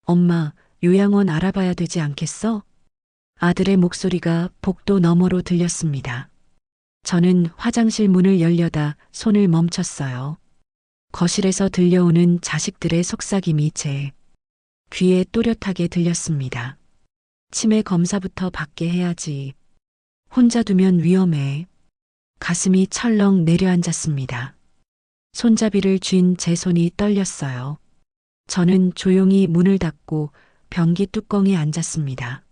엄마, 요양원 알아봐야 되지 않겠어? 아들의 목소리가 복도 너머로 들렸습니다. 저는 화장실 문을 열려다 손을 멈췄어요. 거실에서 들려오는 자식들의 속삭임이 제 귀에 또렷하게 들렸습니다. 치매 검사부터 받게 해야지. 혼자 두면 위험해. 가슴이 철렁 내려앉았습니다. 손잡이를 쥔 제 손이 떨렸어요. 저는 조용히 문을 닫고 변기 뚜껑에 앉았습니다.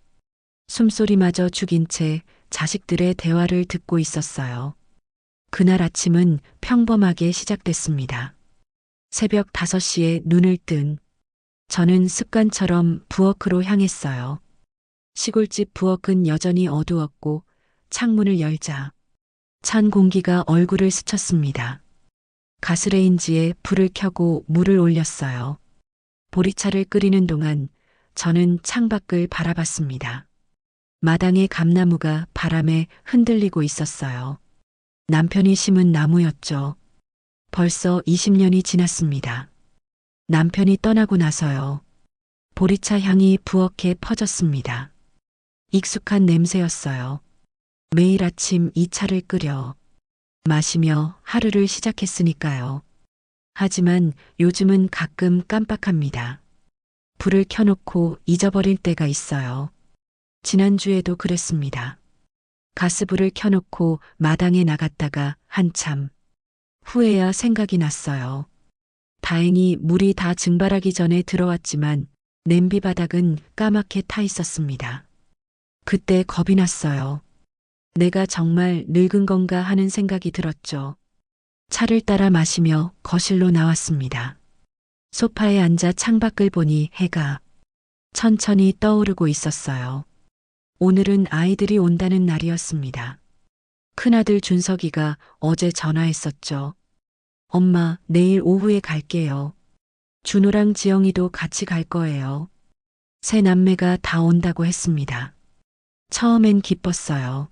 숨소리마저 죽인 채 자식들의 대화를 듣고 있었어요. 그날 아침은 평범하게 시작됐습니다. 새벽 5시에 눈을 뜬 저는 습관처럼 부엌으로 향했어요. 시골집 부엌은 여전히 어두웠고 창문을 열자 찬 공기가 얼굴을 스쳤습니다. 가스레인지에 불을 켜고 물을 올렸어요. 보리차를 끓이는 동안 저는 창밖을 바라봤습니다. 마당의 감나무가 바람에 흔들리고 있었어요. 남편이 심은 나무였죠. 벌써 20년이 지났습니다. 남편이 떠나고 나서요. 보리차 향이 부엌에 퍼졌습니다. 익숙한 냄새였어요. 매일 아침 이 차를 끓여 마시며 하루를 시작했으니까요. 하지만 요즘은 가끔 깜빡합니다. 불을 켜놓고 잊어버릴 때가 있어요. 지난주에도 그랬습니다. 가스불을 켜놓고 마당에 나갔다가 한참 후에야 생각이 났어요. 다행히 물이 다 증발하기 전에 들어왔지만 냄비 바닥은 까맣게 타 있었습니다. 그때 겁이 났어요. 내가 정말 늙은 건가 하는 생각이 들었죠. 차를 따라 마시며 거실로 나왔습니다. 소파에 앉아 창밖을 보니 해가 천천히 떠오르고 있었어요. 오늘은 아이들이 온다는 날이었습니다. 큰아들 준석이가 어제 전화했었죠. 엄마, 내일 오후에 갈게요. 준호랑 지영이도 같이 갈 거예요. 세 남매가 다 온다고 했습니다. 처음엔 기뻤어요.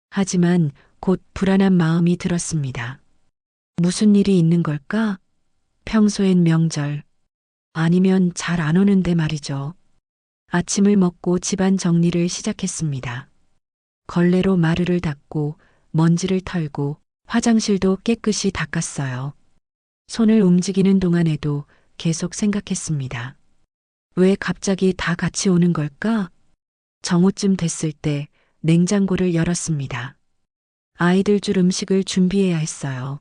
하지만 곧 불안한 마음이 들었습니다. 무슨 일이 있는 걸까? 평소엔 명절, 아니면 잘 안 오는데 말이죠. 아침을 먹고 집안 정리를 시작했습니다. 걸레로 마루를 닦고 먼지를 털고 화장실도 깨끗이 닦았어요. 손을 움직이는 동안에도 계속 생각했습니다. 왜 갑자기 다 같이 오는 걸까? 정오쯤 됐을 때 냉장고를 열었습니다. 아이들 줄 음식을 준비해야 했어요.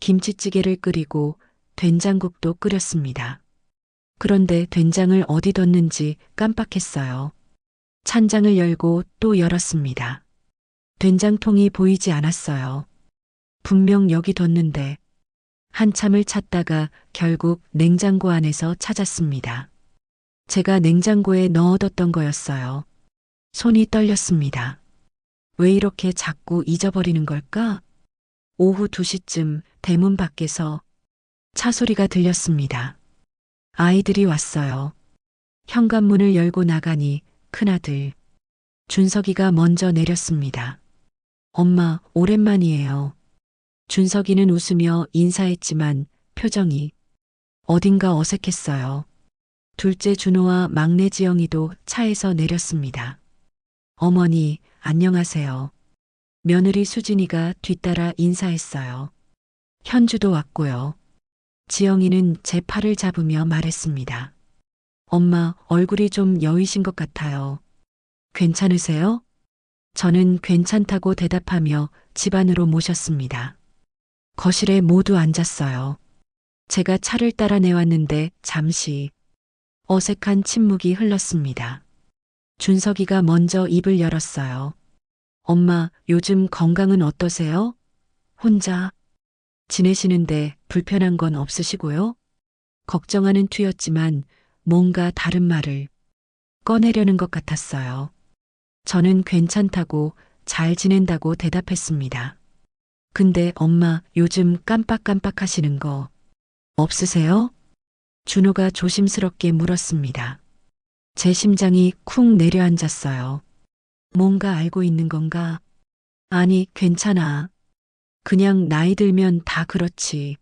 김치찌개를 끓이고 된장국도 끓였습니다. 그런데 된장을 어디 뒀는지 깜빡했어요. 찬장을 열고 또 열었습니다. 된장통이 보이지 않았어요. 분명 여기 뒀는데 한참을 찾다가 결국 냉장고 안에서 찾았습니다. 제가 냉장고에 넣어뒀던 거였어요. 손이 떨렸습니다. 왜 이렇게 자꾸 잊어버리는 걸까? 오후 2시쯤 대문 밖에서 차 소리가 들렸습니다. 아이들이 왔어요. 현관문을 열고 나가니 큰아들 준석이가 먼저 내렸습니다. 엄마, 오랜만이에요. 준석이는 웃으며 인사했지만 표정이 어딘가 어색했어요. 둘째 준호와 막내 지영이도 차에서 내렸습니다. 어머니, 안녕하세요. 며느리 수진이가 뒤따라 인사했어요. 현주도 왔고요. 지영이는 제 팔을 잡으며 말했습니다. 엄마, 얼굴이 좀 여위신 것 같아요. 괜찮으세요? 저는 괜찮다고 대답하며 집 안으로 모셨습니다. 거실에 모두 앉았어요. 제가 차를 따라 내왔는데 잠시 어색한 침묵이 흘렀습니다. 준석이가 먼저 입을 열었어요. 엄마, 요즘 건강은 어떠세요? 혼자 지내시는데 불편한 건 없으시고요? 걱정하는 투였지만 뭔가 다른 말을 꺼내려는 것 같았어요. 저는 괜찮다고 잘 지낸다고 대답했습니다. 근데 엄마, 요즘 깜빡깜빡 하시는 거 없으세요? 준호가 조심스럽게 물었습니다. 제 심장이 쿵 내려앉았어요. 뭔가 알고 있는 건가? 아니, 괜찮아. 그냥 나이 들면 다 그렇지.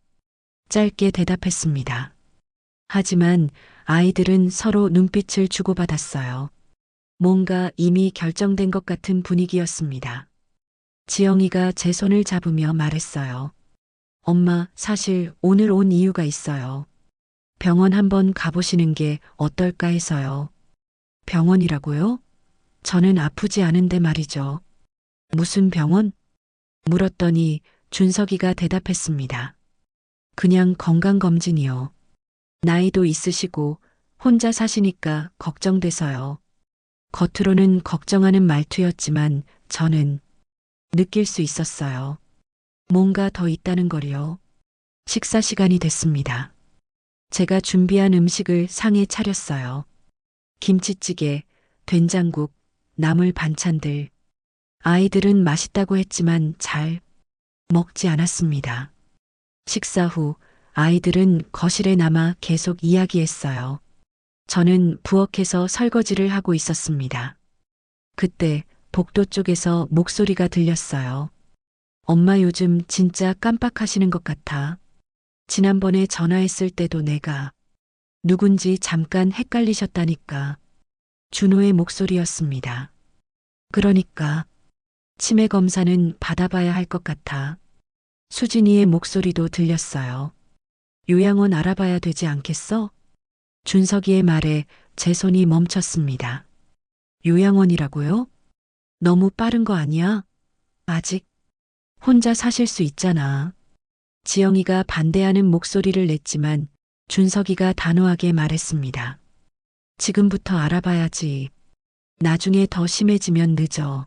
짧게 대답했습니다. 하지만 아이들은 서로 눈빛을 주고받았어요. 뭔가 이미 결정된 것 같은 분위기였습니다. 지영이가 제 손을 잡으며 말했어요. 엄마, 사실 오늘 온 이유가 있어요. 병원 한번 가보시는 게 어떨까 해서요. 병원이라고요? 저는 아프지 않은데 말이죠. 무슨 병원? 물었더니 준석이가 대답했습니다. 그냥 건강검진이요. 나이도 있으시고 혼자 사시니까 걱정돼서요. 겉으로는 걱정하는 말투였지만 저는 느낄 수 있었어요. 뭔가 더 있다는 걸요. 식사 시간이 됐습니다. 제가 준비한 음식을 상에 차렸어요. 김치찌개, 된장국, 나물 반찬들. 아이들은 맛있다고 했지만 잘 먹지 않았습니다. 식사 후 아이들은 거실에 남아 계속 이야기했어요. 저는 부엌에서 설거지를 하고 있었습니다. 그때 복도 쪽에서 목소리가 들렸어요. 엄마 요즘 진짜 깜빡하시는 것 같아. 지난번에 전화했을 때도 내가 누군지 잠깐 헷갈리셨다니까. 준호의 목소리였습니다. 그러니까 치매 검사는 받아봐야 할 것 같아. 수진이의 목소리도 들렸어요. 요양원 알아봐야 되지 않겠어? 준석이의 말에 제 손이 멈췄습니다. 요양원이라고요? 너무 빠른 거 아니야? 아직 혼자 사실 수 있잖아. 지영이가 반대하는 목소리를 냈지만 준석이가 단호하게 말했습니다. 지금부터 알아봐야지. 나중에 더 심해지면 늦어.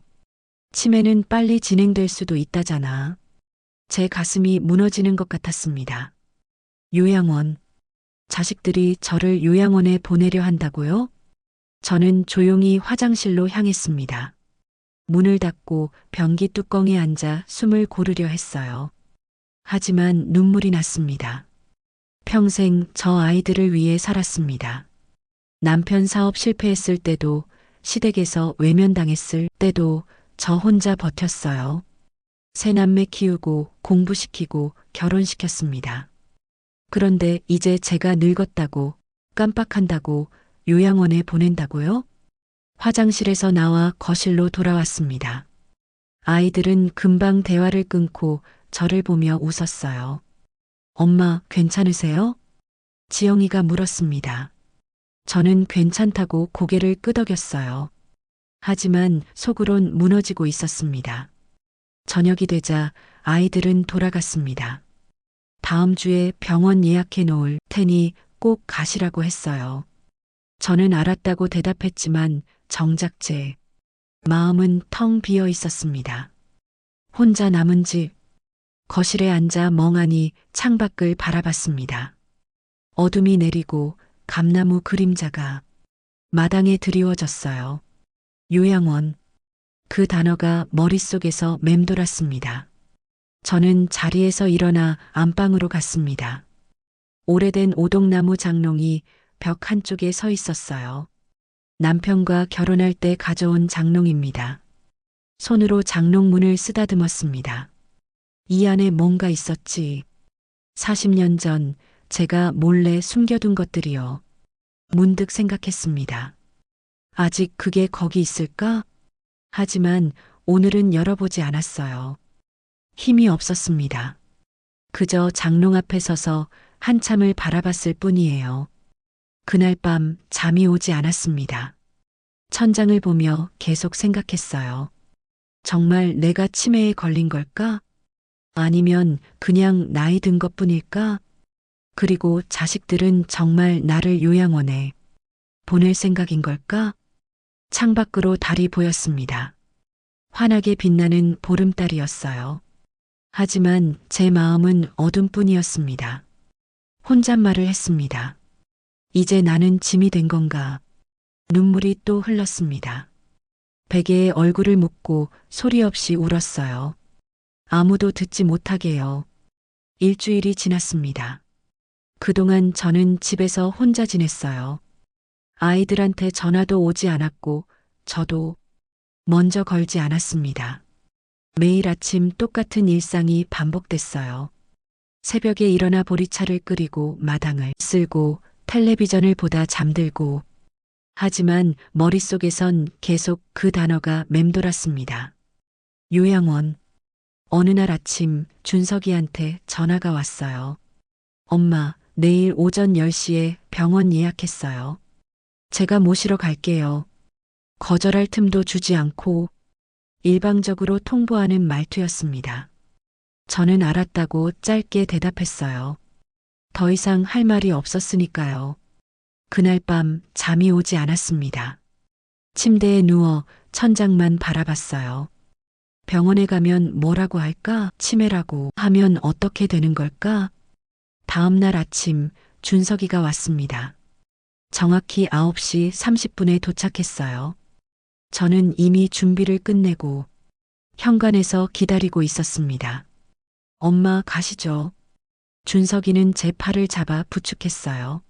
치매는 빨리 진행될 수도 있다잖아. 제 가슴이 무너지는 것 같았습니다. 요양원. 자식들이 저를 요양원에 보내려 한다고요? 저는 조용히 화장실로 향했습니다. 문을 닫고 변기 뚜껑에 앉아 숨을 고르려 했어요. 하지만 눈물이 났습니다. 평생 저 아이들을 위해 살았습니다. 남편 사업 실패했을 때도, 시댁에서 외면당했을 때도 저 혼자 버텼어요. 새 남매 키우고 공부시키고 결혼시켰습니다. 그런데 이제 제가 늙었다고, 깜빡한다고 요양원에 보낸다고요? 화장실에서 나와 거실로 돌아왔습니다. 아이들은 금방 대화를 끊고 저를 보며 웃었어요. 엄마, 괜찮으세요? 지영이가 물었습니다. 저는 괜찮다고 고개를 끄덕였어요. 하지만 속으론 무너지고 있었습니다. 저녁이 되자 아이들은 돌아갔습니다. 다음 주에 병원 예약해 놓을 테니 꼭 가시라고 했어요. 저는 알았다고 대답했지만 정작 제 마음은 텅 비어 있었습니다. 혼자 남은 집, 거실에 앉아 멍하니 창밖을 바라봤습니다. 어둠이 내리고 감나무 그림자가 마당에 드리워졌어요. 요양원. 그 단어가 머릿속에서 맴돌았습니다. 저는 자리에서 일어나 안방으로 갔습니다. 오래된 오동나무 장롱이 벽 한쪽에 서 있었어요. 남편과 결혼할 때 가져온 장롱입니다. 손으로 장롱 문을 쓰다듬었습니다. 이 안에 뭔가 있었지. 40년 전 제가 몰래 숨겨둔 것들이요. 문득 생각했습니다. 아직 그게 거기 있을까? 하지만 오늘은 열어보지 않았어요. 힘이 없었습니다. 그저 장롱 앞에 서서 한참을 바라봤을 뿐이에요. 그날 밤 잠이 오지 않았습니다. 천장을 보며 계속 생각했어요. 정말 내가 치매에 걸린 걸까? 아니면 그냥 나이 든 것뿐일까? 그리고 자식들은 정말 나를 요양원에 보낼 생각인 걸까? 창밖으로 달이 보였습니다. 환하게 빛나는 보름달이었어요. 하지만 제 마음은 어둠뿐이었습니다. 혼잣말을 했습니다. 이제 나는 짐이 된 건가? 눈물이 또 흘렀습니다. 베개에 얼굴을 묻고 소리 없이 울었어요. 아무도 듣지 못하게요. 일주일이 지났습니다. 그동안 저는 집에서 혼자 지냈어요. 아이들한테 전화도 오지 않았고 저도 먼저 걸지 않았습니다. 매일 아침 똑같은 일상이 반복됐어요. 새벽에 일어나 보리차를 끓이고 마당을 쓸고 텔레비전을 보다 잠들고 하지만 머릿속에선 계속 그 단어가 맴돌았습니다. 요양원. 어느 날 아침 준석이한테 전화가 왔어요. 엄마, 내일 오전 10시에 병원 예약했어요. 제가 모시러 갈게요. 거절할 틈도 주지 않고 일방적으로 통보하는 말투였습니다. 저는 알았다고 짧게 대답했어요. 더 이상 할 말이 없었으니까요. 그날 밤 잠이 오지 않았습니다. 침대에 누워 천장만 바라봤어요. 병원에 가면 뭐라고 할까? 치매라고 하면 어떻게 되는 걸까? 다음 날 아침 준석이가 왔습니다. 정확히 9시 30분에 도착했어요. 저는 이미 준비를 끝내고 현관에서 기다리고 있었습니다. 엄마 가시죠. 준석이는 제 팔을 잡아 부축했어요.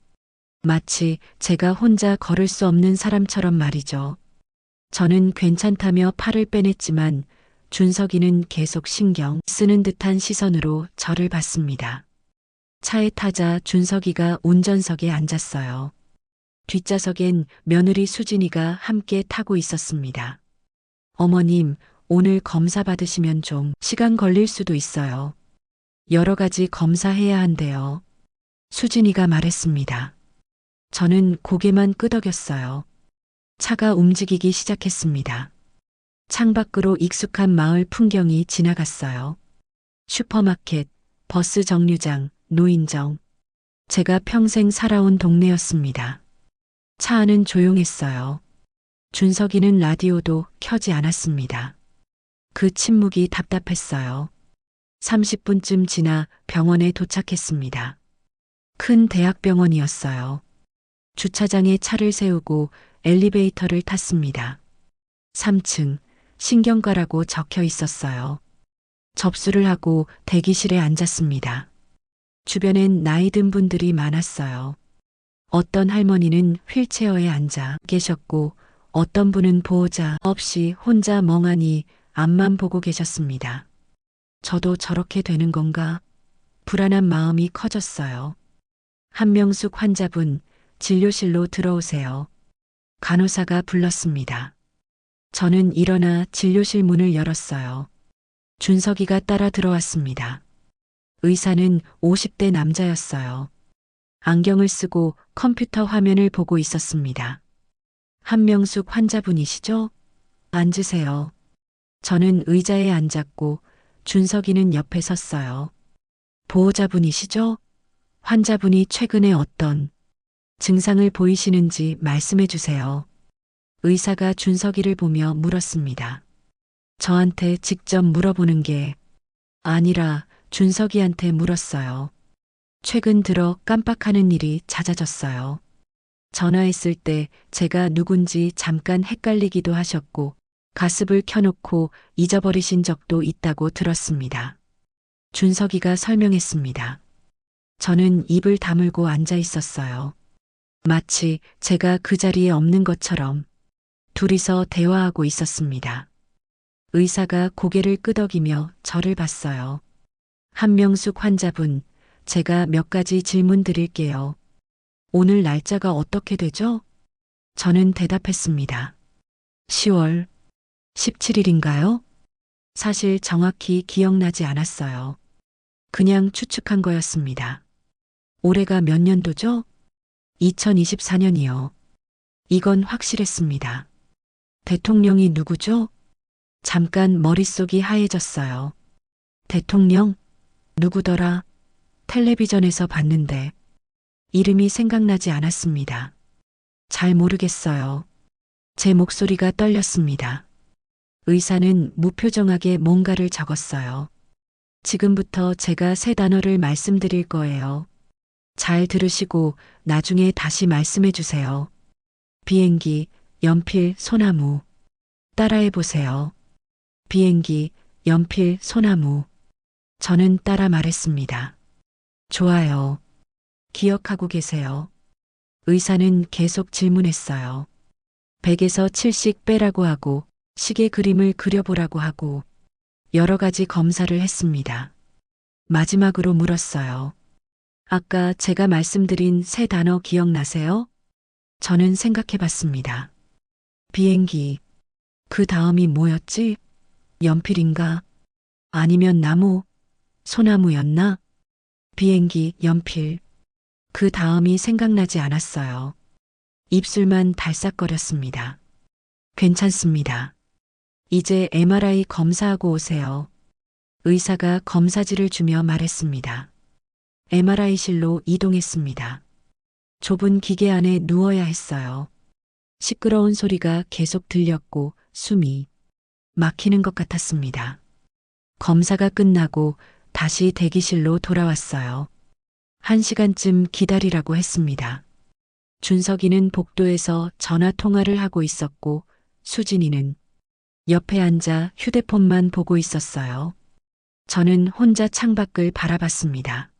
마치 제가 혼자 걸을 수 없는 사람처럼 말이죠. 저는 괜찮다며 팔을 빼냈지만 준석이는 계속 신경 쓰는 듯한 시선으로 저를 봤습니다. 차에 타자 준석이가 운전석에 앉았어요. 뒷좌석엔 며느리 수진이가 함께 타고 있었습니다. 어머님, 오늘 검사 받으시면 좀 시간 걸릴 수도 있어요. 여러 가지 검사해야 한대요. 수진이가 말했습니다. 저는 고개만 끄덕였어요. 차가 움직이기 시작했습니다. 창밖으로 익숙한 마을 풍경이 지나갔어요. 슈퍼마켓, 버스 정류장, 노인정. 제가 평생 살아온 동네였습니다. 차 안은 조용했어요. 준석이는 라디오도 켜지 않았습니다. 그 침묵이 답답했어요. 30분쯤 지나 병원에 도착했습니다. 큰 대학병원이었어요. 주차장에 차를 세우고 엘리베이터를 탔습니다. 3층, 신경과라고 적혀 있었어요. 접수를 하고 대기실에 앉았습니다. 주변엔 나이 든 분들이 많았어요. 어떤 할머니는 휠체어에 앉아 계셨고 어떤 분은 보호자 없이 혼자 멍하니 앞만 보고 계셨습니다. 저도 저렇게 되는 건가? 불안한 마음이 커졌어요. 한명숙 환자분, 진료실로 들어오세요. 간호사가 불렀습니다. 저는 일어나 진료실 문을 열었어요. 준석이가 따라 들어왔습니다. 의사는 50대 남자였어요. 안경을 쓰고 컴퓨터 화면을 보고 있었습니다. 한명숙 환자분이시죠? 앉으세요. 저는 의자에 앉았고 준석이는 옆에 섰어요. 보호자분이시죠? 환자분이 최근에 어떤 증상을 보이시는지 말씀해 주세요. 의사가 준석이를 보며 물었습니다. 저한테 직접 물어보는 게 아니라 준석이한테 물었어요. 최근 들어 깜빡하는 일이 잦아졌어요. 전화했을 때 제가 누군지 잠깐 헷갈리기도 하셨고 가습을 켜놓고 잊어버리신 적도 있다고 들었습니다. 준석이가 설명했습니다. 저는 입을 다물고 앉아 있었어요. 마치 제가 그 자리에 없는 것처럼 둘이서 대화하고 있었습니다. 의사가 고개를 끄덕이며 저를 봤어요. 한명숙 환자분, 제가 몇 가지 질문 드릴게요. 오늘 날짜가 어떻게 되죠? 저는 대답했습니다. 10월 17일인가요? 사실 정확히 기억나지 않았어요. 그냥 추측한 거였습니다. 올해가 몇 년도죠? 2024년이요. 이건 확실했습니다. 대통령이 누구죠? 잠깐 머릿속이 하얘졌어요. 대통령? 누구더라? 텔레비전에서 봤는데 이름이 생각나지 않았습니다. 잘 모르겠어요. 제 목소리가 떨렸습니다. 의사는 무표정하게 뭔가를 적었어요. 지금부터 제가 세 단어를 말씀드릴 거예요. 잘 들으시고 나중에 다시 말씀해 주세요. 비행기, 연필, 소나무. 따라해 보세요. 비행기, 연필, 소나무. 저는 따라 말했습니다. 좋아요. 기억하고 계세요. 의사는 계속 질문했어요. 100에서 7씩 빼라고 하고 시계 그림을 그려보라고 하고 여러 가지 검사를 했습니다. 마지막으로 물었어요. 아까 제가 말씀드린 세 단어 기억나세요? 저는 생각해 봤습니다. 비행기. 그 다음이 뭐였지? 연필인가? 아니면 나무? 소나무였나? 비행기, 연필. 그 다음이 생각나지 않았어요. 입술만 달싹거렸습니다. 괜찮습니다. 이제 MRI 검사하고 오세요. 의사가 검사지를 주며 말했습니다. MRI실로 이동했습니다. 좁은 기계 안에 누워야 했어요. 시끄러운 소리가 계속 들렸고 숨이 막히는 것 같았습니다. 검사가 끝나고 다시 대기실로 돌아왔어요. 1시간쯤 기다리라고 했습니다. 준석이는 복도에서 전화 통화를 하고 있었고 수진이는 옆에 앉아 휴대폰만 보고 있었어요. 저는 혼자 창밖을 바라봤습니다.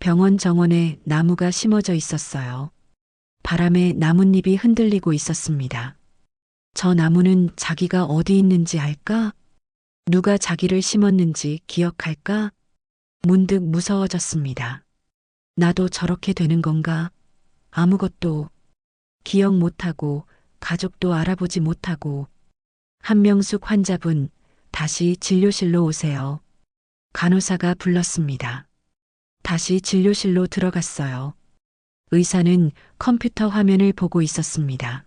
병원 정원에 나무가 심어져 있었어요. 바람에 나뭇잎이 흔들리고 있었습니다. 저 나무는 자기가 어디 있는지 알까? 누가 자기를 심었는지 기억할까? 문득 무서워졌습니다. 나도 저렇게 되는 건가? 아무것도 기억 못하고 가족도 알아보지 못하고. 한명숙 환자분, 다시 진료실로 오세요. 간호사가 불렀습니다. 다시 진료실로 들어갔어요. 의사는 컴퓨터 화면을 보고 있었습니다.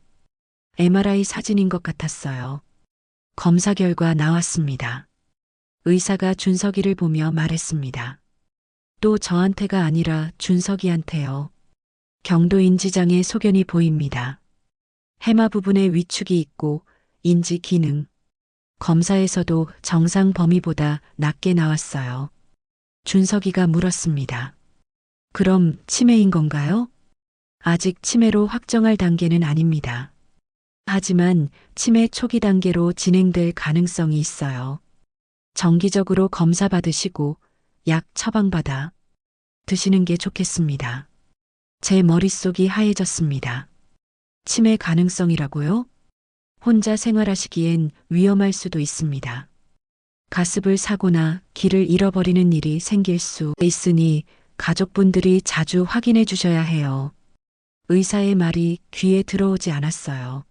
MRI 사진인 것 같았어요. 검사 결과 나왔습니다. 의사가 준석이를 보며 말했습니다. 또 저한테가 아니라 준석이한테요. 경도 인지장애 소견이 보입니다. 해마 부분에 위축이 있고 인지 기능. 검사에서도 정상 범위보다 낮게 나왔어요. 준석이가 물었습니다. 그럼 치매인 건가요? 아직 치매로 확정할 단계는 아닙니다. 하지만 치매 초기 단계로 진행될 가능성이 있어요. 정기적으로 검사 받으시고 약 처방받아 드시는 게 좋겠습니다. 제 머릿속이 하얘졌습니다. 치매 가능성이라고요? 혼자 생활하시기엔 위험할 수도 있습니다. 가습을 사거나 길을 잃어버리는 일이 생길 수 있으니 가족분들이 자주 확인해 주셔야 해요. 의사의 말이 귀에 들어오지 않았어요.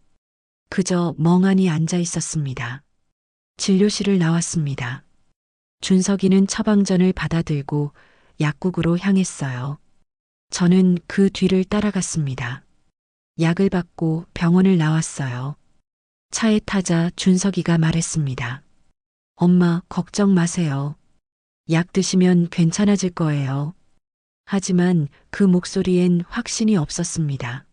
그저 멍하니 앉아 있었습니다. 진료실을 나왔습니다. 준석이는 처방전을 받아들고 약국으로 향했어요. 저는 그 뒤를 따라갔습니다. 약을 받고 병원을 나왔어요. 차에 타자 준석이가 말했습니다. 엄마, 걱정 마세요. 약 드시면 괜찮아질 거예요. 하지만 그 목소리엔 확신이 없었습니다.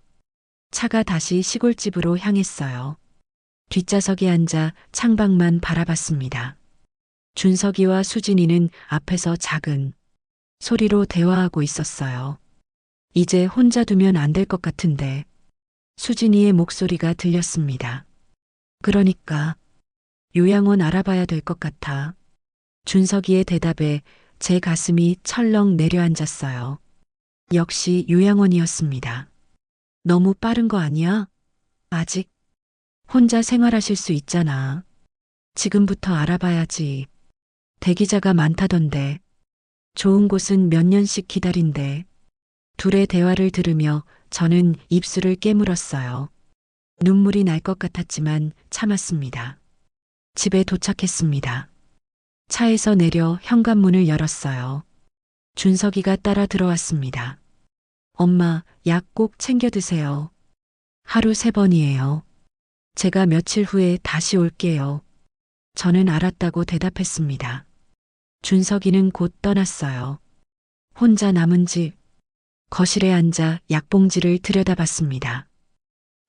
차가 다시 시골집으로 향했어요. 뒷좌석에 앉아 창밖만 바라봤습니다. 준석이와 수진이는 앞에서 작은 소리로 대화하고 있었어요. 이제 혼자 두면 안 될 것 같은데. 수진이의 목소리가 들렸습니다. 그러니까 요양원 알아봐야 될 것 같아. 준석이의 대답에 제 가슴이 철렁 내려앉았어요. 역시 요양원이었습니다. 너무 빠른 거 아니야? 아직 혼자 생활하실 수 있잖아. 지금부터 알아봐야지. 대기자가 많다던데. 좋은 곳은 몇 년씩 기다린대. 둘의 대화를 들으며 저는 입술을 깨물었어요. 눈물이 날 것 같았지만 참았습니다. 집에 도착했습니다. 차에서 내려 현관문을 열었어요. 준석이가 따라 들어왔습니다. 엄마, 약 꼭 챙겨 드세요. 하루 3번이에요. 제가 며칠 후에 다시 올게요. 저는 알았다고 대답했습니다. 준석이는 곧 떠났어요. 혼자 남은 집, 거실에 앉아 약봉지를 들여다봤습니다.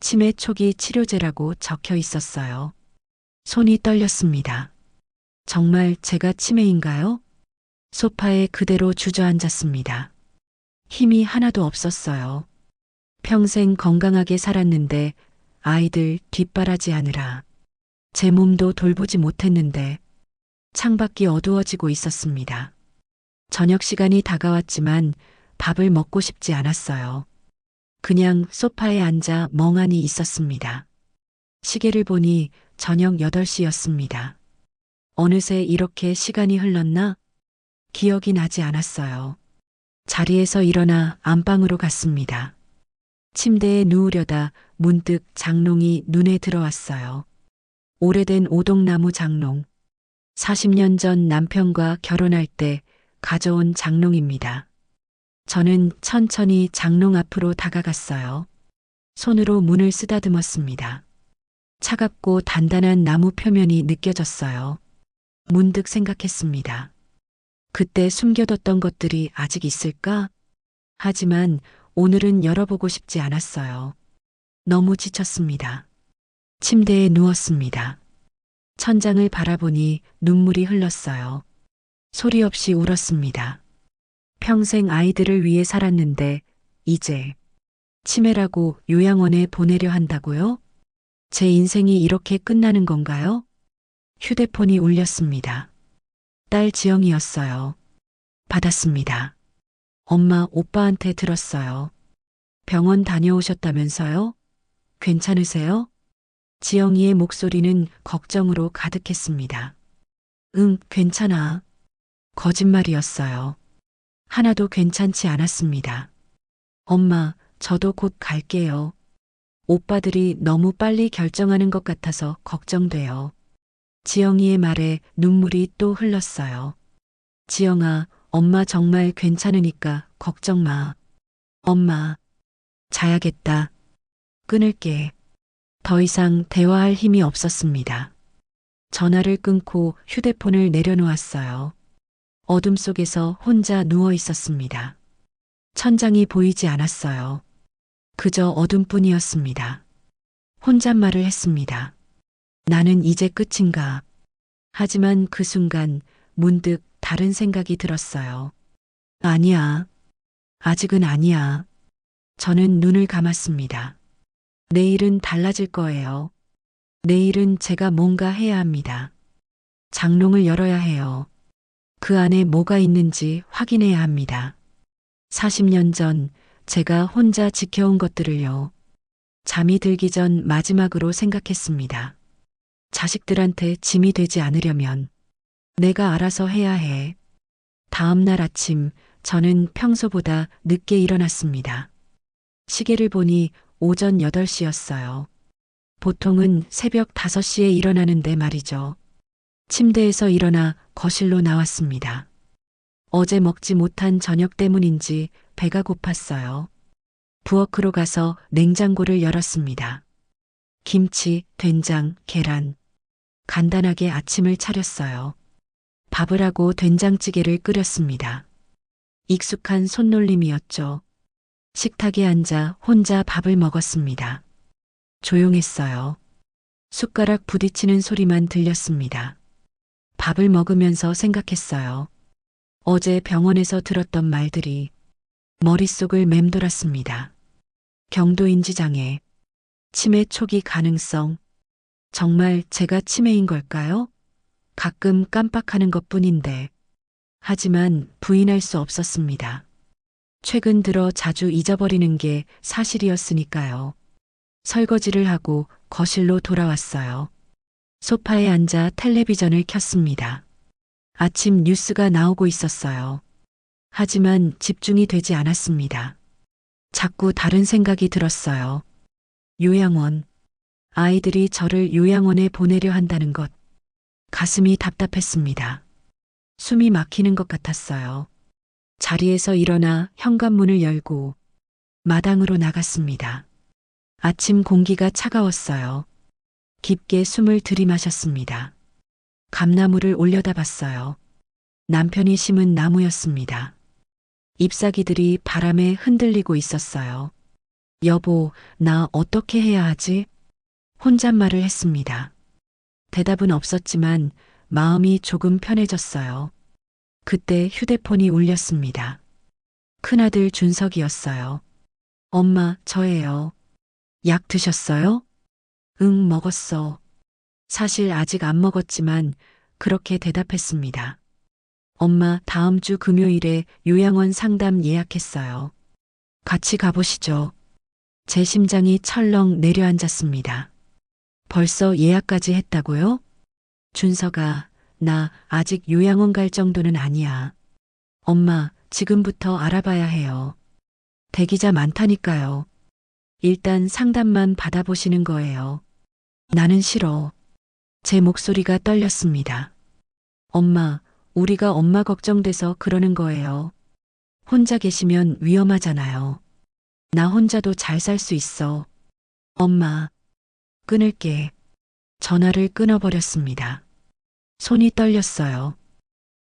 치매 초기 치료제라고 적혀 있었어요. 손이 떨렸습니다. 정말 제가 치매인가요? 소파에 그대로 주저앉았습니다. 힘이 하나도 없었어요. 평생 건강하게 살았는데 아이들 뒷바라지하느라 제 몸도 돌보지 못했는데 창밖이 어두워지고 있었습니다. 저녁 시간이 다가왔지만 밥을 먹고 싶지 않았어요. 그냥 소파에 앉아 멍하니 있었습니다. 시계를 보니 저녁 8시였습니다. 어느새 이렇게 시간이 흘렀나? 기억이 나지 않았어요. 자리에서 일어나 안방으로 갔습니다. 침대에 누우려다 문득 장롱이 눈에 들어왔어요. 오래된 오동나무 장롱. 40년 전 남편과 결혼할 때 가져온 장롱입니다. 저는 천천히 장롱 앞으로 다가갔어요. 손으로 문을 쓰다듬었습니다. 차갑고 단단한 나무 표면이 느껴졌어요. 문득 생각했습니다. 그때 숨겨뒀던 것들이 아직 있을까? 하지만 오늘은 열어보고 싶지 않았어요. 너무 지쳤습니다. 침대에 누웠습니다. 천장을 바라보니 눈물이 흘렀어요. 소리 없이 울었습니다. 평생 아이들을 위해 살았는데 이제 치매라고 요양원에 보내려 한다고요? 제 인생이 이렇게 끝나는 건가요? 휴대폰이 울렸습니다. 딸 지영이었어요. 받았습니다. 엄마, 오빠한테 들었어요. 병원 다녀오셨다면서요? 괜찮으세요? 지영이의 목소리는 걱정으로 가득했습니다. 응, 괜찮아. 거짓말이었어요. 하나도 괜찮지 않았습니다. 엄마, 저도 곧 갈게요. 오빠들이 너무 빨리 결정하는 것 같아서 걱정돼요. 지영이의 말에 눈물이 또 흘렀어요. 지영아, 엄마 정말 괜찮으니까 걱정 마. 엄마, 자야겠다. 끊을게. 더 이상 대화할 힘이 없었습니다. 전화를 끊고 휴대폰을 내려놓았어요. 어둠 속에서 혼자 누워 있었습니다. 천장이 보이지 않았어요. 그저 어둠뿐이었습니다. 혼잣말을 했습니다. 나는 이제 끝인가? 하지만 그 순간 문득 다른 생각이 들었어요. 아니야. 아직은 아니야. 저는 눈을 감았습니다. 내일은 달라질 거예요. 내일은 제가 뭔가 해야 합니다. 장롱을 열어야 해요. 그 안에 뭐가 있는지 확인해야 합니다. 40년 전 제가 혼자 지켜온 것들을요. 잠이 들기 전 마지막으로 생각했습니다. 자식들한테 짐이 되지 않으려면 내가 알아서 해야 해. 다음 날 아침 저는 평소보다 늦게 일어났습니다. 시계를 보니 오전 8시였어요. 보통은 새벽 5시에 일어나는데 말이죠. 침대에서 일어나 거실로 나왔습니다. 어제 먹지 못한 저녁 때문인지 배가 고팠어요. 부엌으로 가서 냉장고를 열었습니다. 김치, 된장, 계란. 간단하게 아침을 차렸어요. 밥을 하고 된장찌개를 끓였습니다. 익숙한 손놀림이었죠. 식탁에 앉아 혼자 밥을 먹었습니다. 조용했어요. 숟가락 부딪히는 소리만 들렸습니다. 밥을 먹으면서 생각했어요. 어제 병원에서 들었던 말들이 머릿속을 맴돌았습니다. 경도인지 장애, 치매 초기 가능성. 정말 제가 치매인 걸까요? 가끔 깜빡하는 것 뿐인데. 하지만 부인할 수 없었습니다. 최근 들어 자주 잊어버리는 게 사실이었으니까요. 설거지를 하고 거실로 돌아왔어요. 소파에 앉아 텔레비전을 켰습니다. 아침 뉴스가 나오고 있었어요. 하지만 집중이 되지 않았습니다. 자꾸 다른 생각이 들었어요. 요양원. 아이들이 저를 요양원에 보내려 한다는 것. 가슴이 답답했습니다. 숨이 막히는 것 같았어요. 자리에서 일어나 현관문을 열고 마당으로 나갔습니다. 아침 공기가 차가웠어요. 깊게 숨을 들이마셨습니다. 감나무를 올려다봤어요. 남편이 심은 나무였습니다. 잎사귀들이 바람에 흔들리고 있었어요. 여보, 나 어떻게 해야 하지? 혼잣말을 했습니다. 대답은 없었지만 마음이 조금 편해졌어요. 그때 휴대폰이 울렸습니다. 큰아들 준석이었어요. 엄마, 저예요. 약 드셨어요? 응, 먹었어. 사실 아직 안 먹었지만 그렇게 대답했습니다. 엄마, 다음 주 금요일에 요양원 상담 예약했어요. 같이 가보시죠. 제 심장이 철렁 내려앉았습니다. 벌써 예약까지 했다고요? 준석아, 나 아직 요양원 갈 정도는 아니야. 엄마, 지금부터 알아봐야 해요. 대기자 많다니까요. 일단 상담만 받아보시는 거예요. 나는 싫어. 제 목소리가 떨렸습니다. 엄마, 우리가 엄마 걱정돼서 그러는 거예요. 혼자 계시면 위험하잖아요. 나 혼자도 잘 살 수 있어. 엄마, 끊을게. 전화를 끊어버렸습니다. 손이 떨렸어요.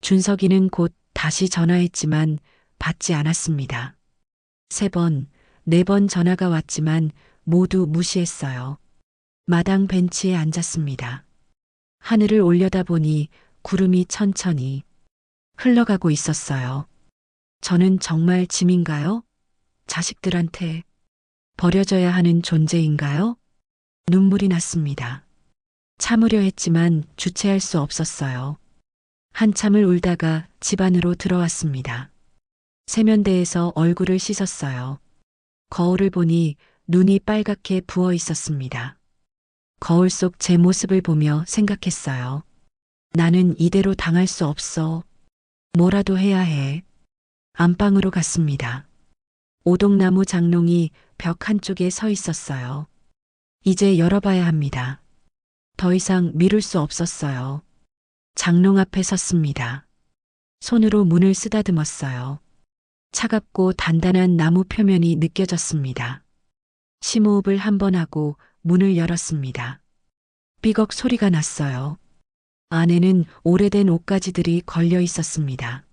준석이는 곧 다시 전화했지만 받지 않았습니다. 3번, 4번 전화가 왔지만 모두 무시했어요. 마당 벤치에 앉았습니다. 하늘을 올려다보니 구름이 천천히 흘러가고 있었어요. 저는 정말 짐인가요? 자식들한테 버려져야 하는 존재인가요? 눈물이 났습니다. 참으려 했지만 주체할 수 없었어요. 한참을 울다가 집 안으로 들어왔습니다. 세면대에서 얼굴을 씻었어요. 거울을 보니 눈이 빨갛게 부어 있었습니다. 거울 속 제 모습을 보며 생각했어요. 나는 이대로 당할 수 없어. 뭐라도 해야 해. 안방으로 갔습니다. 오동나무 장롱이 벽 한쪽에 서 있었어요. 이제 열어봐야 합니다. 더 이상 미룰 수 없었어요. 장롱 앞에 섰습니다. 손으로 문을 쓰다듬었어요. 차갑고 단단한 나무 표면이 느껴졌습니다. 심호흡을 한 번 하고 문을 열었습니다. 삐걱 소리가 났어요. 안에는 오래된 옷가지들이 걸려 있었습니다.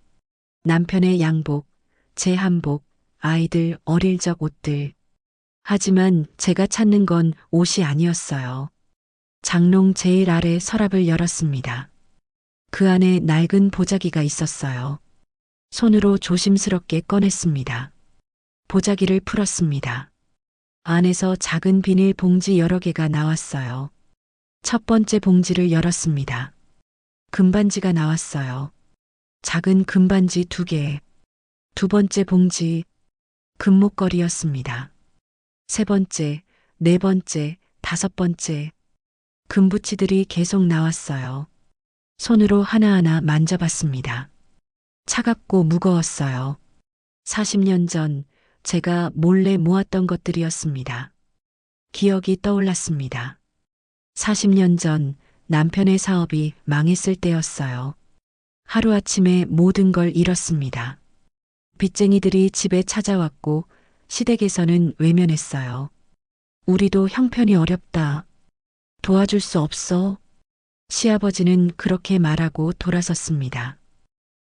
남편의 양복, 제 한복, 아이들 어릴 적 옷들. 하지만 제가 찾는 건 옷이 아니었어요. 장롱 제일 아래 서랍을 열었습니다. 그 안에 낡은 보자기가 있었어요. 손으로 조심스럽게 꺼냈습니다. 보자기를 풀었습니다. 안에서 작은 비닐 봉지 여러 개가 나왔어요. 첫 번째 봉지를 열었습니다. 금반지가 나왔어요. 작은 금반지 2개. 두 번째 봉지, 금목걸이였습니다. 3번째, 4번째, 5번째. 금부치들이 계속 나왔어요. 손으로 하나하나 만져봤습니다. 차갑고 무거웠어요. 40년 전 제가 몰래 모았던 것들이었습니다. 기억이 떠올랐습니다. 40년 전 남편의 사업이 망했을 때였어요. 하루아침에 모든 걸 잃었습니다. 빚쟁이들이 집에 찾아왔고 시댁에서는 외면했어요. 우리도 형편이 어렵다. 도와줄 수 없어. 시아버지는 그렇게 말하고 돌아섰습니다.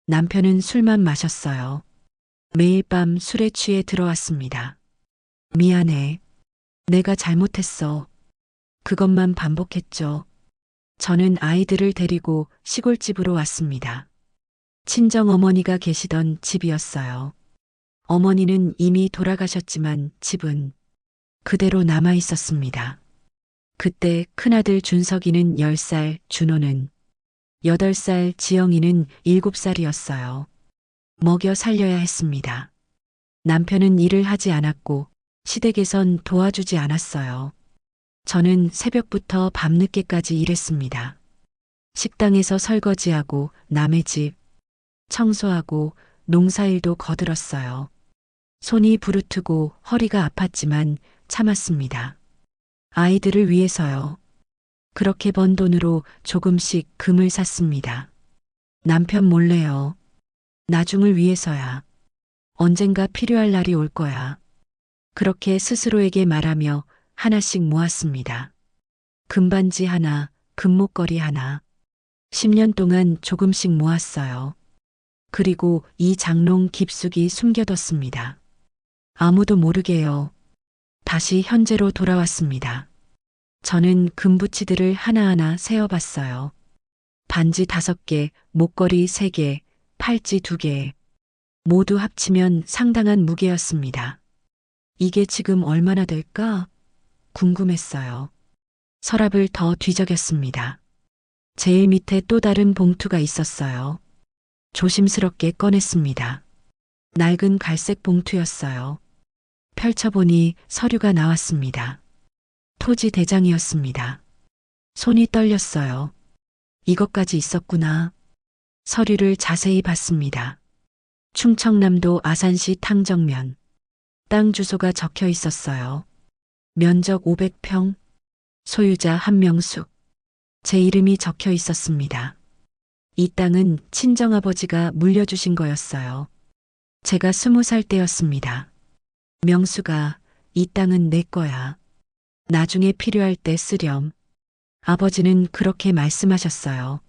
남편은 술만 마셨어요. 매일 밤 술에 취해 들어왔습니다. 미안해. 내가 잘못했어. 그것만 반복했죠. 저는 아이들을 데리고 시골집으로 왔습니다. 친정 어머니가 계시던 집이었어요. 어머니는 이미 돌아가셨지만 집은 그대로 남아 있었습니다. 그때 큰아들 준석이는 10살, 준호는 8살, 지영이는 7살이었어요. 먹여 살려야 했습니다. 남편은 일을 하지 않았고 시댁에선 도와주지 않았어요. 저는 새벽부터 밤늦게까지 일했습니다. 식당에서 설거지하고 남의 집 청소하고 농사일도 거들었어요. 손이 부르트고 허리가 아팠지만 참았습니다. 아이들을 위해서요. 그렇게 번 돈으로 조금씩 금을 샀습니다. 남편 몰래요. 나중을 위해서야. 언젠가 필요할 날이 올 거야. 그렇게 스스로에게 말하며 하나씩 모았습니다. 금반지 하나, 금목걸이 하나. 10년 동안 조금씩 모았어요. 그리고 이 장롱 깊숙이 숨겨뒀습니다. 아무도 모르게요. 다시 현재로 돌아왔습니다. 저는 금부치들을 하나하나 세어봤어요. 반지 5개, 목걸이 3개, 팔찌 2개. 모두 합치면 상당한 무게였습니다. 이게 지금 얼마나 될까? 궁금했어요. 서랍을 더 뒤적였습니다. 제일 밑에 또 다른 봉투가 있었어요. 조심스럽게 꺼냈습니다. 낡은 갈색 봉투였어요. 펼쳐보니 서류가 나왔습니다. 토지 대장이었습니다. 손이 떨렸어요. 이것까지 있었구나. 서류를 자세히 봤습니다. 충청남도 아산시 탕정면. 땅 주소가 적혀 있었어요. 면적 500평, 소유자 한명숙. 제 이름이 적혀 있었습니다. 이 땅은 친정아버지가 물려주신 거였어요. 제가 20살 때였습니다. 명수가 이 땅은 내 거야. 나중에 필요할 때 쓰렴. 아버지는 그렇게 말씀하셨어요.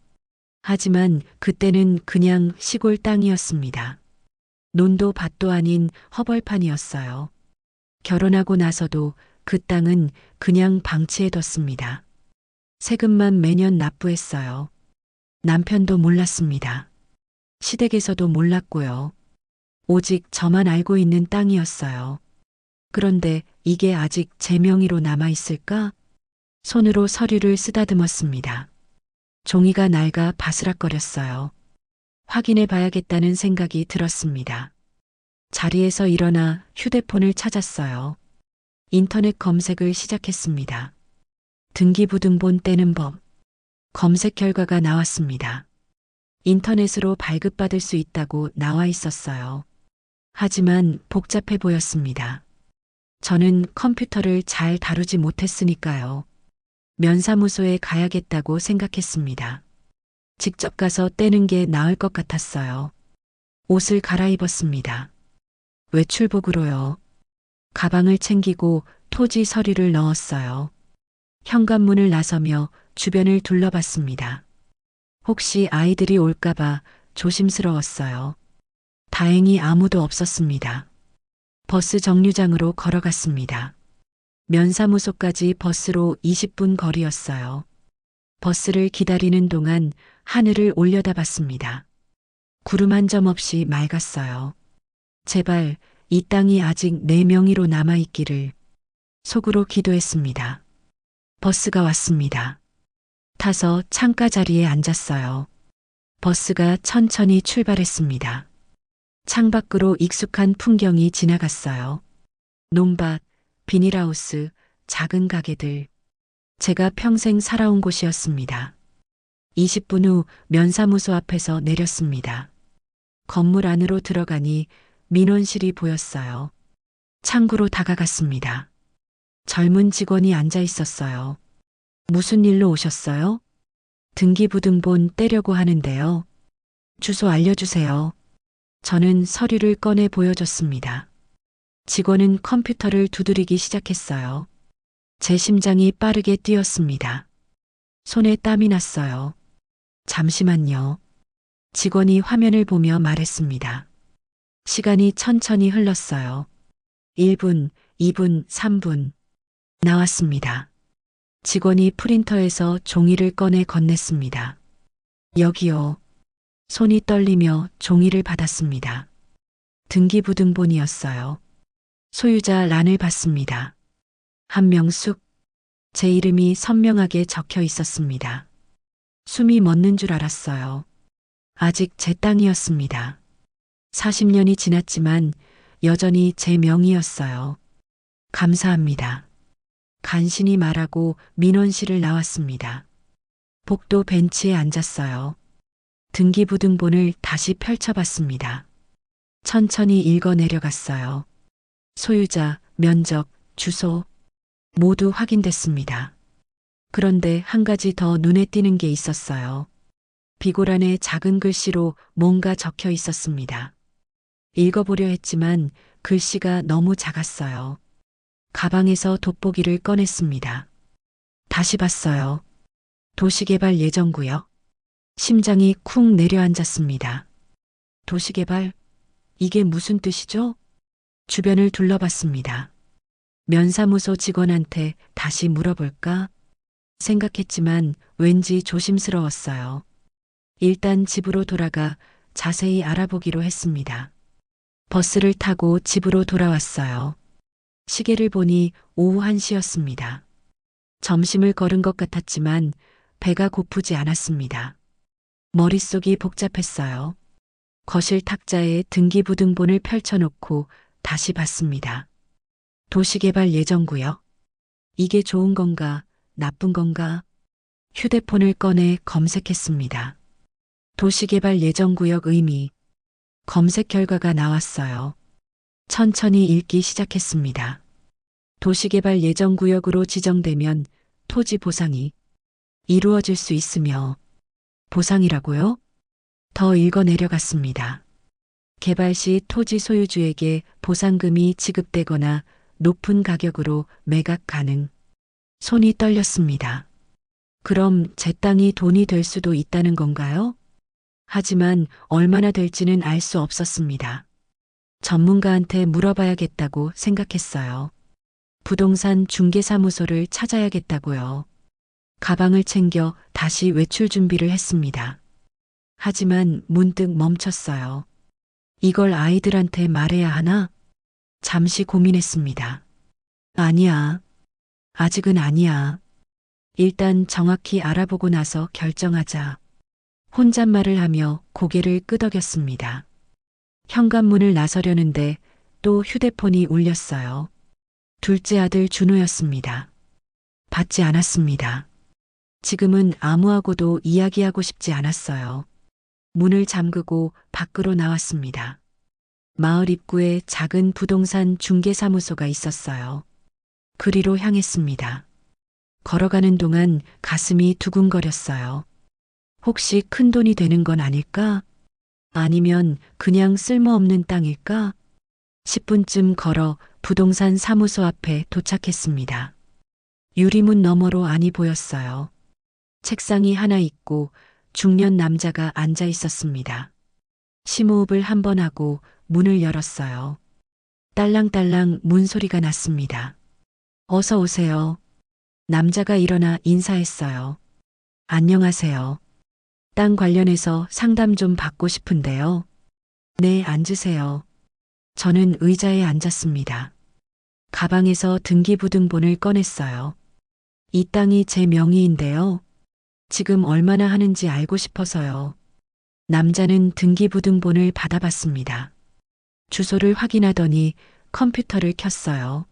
하지만 그때는 그냥 시골 땅이었습니다. 논도 밭도 아닌 허벌판이었어요. 결혼하고 나서도 그 땅은 그냥 방치해뒀습니다. 세금만 매년 납부했어요. 남편도 몰랐습니다. 시댁에서도 몰랐고요. 오직 저만 알고 있는 땅이었어요. 그런데 이게 아직 제 명의로 남아있을까? 손으로 서류를 쓰다듬었습니다. 종이가 낡아 바스락거렸어요. 확인해 봐야겠다는 생각이 들었습니다. 자리에서 일어나 휴대폰을 찾았어요. 인터넷 검색을 시작했습니다. 등기부등본 떼는 법. 검색 결과가 나왔습니다. 인터넷으로 발급받을 수 있다고 나와 있었어요. 하지만 복잡해 보였습니다. 저는 컴퓨터를 잘 다루지 못했으니까요. 면사무소에 가야겠다고 생각했습니다. 직접 가서 떼는 게 나을 것 같았어요. 옷을 갈아입었습니다. 외출복으로요. 가방을 챙기고 토지 서류를 넣었어요. 현관문을 나서며 주변을 둘러봤습니다. 혹시 아이들이 올까봐 조심스러웠어요. 다행히 아무도 없었습니다. 버스 정류장으로 걸어갔습니다. 면사무소까지 버스로 20분 거리였어요. 버스를 기다리는 동안 하늘을 올려다봤습니다. 구름 한 점 없이 맑았어요. 제발 이 땅이 아직 내 명의로 남아있기를. 속으로 기도했습니다. 버스가 왔습니다. 타서 창가 자리에 앉았어요. 버스가 천천히 출발했습니다. 창밖으로 익숙한 풍경이 지나갔어요. 논밭, 비닐하우스, 작은 가게들. 제가 평생 살아온 곳이었습니다. 20분 후 면사무소 앞에서 내렸습니다. 건물 안으로 들어가니 민원실이 보였어요. 창구로 다가갔습니다. 젊은 직원이 앉아 있었어요. 무슨 일로 오셨어요? 등기부등본 떼려고 하는데요. 주소 알려주세요. 저는 서류를 꺼내 보여줬습니다. 직원은 컴퓨터를 두드리기 시작했어요. 제 심장이 빠르게 뛰었습니다. 손에 땀이 났어요. 잠시만요. 직원이 화면을 보며 말했습니다. 시간이 천천히 흘렀어요. 1분, 2분, 3분. 나왔습니다. 직원이 프린터에서 종이를 꺼내 건넸습니다. 여기요. 손이 떨리며 종이를 받았습니다. 등기부등본이었어요. 소유자 란을 봤습니다. 한명숙. 제 이름이 선명하게 적혀 있었습니다. 숨이 멎는 줄 알았어요. 아직 제 땅이었습니다. 40년이 지났지만 여전히 제 명의였어요. 감사합니다. 간신히 말하고 민원실을 나왔습니다. 복도 벤치에 앉았어요. 등기부등본을 다시 펼쳐봤습니다. 천천히 읽어 내려갔어요. 소유자, 면적, 주소 모두 확인됐습니다. 그런데 한 가지 더 눈에 띄는 게 있었어요. 비고란에 작은 글씨로 뭔가 적혀 있었습니다. 읽어보려 했지만 글씨가 너무 작았어요. 가방에서 돋보기를 꺼냈습니다. 다시 봤어요. 도시개발 예정구역. 심장이 쿵 내려앉았습니다. 도시개발? 이게 무슨 뜻이죠? 주변을 둘러봤습니다. 면사무소 직원한테 다시 물어볼까? 생각했지만 왠지 조심스러웠어요. 일단 집으로 돌아가 자세히 알아보기로 했습니다. 버스를 타고 집으로 돌아왔어요. 시계를 보니 오후 1시였습니다. 점심을 거른 것 같았지만 배가 고프지 않았습니다. 머릿속이 복잡했어요. 거실 탁자에 등기부등본을 펼쳐놓고 다시 봤습니다. 도시개발 예정구역. 이게 좋은 건가, 나쁜 건가? 휴대폰을 꺼내 검색했습니다. 도시개발 예정구역 의미. 검색 결과가 나왔어요. 천천히 읽기 시작했습니다. 도시개발 예정구역으로 지정되면 토지 보상이 이루어질 수 있으며, 보상이라고요? 더 읽어 내려갔습니다. 개발 시 토지 소유주에게 보상금이 지급되거나 높은 가격으로 매각 가능. 손이 떨렸습니다. 그럼 제 땅이 돈이 될 수도 있다는 건가요? 하지만 얼마나 될지는 알 수 없었습니다. 전문가한테 물어봐야겠다고 생각했어요. 부동산 중개사무소를 찾아야겠다고요. 가방을 챙겨 다시 외출 준비를 했습니다. 하지만 문득 멈췄어요. 이걸 아이들한테 말해야 하나? 잠시 고민했습니다. 아니야. 아직은 아니야. 일단 정확히 알아보고 나서 결정하자. 혼잣말을 하며 고개를 끄덕였습니다. 현관문을 나서려는데 또 휴대폰이 울렸어요. 둘째 아들 준호였습니다. 받지 않았습니다. 지금은 아무하고도 이야기하고 싶지 않았어요. 문을 잠그고 밖으로 나왔습니다. 마을 입구에 작은 부동산 중개사무소가 있었어요. 그리로 향했습니다. 걸어가는 동안 가슴이 두근거렸어요. 혹시 큰 돈이 되는 건 아닐까? 아니면 그냥 쓸모없는 땅일까? 10분쯤 걸어 부동산 사무소 앞에 도착했습니다. 유리문 너머로 안이 보였어요. 책상이 하나 있고 중년 남자가 앉아 있었습니다. 심호흡을 한 번 하고 문을 열었어요. 딸랑딸랑 문소리가 났습니다. 어서 오세요. 남자가 일어나 인사했어요. 안녕하세요. 땅 관련해서 상담 좀 받고 싶은데요. 네, 앉으세요. 저는 의자에 앉았습니다. 가방에서 등기부등본을 꺼냈어요. 이 땅이 제 명의인데요. 지금 얼마나 하는지 알고 싶어서요. 남자는 등기부등본을 받아봤습니다. 주소를 확인하더니 컴퓨터를 켰어요.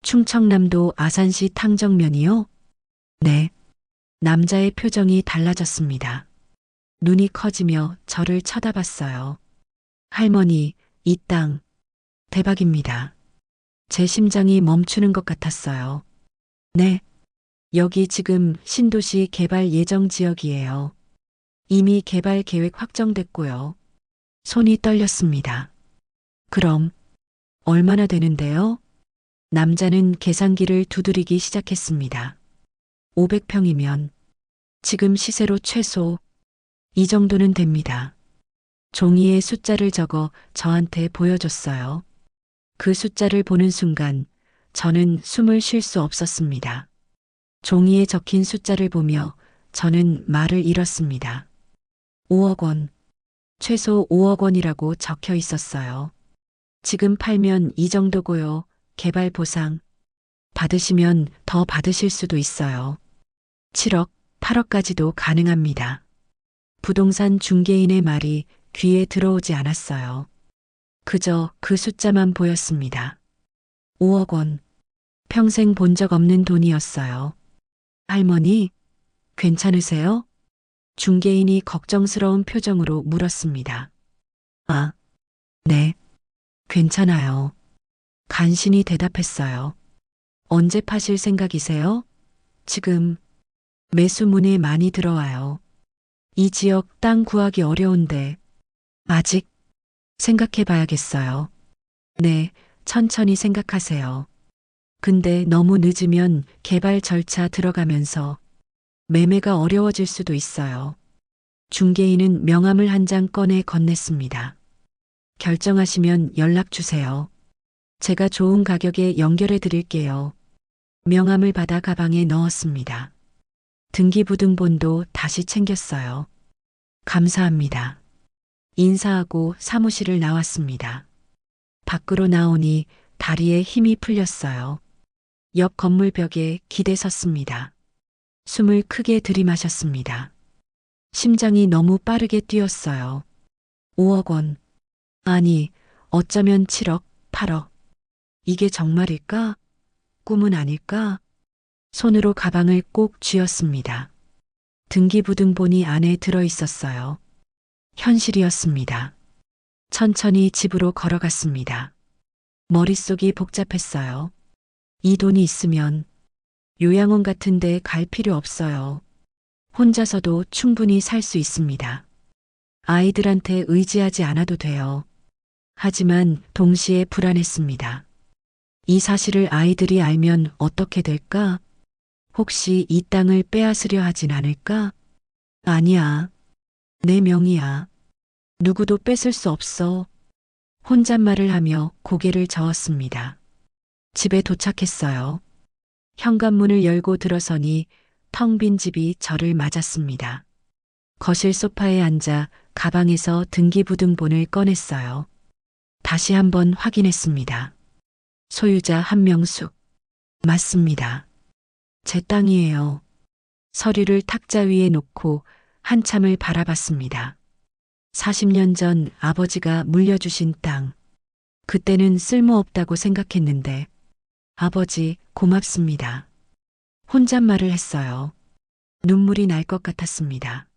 충청남도 아산시 탕정면이요? 네. 남자의 표정이 달라졌습니다. 눈이 커지며 저를 쳐다봤어요. 할머니, 이 땅, 대박입니다. 제 심장이 멈추는 것 같았어요. 네. 여기 지금 신도시 개발 예정 지역이에요. 이미 개발 계획 확정됐고요. 손이 떨렸습니다. 그럼 얼마나 되는데요? 남자는 계산기를 두드리기 시작했습니다. 500평이면 지금 시세로 최소 이 정도는 됩니다. 종이에 숫자를 적어 저한테 보여줬어요. 그 숫자를 보는 순간 저는 숨을 쉴 수 없었습니다. 종이에 적힌 숫자를 보며 저는 말을 잃었습니다. 5억 원. 최소 5억 원이라고 적혀 있었어요. 지금 팔면 이 정도고요. 개발 보상. 받으시면 더 받으실 수도 있어요. 7억, 8억까지도 가능합니다. 부동산 중개인의 말이 귀에 들어오지 않았어요. 그저 그 숫자만 보였습니다. 5억 원. 평생 본 적 없는 돈이었어요. 할머니, 괜찮으세요? 중개인이 걱정스러운 표정으로 물었습니다. 아, 네, 괜찮아요. 간신히 대답했어요. 언제 파실 생각이세요? 지금 매수 문의 많이 들어와요. 이 지역 땅 구하기 어려운데 아직 생각해 봐야겠어요. 네, 천천히 생각하세요. 근데 너무 늦으면 개발 절차 들어가면서 매매가 어려워질 수도 있어요. 중개인은 명함을 한 장 꺼내 건넸습니다. 결정하시면 연락 주세요. 제가 좋은 가격에 연결해 드릴게요. 명함을 받아 가방에 넣었습니다. 등기부등본도 다시 챙겼어요. 감사합니다. 인사하고 사무실을 나왔습니다. 밖으로 나오니 다리에 힘이 풀렸어요. 옆 건물 벽에 기대 섰습니다. 숨을 크게 들이마셨습니다. 심장이 너무 빠르게 뛰었어요. 5억 원. 아니, 어쩌면 7억, 8억. 이게 정말일까? 꿈은 아닐까? 손으로 가방을 꼭 쥐었습니다. 등기부등본이 안에 들어 있었어요. 현실이었습니다. 천천히 집으로 걸어갔습니다. 머릿속이 복잡했어요. 이 돈이 있으면 요양원 같은 데 갈 필요 없어요. 혼자서도 충분히 살 수 있습니다. 아이들한테 의지하지 않아도 돼요. 하지만 동시에 불안했습니다. 이 사실을 아이들이 알면 어떻게 될까? 혹시 이 땅을 빼앗으려 하진 않을까? 아니야. 내 명의야. 누구도 뺏을 수 없어. 혼잣말을 하며 고개를 저었습니다. 집에 도착했어요. 현관문을 열고 들어서니 텅 빈 집이 저를 맞았습니다. 거실 소파에 앉아 가방에서 등기부등본을 꺼냈어요. 다시 한번 확인했습니다. 소유자 한명숙. 맞습니다. 제 땅이에요. 서류를 탁자 위에 놓고 한참을 바라봤습니다. 40년 전 아버지가 물려주신 땅. 그때는 쓸모없다고 생각했는데 아버지 고맙습니다. 혼잣말을 했어요. 눈물이 날 것 같았습니다.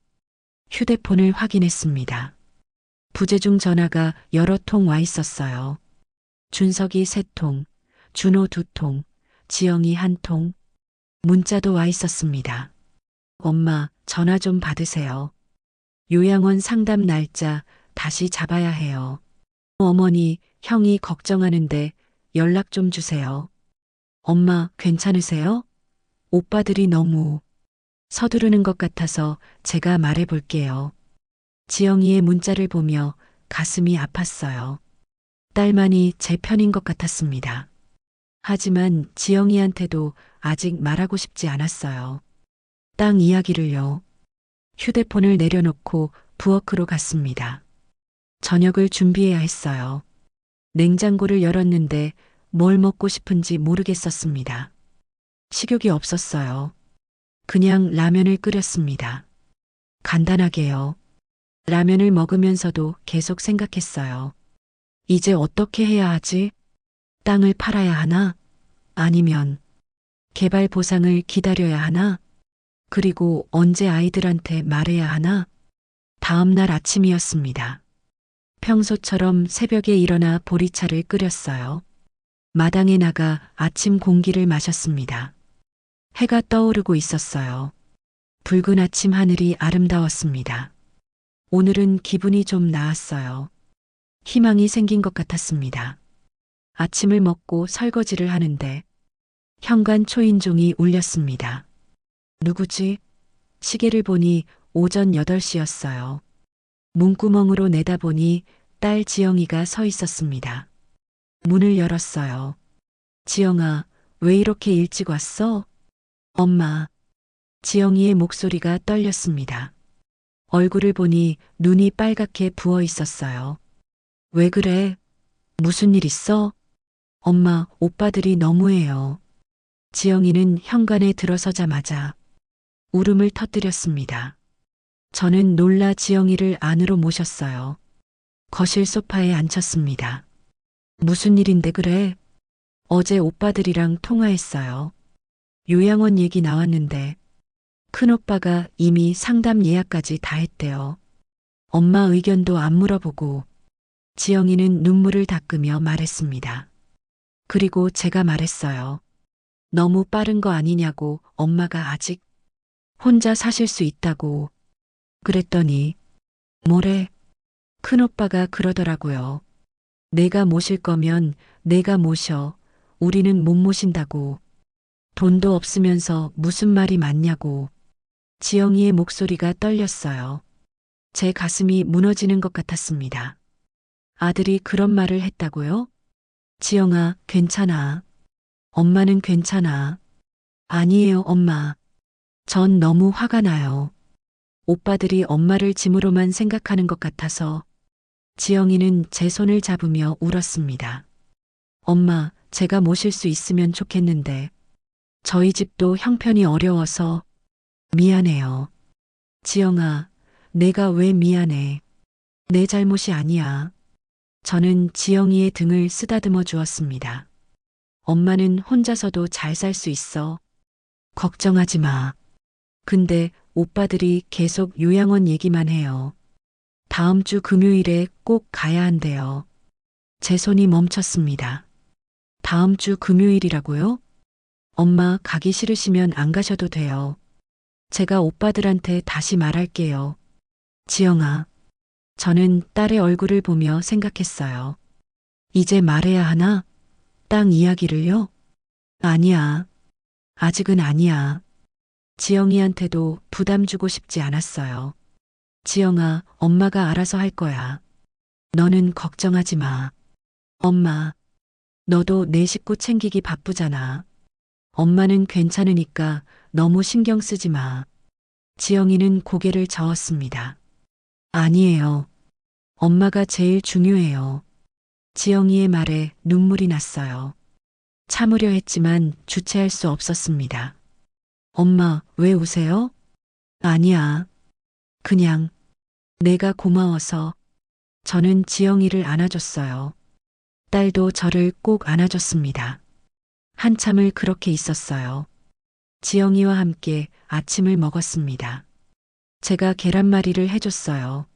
휴대폰을 확인했습니다. 부재중 전화가 여러 통 와 있었어요. 준석이 3통, 준호 2통, 지영이 1통, 문자도 와 있었습니다. 엄마, 전화 좀 받으세요. 요양원 상담 날짜 다시 잡아야 해요. 어머니, 형이 걱정하는데 연락 좀 주세요. 엄마, 괜찮으세요? 오빠들이 너무 서두르는 것 같아서 제가 말해 볼게요. 지영이의 문자를 보며 가슴이 아팠어요. 딸만이 제 편인 것 같았습니다. 하지만 지영이한테도 아직 말하고 싶지 않았어요. 땅 이야기를요. 휴대폰을 내려놓고 부엌으로 갔습니다. 저녁을 준비해야 했어요. 냉장고를 열었는데 뭘 먹고 싶은지 모르겠었습니다. 식욕이 없었어요. 그냥 라면을 끓였습니다. 간단하게요. 라면을 먹으면서도 계속 생각했어요. 이제 어떻게 해야 하지? 땅을 팔아야 하나? 아니면 개발 보상을 기다려야 하나? 그리고 언제 아이들한테 말해야 하나? 다음 날 아침이었습니다. 평소처럼 새벽에 일어나 보리차를 끓였어요. 마당에 나가 아침 공기를 마셨습니다. 해가 떠오르고 있었어요. 붉은 아침 하늘이 아름다웠습니다. 오늘은 기분이 좀 나았어요. 희망이 생긴 것 같았습니다. 아침을 먹고 설거지를 하는데 현관 초인종이 울렸습니다. 누구지? 시계를 보니 오전 8시였어요. 문구멍으로 내다보니 딸 지영이가 서 있었습니다. 문을 열었어요. 지영아, 왜 이렇게 일찍 왔어? 엄마. 지영이의 목소리가 떨렸습니다. 얼굴을 보니 눈이 빨갛게 부어 있었어요. 왜 그래? 무슨 일 있어? 엄마, 오빠들이 너무해요. 지영이는 현관에 들어서자마자 울음을 터뜨렸습니다. 저는 놀라 지영이를 안으로 모셨어요. 거실 소파에 앉혔습니다. 무슨 일인데 그래? 어제 오빠들이랑 통화했어요. 요양원 얘기 나왔는데 큰오빠가 이미 상담 예약까지 다 했대요. 엄마 의견도 안 물어보고 지영이는 눈물을 닦으며 말했습니다. 그리고 제가 말했어요. 너무 빠른 거 아니냐고 엄마가 아직 혼자 사실 수 있다고. 그랬더니 뭐래? 큰오빠가 그러더라고요. 내가 모실 거면 내가 모셔. 우리는 못 모신다고. 돈도 없으면서 무슨 말이 맞냐고. 지영이의 목소리가 떨렸어요. 제 가슴이 무너지는 것 같았습니다. 아들이 그런 말을 했다고요? 지영아, 괜찮아. 엄마는 괜찮아. 아니에요, 엄마. 전 너무 화가 나요. 오빠들이 엄마를 짐으로만 생각하는 것 같아서. 지영이는 제 손을 잡으며 울었습니다. 엄마, 제가 모실 수 있으면 좋겠는데 저희 집도 형편이 어려워서 미안해요. 지영아, 내가 왜 미안해. 내 잘못이 아니야. 저는 지영이의 등을 쓰다듬어 주었습니다. 엄마는 혼자서도 잘 살 수 있어. 걱정하지 마. 근데 오빠들이 계속 요양원 얘기만 해요. 다음 주 금요일에 꼭 가야 한대요. 제 손이 멈췄습니다. 다음 주 금요일이라고요? 엄마 가기 싫으시면 안 가셔도 돼요. 제가 오빠들한테 다시 말할게요. 지영아, 저는 딸의 얼굴을 보며 생각했어요. 이제 말해야 하나? 땅 이야기를요? 아니야. 아직은 아니야. 지영이한테도 부담 주고 싶지 않았어요. 지영아, 엄마가 알아서 할 거야. 너는 걱정하지 마. 엄마, 너도 내 식구 챙기기 바쁘잖아. 엄마는 괜찮으니까 너무 신경 쓰지 마. 지영이는 고개를 저었습니다. 아니에요. 엄마가 제일 중요해요. 지영이의 말에 눈물이 났어요. 참으려 했지만 주체할 수 없었습니다. 엄마, 왜 우세요? 아니야. 그냥 내가 고마워서. 저는 지영이를 안아줬어요. 딸도 저를 꼭 안아줬습니다. 한참을 그렇게 있었어요. 지영이와 함께 아침을 먹었습니다. 제가 계란말이를 해줬어요.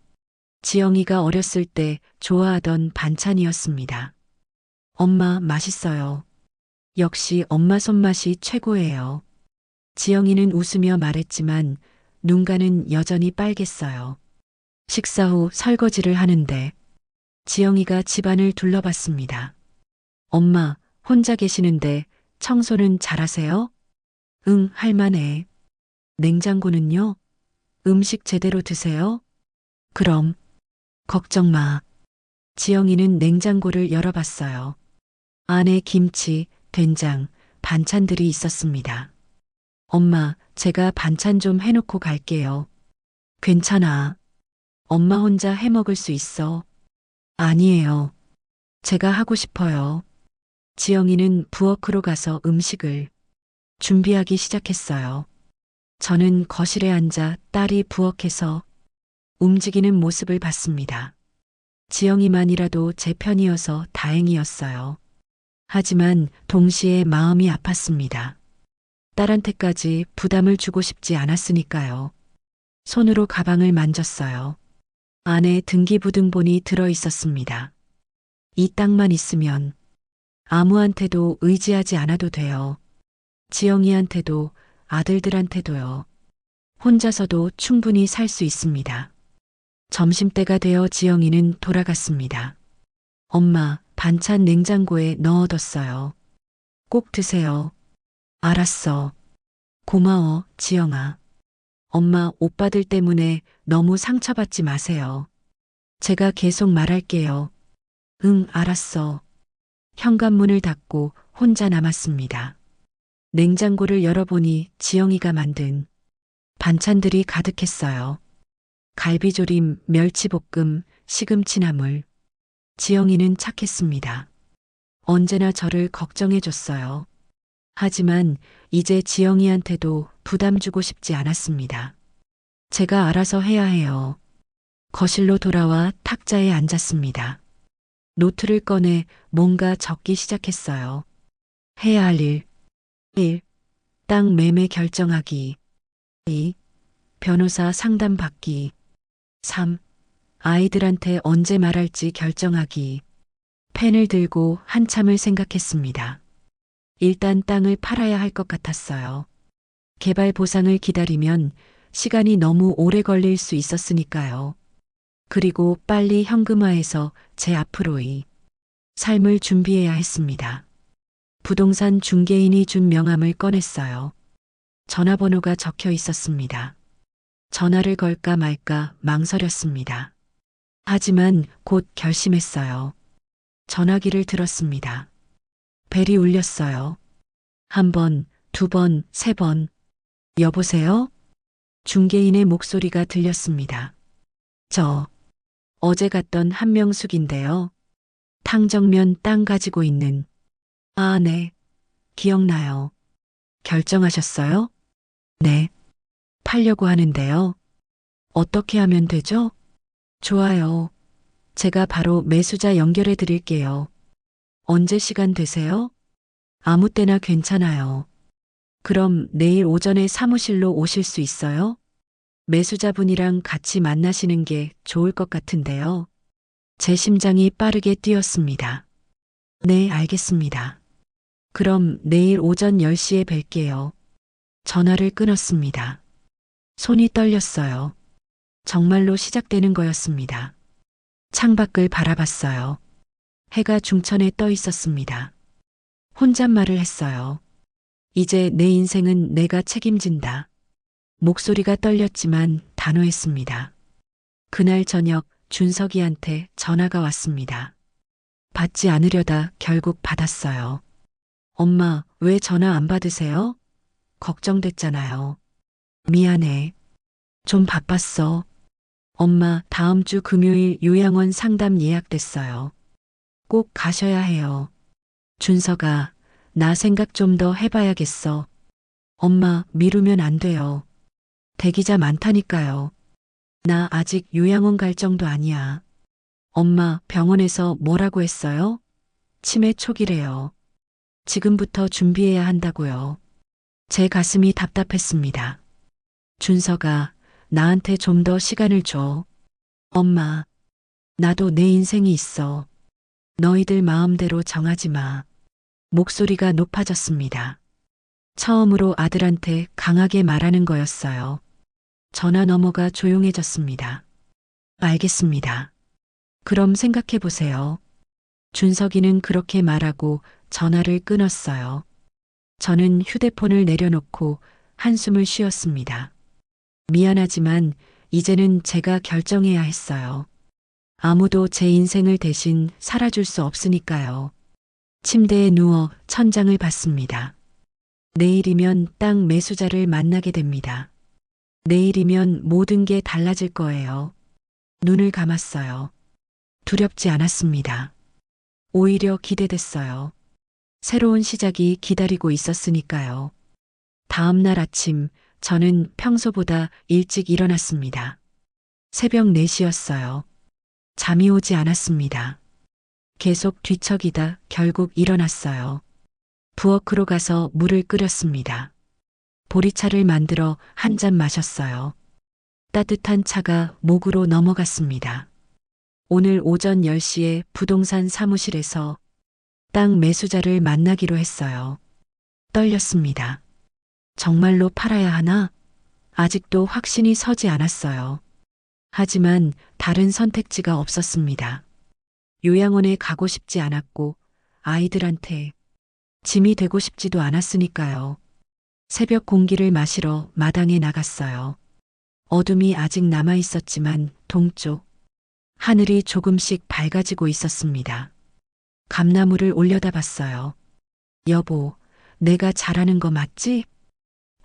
지영이가 어렸을 때 좋아하던 반찬이었습니다. 엄마, 맛있어요. 역시 엄마 손맛이 최고예요. 지영이는 웃으며 말했지만 눈가는 여전히 빨갰어요. 식사 후 설거지를 하는데 지영이가 집안을 둘러봤습니다. 엄마, 혼자 계시는데 청소는 잘하세요? 응, 할만해. 냉장고는요? 음식 제대로 드세요? 그럼. 걱정 마. 지영이는 냉장고를 열어봤어요. 안에 김치, 된장, 반찬들이 있었습니다. 엄마, 제가 반찬 좀 해놓고 갈게요. 괜찮아. 엄마 혼자 해 먹을 수 있어. 아니에요. 제가 하고 싶어요. 지영이는 부엌으로 가서 음식을 준비하기 시작했어요. 저는 거실에 앉아 딸이 부엌에서 움직이는 모습을 봤습니다. 지영이만이라도 제 편이어서 다행이었어요. 하지만 동시에 마음이 아팠습니다. 딸한테까지 부담을 주고 싶지 않았으니까요. 손으로 가방을 만졌어요. 안에 등기부등본이 들어 있었습니다. 이 땅만 있으면 아무한테도 의지하지 않아도 돼요. 지영이한테도 아들들한테도요. 혼자서도 충분히 살 수 있습니다. 점심때가 되어 지영이는 돌아갔습니다. 엄마, 반찬 냉장고에 넣어뒀어요. 꼭 드세요. 알았어. 고마워, 지영아. 엄마, 오빠들 때문에 너무 상처받지 마세요. 제가 계속 말할게요. 응, 알았어. 현관문을 닫고 혼자 남았습니다. 냉장고를 열어보니 지영이가 만든 반찬들이 가득했어요. 갈비조림, 멸치볶음, 시금치나물. 지영이는 착했습니다. 언제나 저를 걱정해줬어요. 하지만 이제 지영이한테도 부담 주고 싶지 않았습니다. 제가 알아서 해야 해요. 거실로 돌아와 탁자에 앉았습니다. 노트를 꺼내 뭔가 적기 시작했어요. 해야 할 일. 1. 땅 매매 결정하기. 2. 변호사 상담 받기. 3. 아이들한테 언제 말할지 결정하기. 펜을 들고 한참을 생각했습니다. 일단 땅을 팔아야 할 것 같았어요. 개발 보상을 기다리면 시간이 너무 오래 걸릴 수 있었으니까요. 그리고 빨리 현금화해서 제 앞으로의 삶을 준비해야 했습니다. 부동산 중개인이 준 명함을 꺼냈어요. 전화번호가 적혀 있었습니다. 전화를 걸까 말까 망설였습니다. 하지만 곧 결심했어요. 전화기를 들었습니다. 벨이 울렸어요. 한 번, 두 번, 세 번. 여보세요? 중개인의 목소리가 들렸습니다. 저, 어제 갔던 한명숙인데요. 탕정면 땅 가지고 있는. 아, 네. 기억나요. 결정하셨어요? 네. 팔려고 하는데요. 어떻게 하면 되죠? 좋아요. 제가 바로 매수자 연결해 드릴게요. 언제 시간 되세요? 아무 때나 괜찮아요. 그럼 내일 오전에 사무실로 오실 수 있어요? 매수자분이랑 같이 만나시는 게 좋을 것 같은데요. 제 심장이 빠르게 뛰었습니다. 네, 알겠습니다. 그럼 내일 오전 10시에 뵐게요. 전화를 끊었습니다. 손이 떨렸어요. 정말로 시작되는 거였습니다. 창밖을 바라봤어요. 해가 중천에 떠 있었습니다. 혼잣말을 했어요. 이제 내 인생은 내가 책임진다. 목소리가 떨렸지만 단호했습니다. 그날 저녁 준석이한테 전화가 왔습니다. 받지 않으려다 결국 받았어요. 엄마, 왜 전화 안 받으세요? 걱정됐잖아요. 미안해. 좀 바빴어. 엄마, 다음 주 금요일 요양원 상담 예약됐어요. 꼭 가셔야 해요. 준석아, 나 생각 좀 더 해봐야겠어. 엄마, 미루면 안 돼요. 대기자 많다니까요. 나 아직 요양원 갈 정도 아니야. 엄마, 병원에서 뭐라고 했어요? 치매 초기래요. 지금부터 준비해야 한다고요. 제 가슴이 답답했습니다. 준석아, 나한테 좀 더 시간을 줘. 엄마, 나도 내 인생이 있어. 너희들 마음대로 정하지 마. 목소리가 높아졌습니다. 처음으로 아들한테 강하게 말하는 거였어요. 전화 너머가 조용해졌습니다. 알겠습니다. 그럼 생각해 보세요. 준석이는 그렇게 말하고 전화를 끊었어요. 저는 휴대폰을 내려놓고 한숨을 쉬었습니다. 미안하지만 이제는 제가 결정해야 했어요. 아무도 제 인생을 대신 살아줄 수 없으니까요. 침대에 누워 천장을 봤습니다. 내일이면 땅 매수자를 만나게 됩니다. 내일이면 모든 게 달라질 거예요. 눈을 감았어요. 두렵지 않았습니다. 오히려 기대됐어요. 새로운 시작이 기다리고 있었으니까요. 다음 날 아침 저는 평소보다 일찍 일어났습니다. 새벽 4시였어요. 잠이 오지 않았습니다. 계속 뒤척이다 결국 일어났어요. 부엌으로 가서 물을 끓였습니다. 보리차를 만들어 한 잔 마셨어요. 따뜻한 차가 목으로 넘어갔습니다. 오늘 오전 10시에 부동산 사무실에서 땅 매수자를 만나기로 했어요. 떨렸습니다. 정말로 팔아야 하나? 아직도 확신이 서지 않았어요. 하지만 다른 선택지가 없었습니다. 요양원에 가고 싶지 않았고 아이들한테 짐이 되고 싶지도 않았으니까요. 새벽 공기를 마시러 마당에 나갔어요. 어둠이 아직 남아 있었지만 동쪽 하늘이 조금씩 밝아지고 있었습니다. 감나무를 올려다봤어요. 여보, 내가 잘하는 거 맞지?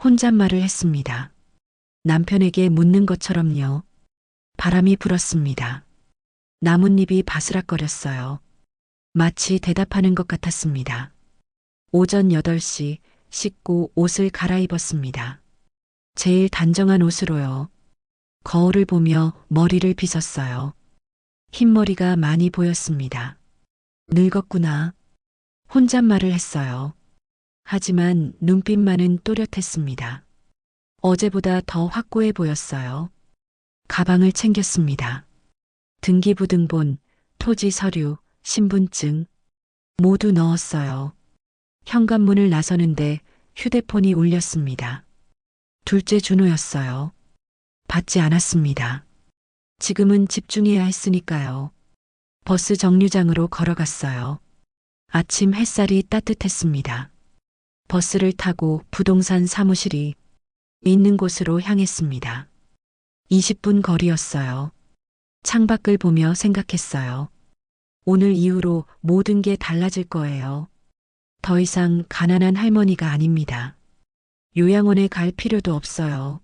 혼잣말을 했습니다. 남편에게 묻는 것처럼요. 바람이 불었습니다. 나뭇잎이 바스락거렸어요. 마치 대답하는 것 같았습니다. 오전 8시 씻고 옷을 갈아입었습니다. 제일 단정한 옷으로요. 거울을 보며 머리를 빗었어요. 흰머리가 많이 보였습니다. 늙었구나. 혼잣말을 했어요. 하지만 눈빛만은 또렷했습니다. 어제보다 더 확고해 보였어요. 가방을 챙겼습니다. 등기부등본, 토지 서류, 신분증 모두 넣었어요. 현관문을 나서는데 휴대폰이 울렸습니다. 둘째 준호였어요. 받지 않았습니다. 지금은 집중해야 했으니까요. 버스 정류장으로 걸어갔어요. 아침 햇살이 따뜻했습니다. 버스를 타고 부동산 사무실이 있는 곳으로 향했습니다. 20분 거리였어요. 창밖을 보며 생각했어요. 오늘 이후로 모든 게 달라질 거예요. 더 이상 가난한 할머니가 아닙니다. 요양원에 갈 필요도 없어요.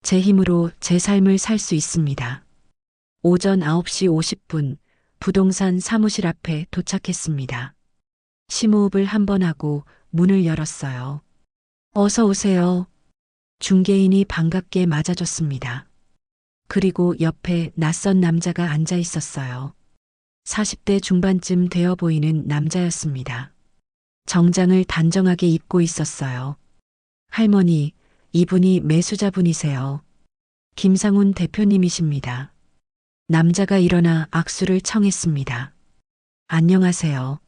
제 힘으로 제 삶을 살 수 있습니다. 오전 9시 50분 부동산 사무실 앞에 도착했습니다. 심호흡을 한 번 하고 문을 열었어요. 어서 오세요. 중개인이 반갑게 맞아줬습니다. 그리고 옆에 낯선 남자가 앉아 있었어요. 40대 중반쯤 되어 보이는 남자였습니다. 정장을 단정하게 입고 있었어요. 할머니, 이분이 매수자분이세요. 김상훈 대표님이십니다. 남자가 일어나 악수를 청했습니다. 안녕하세요.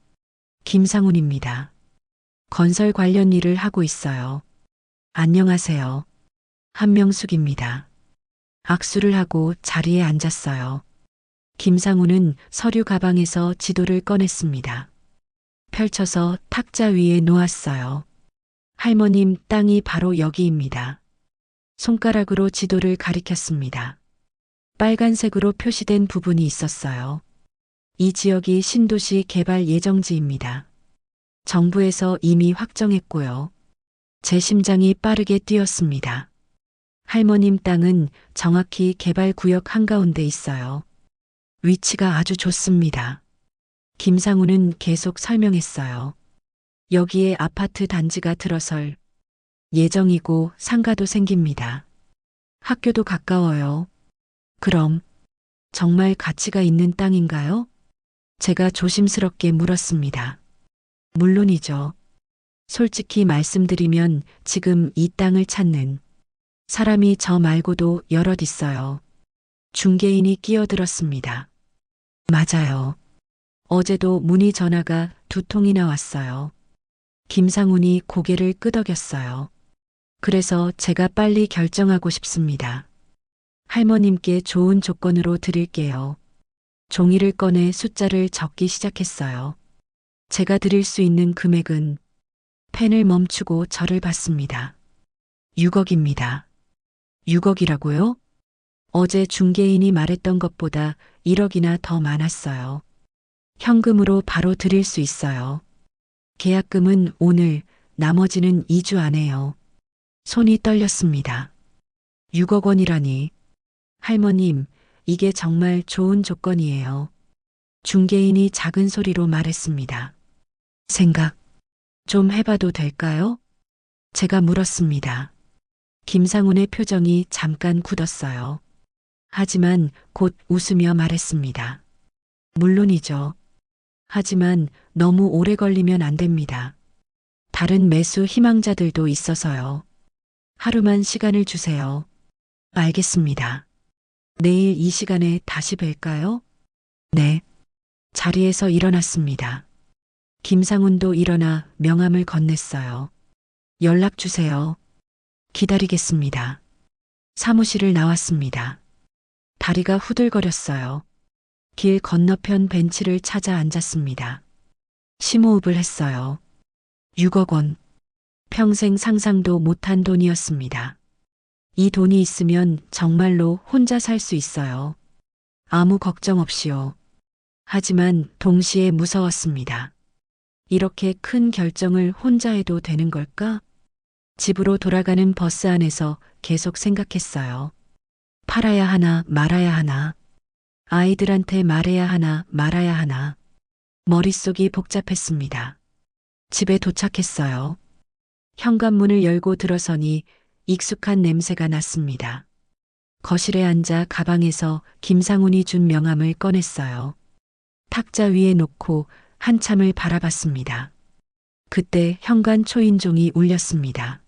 김상훈입니다. 건설 관련 일을 하고 있어요. 안녕하세요. 한명숙입니다. 악수를 하고 자리에 앉았어요. 김상훈은 서류 가방에서 지도를 꺼냈습니다. 펼쳐서 탁자 위에 놓았어요. 할머님 땅이 바로 여기입니다. 손가락으로 지도를 가리켰습니다. 빨간색으로 표시된 부분이 있었어요. 이 지역이 신도시 개발 예정지입니다. 정부에서 이미 확정했고요. 제 심장이 빠르게 뛰었습니다. 할머님 땅은 정확히 개발 구역 한가운데 있어요. 위치가 아주 좋습니다. 김상훈은 계속 설명했어요. 여기에 아파트 단지가 들어설 예정이고 상가도 생깁니다. 학교도 가까워요. 그럼 정말 가치가 있는 땅인가요? 제가 조심스럽게 물었습니다. 물론이죠. 솔직히 말씀드리면 지금 이 땅을 찾는 사람이 저 말고도 여럿 있어요. 중개인이 끼어들었습니다. 맞아요. 어제도 문의 전화가 2통이나 왔어요. 김상훈이 고개를 끄덕였어요. 그래서 제가 빨리 결정하고 싶습니다. 할머님께 좋은 조건으로 드릴게요. 종이를 꺼내 숫자를 적기 시작했어요. 제가 드릴 수 있는 금액은 펜을 멈추고 저를 봤습니다. 6억입니다. 6억이라고요? 어제 중개인이 말했던 것보다 1억이나 더 많았어요. 현금으로 바로 드릴 수 있어요. 계약금은 오늘, 나머지는 2주 안에요. 손이 떨렸습니다. 6억 원이라니. 할머님, 이게 정말 좋은 조건이에요. 중개인이 작은 소리로 말했습니다. 생각 좀 해봐도 될까요? 제가 물었습니다. 김상훈의 표정이 잠깐 굳었어요. 하지만 곧 웃으며 말했습니다. 물론이죠. 하지만 너무 오래 걸리면 안 됩니다. 다른 매수 희망자들도 있어서요. 하루만 시간을 주세요. 알겠습니다. 내일 이 시간에 다시 뵐까요? 네. 자리에서 일어났습니다. 김상훈도 일어나 명함을 건넸어요. 연락 주세요. 기다리겠습니다. 사무실을 나왔습니다. 다리가 후들거렸어요. 길 건너편 벤치를 찾아 앉았습니다. 심호흡을 했어요. 6억 원. 평생 상상도 못한 돈이었습니다. 이 돈이 있으면 정말로 혼자 살 수 있어요. 아무 걱정 없이요. 하지만 동시에 무서웠습니다. 이렇게 큰 결정을 혼자 해도 되는 걸까? 집으로 돌아가는 버스 안에서 계속 생각했어요. 팔아야 하나 말아야 하나. 아이들한테 말해야 하나 말아야 하나. 머릿속이 복잡했습니다. 집에 도착했어요. 현관문을 열고 들어서니 익숙한 냄새가 났습니다. 거실에 앉아 가방에서 김상훈이 준 명함을 꺼냈어요. 탁자 위에 놓고 한참을 바라봤습니다. 그때 현관 초인종이 울렸습니다.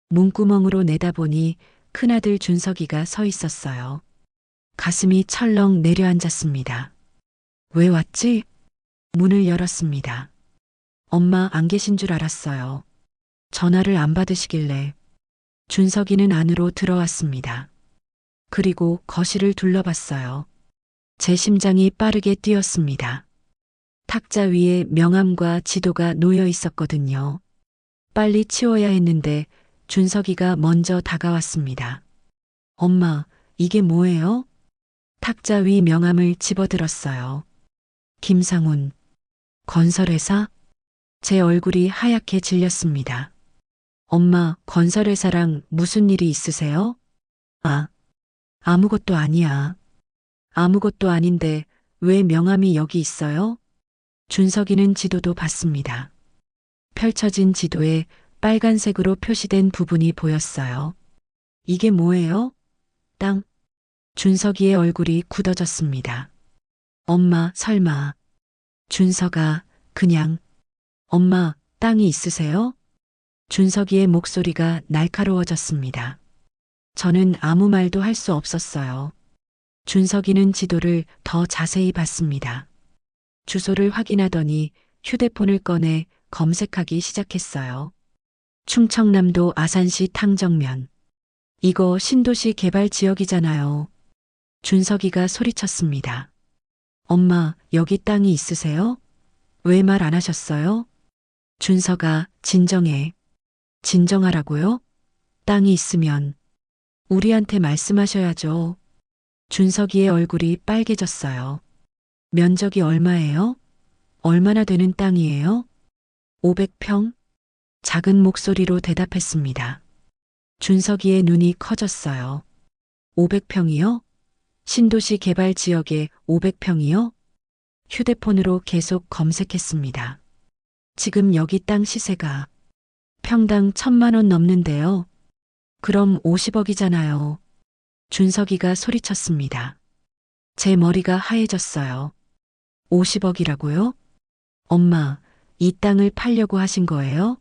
문구멍으로 내다보니 큰아들 준석이가 서 있었어요. 가슴이 철렁 내려앉았습니다. 왜 왔지? 문을 열었습니다. 엄마 안 계신 줄 알았어요. 전화를 안 받으시길래. 준석이는 안으로 들어왔습니다. 그리고 거실을 둘러봤어요. 제 심장이 빠르게 뛰었습니다. 탁자 위에 명함과 지도가 놓여 있었거든요. 빨리 치워야 했는데 준석이가 먼저 다가왔습니다. 엄마, 이게 뭐예요? 탁자 위 명함을 집어들었어요. 김상훈, 건설회사? 제 얼굴이 하얗게 질렸습니다. 엄마, 건설회사랑 무슨 일이 있으세요? 아무것도 아니야. 아무것도 아닌데 왜 명함이 여기 있어요? 준석이는 지도도 봤습니다. 펼쳐진 지도에 빨간색으로 표시된 부분이 보였어요. 이게 뭐예요? 땅. 준석이의 얼굴이 굳어졌습니다. 엄마, 설마. 준석아, 그냥. 엄마, 땅이 있으세요? 준석이의 목소리가 날카로워졌습니다. 저는 아무 말도 할 수 없었어요. 준석이는 지도를 더 자세히 봤습니다. 주소를 확인하더니 휴대폰을 꺼내 검색하기 시작했어요. 충청남도 아산시 탕정면. 이거 신도시 개발 지역이잖아요. 준석이가 소리쳤습니다. 엄마, 여기 땅이 있으세요? 왜 말 안 하셨어요? 준석아, 진정해. 진정하라고요? 땅이 있으면 우리한테 말씀하셔야죠. 준석이의 얼굴이 빨개졌어요. 면적이 얼마예요? 얼마나 되는 땅이에요? 500평? 작은 목소리로 대답했습니다. 준석이의 눈이 커졌어요. 500평이요? 신도시 개발 지역에 500평이요? 휴대폰으로 계속 검색했습니다. 지금 여기 땅 시세가 평당 1,000만 원 넘는데요. 그럼 50억이잖아요. 준석이가 소리쳤습니다. 제 머리가 하얘졌어요. 50억이라고요? 엄마, 이 땅을 팔려고 하신 거예요?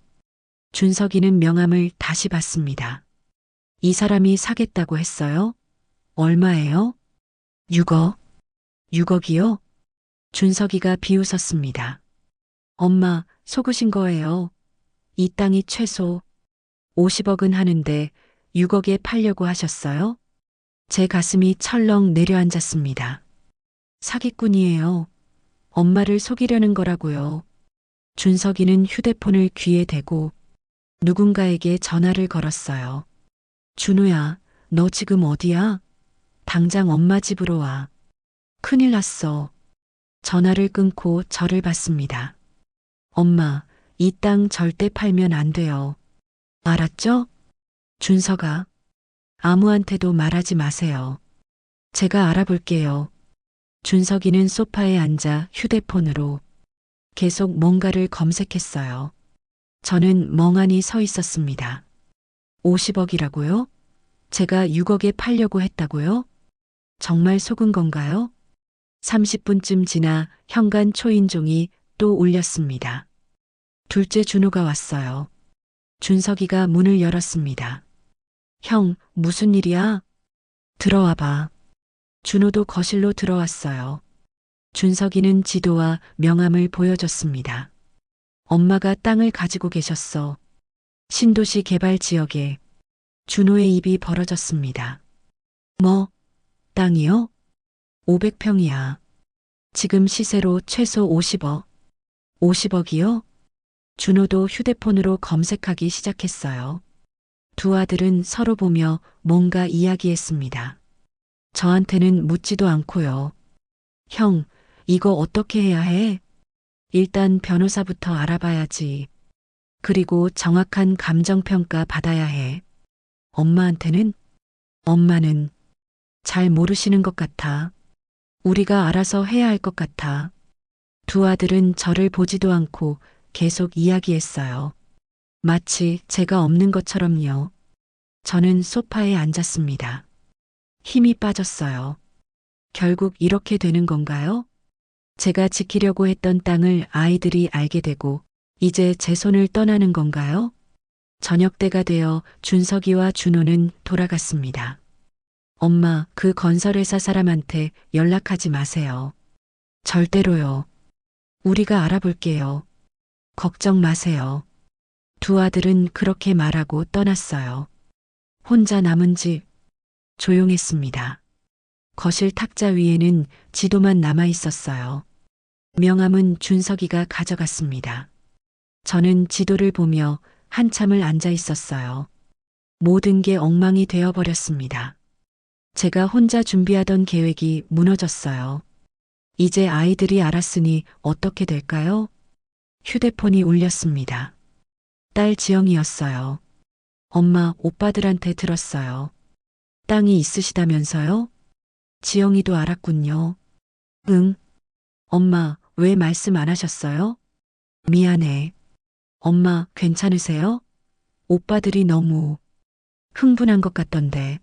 준석이는 명함을 다시 봤습니다. 이 사람이 사겠다고 했어요? 얼마예요? 6억. 6억이요? 준석이가 비웃었습니다. 엄마, 속으신 거예요. 이 땅이 최소 50억은 하는데 6억에 팔려고 하셨어요? 제 가슴이 철렁 내려앉았습니다. 사기꾼이에요. 엄마를 속이려는 거라고요. 준석이는 휴대폰을 귀에 대고 누군가에게 전화를 걸었어요. 준우야, 너 지금 어디야? 당장 엄마 집으로 와. 큰일 났어. 전화를 끊고 저를 봤습니다. 엄마, 이 땅 절대 팔면 안 돼요. 알았죠? 준석아, 아무한테도 말하지 마세요. 제가 알아볼게요. 준석이는 소파에 앉아 휴대폰으로 계속 뭔가를 검색했어요. 저는 멍하니 서 있었습니다. 50억이라고요? 제가 6억에 팔려고 했다고요? 정말 속은 건가요? 30분쯤 지나 현관 초인종이 또 울렸습니다. 둘째 준호가 왔어요. 준석이가 문을 열었습니다. 형, 무슨 일이야? 들어와 봐. 준호도 거실로 들어왔어요. 준석이는 지도와 명함을 보여줬습니다. 엄마가 땅을 가지고 계셨어. 신도시 개발 지역에. 준호의 입이 벌어졌습니다. 뭐? 땅이요? 500평이야. 지금 시세로 최소 50억. 50억이요? 준호도 휴대폰으로 검색하기 시작했어요. 두 아들은 서로 보며 뭔가 이야기했습니다. 저한테는 묻지도 않고요. 형, 이거 어떻게 해야 해? 일단 변호사부터 알아봐야지. 그리고 정확한 감정평가 받아야 해. 엄마한테는? 엄마는 잘 모르시는 것 같아. 우리가 알아서 해야 할 것 같아. 두 아들은 저를 보지도 않고 계속 이야기했어요. 마치 제가 없는 것처럼요. 저는 소파에 앉았습니다. 힘이 빠졌어요. 결국 이렇게 되는 건가요? 제가 지키려고 했던 땅을 아이들이 알게 되고 이제 제 손을 떠나는 건가요? 저녁 때가 되어 준석이와 준호는 돌아갔습니다. 엄마, 그 건설회사 사람한테 연락하지 마세요. 절대로요. 우리가 알아볼게요. 걱정 마세요. 두 아들은 그렇게 말하고 떠났어요. 혼자 남은 집. 조용했습니다. 거실 탁자 위에는 지도만 남아 있었어요. 명함은 준석이가 가져갔습니다. 저는 지도를 보며 한참을 앉아 있었어요. 모든 게 엉망이 되어버렸습니다. 제가 혼자 준비하던 계획이 무너졌어요. 이제 아이들이 알았으니 어떻게 될까요? 휴대폰이 울렸습니다. 딸 지영이었어요. 엄마, 오빠들한테 들었어요. 땅이 있으시다면서요? 지영이도 알았군요. 응. 엄마, 왜 말씀 안 하셨어요? 미안해. 엄마, 괜찮으세요? 오빠들이 너무 흥분한 것 같던데.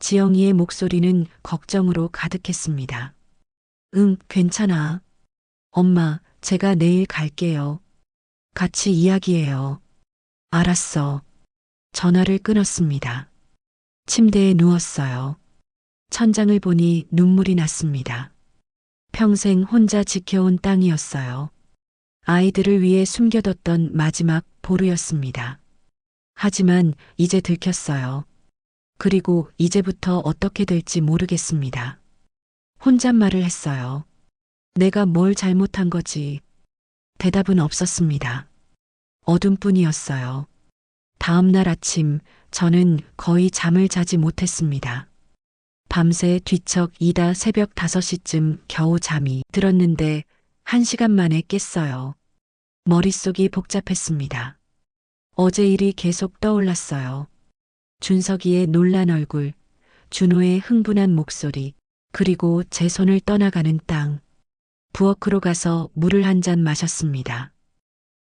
지영이의 목소리는 걱정으로 가득했습니다. 응, 괜찮아. 엄마, 제가 내일 갈게요. 같이 이야기해요. 알았어. 전화를 끊었습니다. 침대에 누웠어요. 천장을 보니 눈물이 났습니다. 평생 혼자 지켜온 땅이었어요. 아이들을 위해 숨겨뒀던 마지막 보루였습니다. 하지만 이제 들켰어요. 그리고 이제부터 어떻게 될지 모르겠습니다. 혼잣말을 했어요. 내가 뭘 잘못한 거지? 대답은 없었습니다. 어둠뿐이었어요. 다음 날 아침 저는 거의 잠을 자지 못했습니다. 밤새 뒤척이다 새벽 5시쯤 겨우 잠이 들었는데 1시간 만에 깼어요. 머릿속이 복잡했습니다. 어제 일이 계속 떠올랐어요. 준석이의 놀란 얼굴, 준호의 흥분한 목소리, 그리고 제 손을 떠나가는 땅. 부엌으로 가서 물을 한 잔 마셨습니다.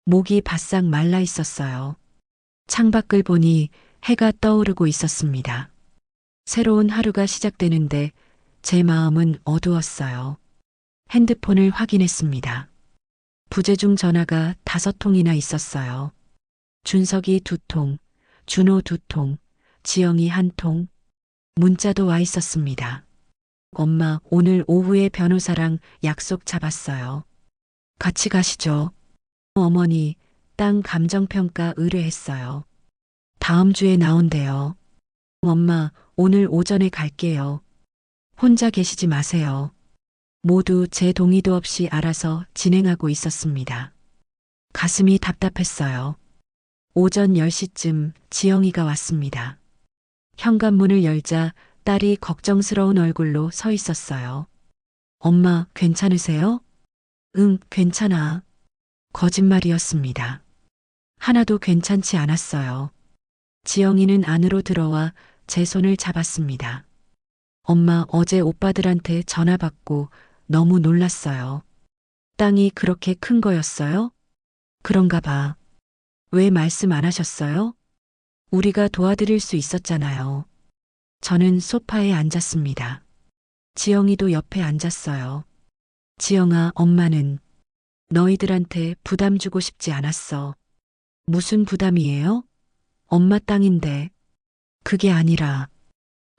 목이 바싹 말라 있었어요. 창밖을 보니 해가 떠오르고 있었습니다. 새로운 하루가 시작되는데 제 마음은 어두웠어요. 핸드폰을 확인했습니다. 부재중 전화가 5통이나 있었어요. 준석이 2통, 준호 2통, 지영이 1통. 문자도 와 있었습니다. 엄마, 오늘 오후에 변호사랑 약속 잡았어요. 같이 가시죠. 어머니, 땅 감정평가 의뢰했어요. 다음 주에 나온대요. 엄마, 오늘 오전에 갈게요. 혼자 계시지 마세요. 모두 제 동의도 없이 알아서 진행하고 있었습니다. 가슴이 답답했어요. 오전 10시쯤 지영이가 왔습니다. 현관문을 열자 딸이 걱정스러운 얼굴로 서 있었어요. 엄마, 괜찮으세요? 응, 괜찮아. 거짓말이었습니다. 하나도 괜찮지 않았어요. 지영이는 안으로 들어와 제 손을 잡았습니다. 엄마, 어제 오빠들한테 전화 받고 너무 놀랐어요. 땅이 그렇게 큰 거였어요? 그런가 봐. 왜 말씀 안 하셨어요? 우리가 도와드릴 수 있었잖아요. 저는 소파에 앉았습니다. 지영이도 옆에 앉았어요. 지영아, 엄마는 너희들한테 부담 주고 싶지 않았어. 무슨 부담이에요? 엄마 땅인데. 그게 아니라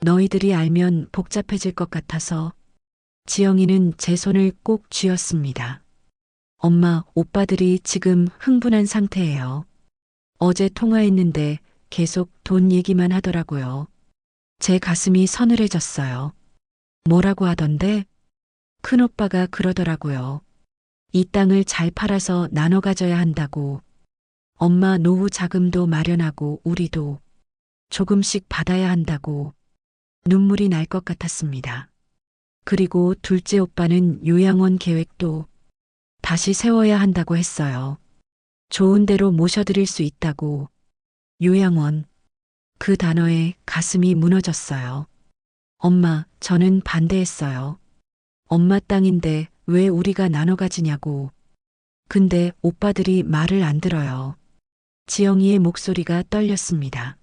너희들이 알면 복잡해질 것 같아서. 지영이는 제 손을 꼭 쥐었습니다. 엄마, 오빠들이 지금 흥분한 상태예요. 어제 통화했는데 계속 돈 얘기만 하더라고요. 제 가슴이 서늘해졌어요. 뭐라고 하던데? 큰오빠가 그러더라고요. 이 땅을 잘 팔아서 나눠 가져야 한다고. 엄마 노후 자금도 마련하고 우리도 조금씩 받아야 한다고. 눈물이 날 것 같았습니다. 그리고 둘째 오빠는 요양원 계획도 다시 세워야 한다고 했어요. 좋은 데로 모셔드릴 수 있다고. 요양원. 그 단어에 가슴이 무너졌어요. 엄마, 저는 반대했어요. 엄마 땅인데 왜 우리가 나눠 가지냐고. 근데 오빠들이 말을 안 들어요. 지영이의 목소리가 떨렸습니다.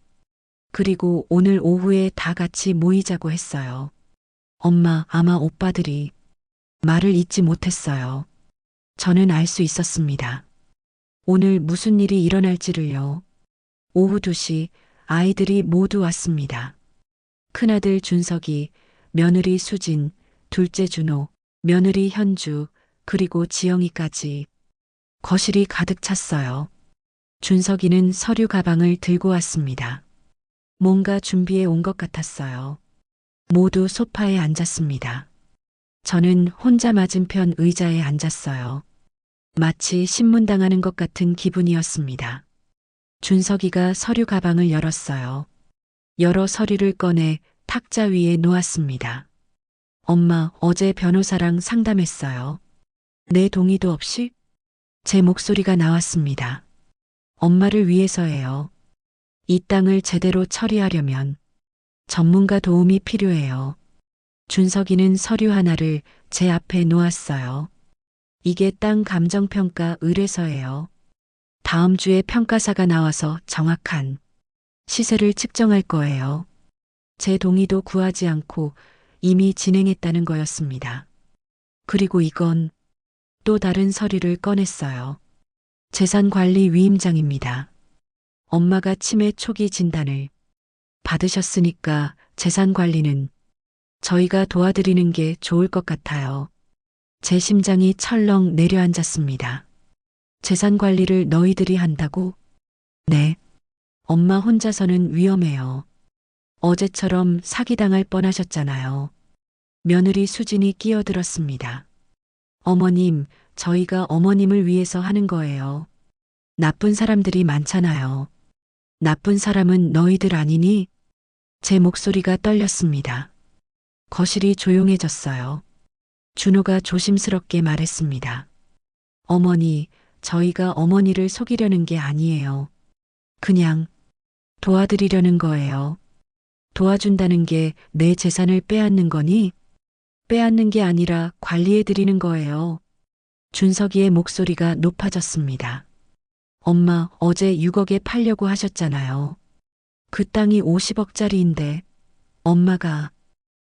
그리고 오늘 오후에 다 같이 모이자고 했어요. 엄마, 아마 오빠들이 말을 잇지 못했어요. 저는 알 수 있었습니다. 오늘 무슨 일이 일어날지를요. 오후 2시 아이들이 모두 왔습니다. 큰아들 준석이, 며느리 수진, 둘째 준호, 며느리 현주, 그리고 지영이까지. 거실이 가득 찼어요. 준석이는 서류 가방을 들고 왔습니다. 뭔가 준비해 온 것 같았어요. 모두 소파에 앉았습니다. 저는 혼자 맞은편 의자에 앉았어요. 마치 신문당하는 것 같은 기분이었습니다. 준석이가 서류 가방을 열었어요. 여러 서류를 꺼내 탁자 위에 놓았습니다. 엄마, 어제 변호사랑 상담했어요. 내 동의도 없이? 제 목소리가 나왔습니다. 엄마를 위해서예요. 이 땅을 제대로 처리하려면 전문가 도움이 필요해요. 준석이는 서류 하나를 제 앞에 놓았어요. 이게 땅 감정평가 의뢰서예요. 다음 주에 평가사가 나와서 정확한 시세를 측정할 거예요. 제 동의도 구하지 않고 이미 진행했다는 거였습니다. 그리고 이건 또 다른 서류를 꺼냈어요. 재산관리 위임장입니다. 엄마가 치매 초기 진단을 받으셨으니까 재산 관리는 저희가 도와드리는 게 좋을 것 같아요. 제 심장이 철렁 내려앉았습니다. 재산 관리를 너희들이 한다고? 네. 엄마 혼자서는 위험해요. 어제처럼 사기당할 뻔하셨잖아요. 며느리 수진이 끼어들었습니다. 어머님, 저희가 어머님을 위해서 하는 거예요. 나쁜 사람들이 많잖아요. 나쁜 사람은 너희들 아니니? 제 목소리가 떨렸습니다. 거실이 조용해졌어요. 준호가 조심스럽게 말했습니다. 어머니, 저희가 어머니를 속이려는 게 아니에요. 그냥 도와드리려는 거예요. 도와준다는 게 내 재산을 빼앗는 거니? 빼앗는 게 아니라 관리해드리는 거예요. 준석이의 목소리가 높아졌습니다. 엄마, 어제 6억에 팔려고 하셨잖아요. 그 땅이 50억짜리인데 엄마가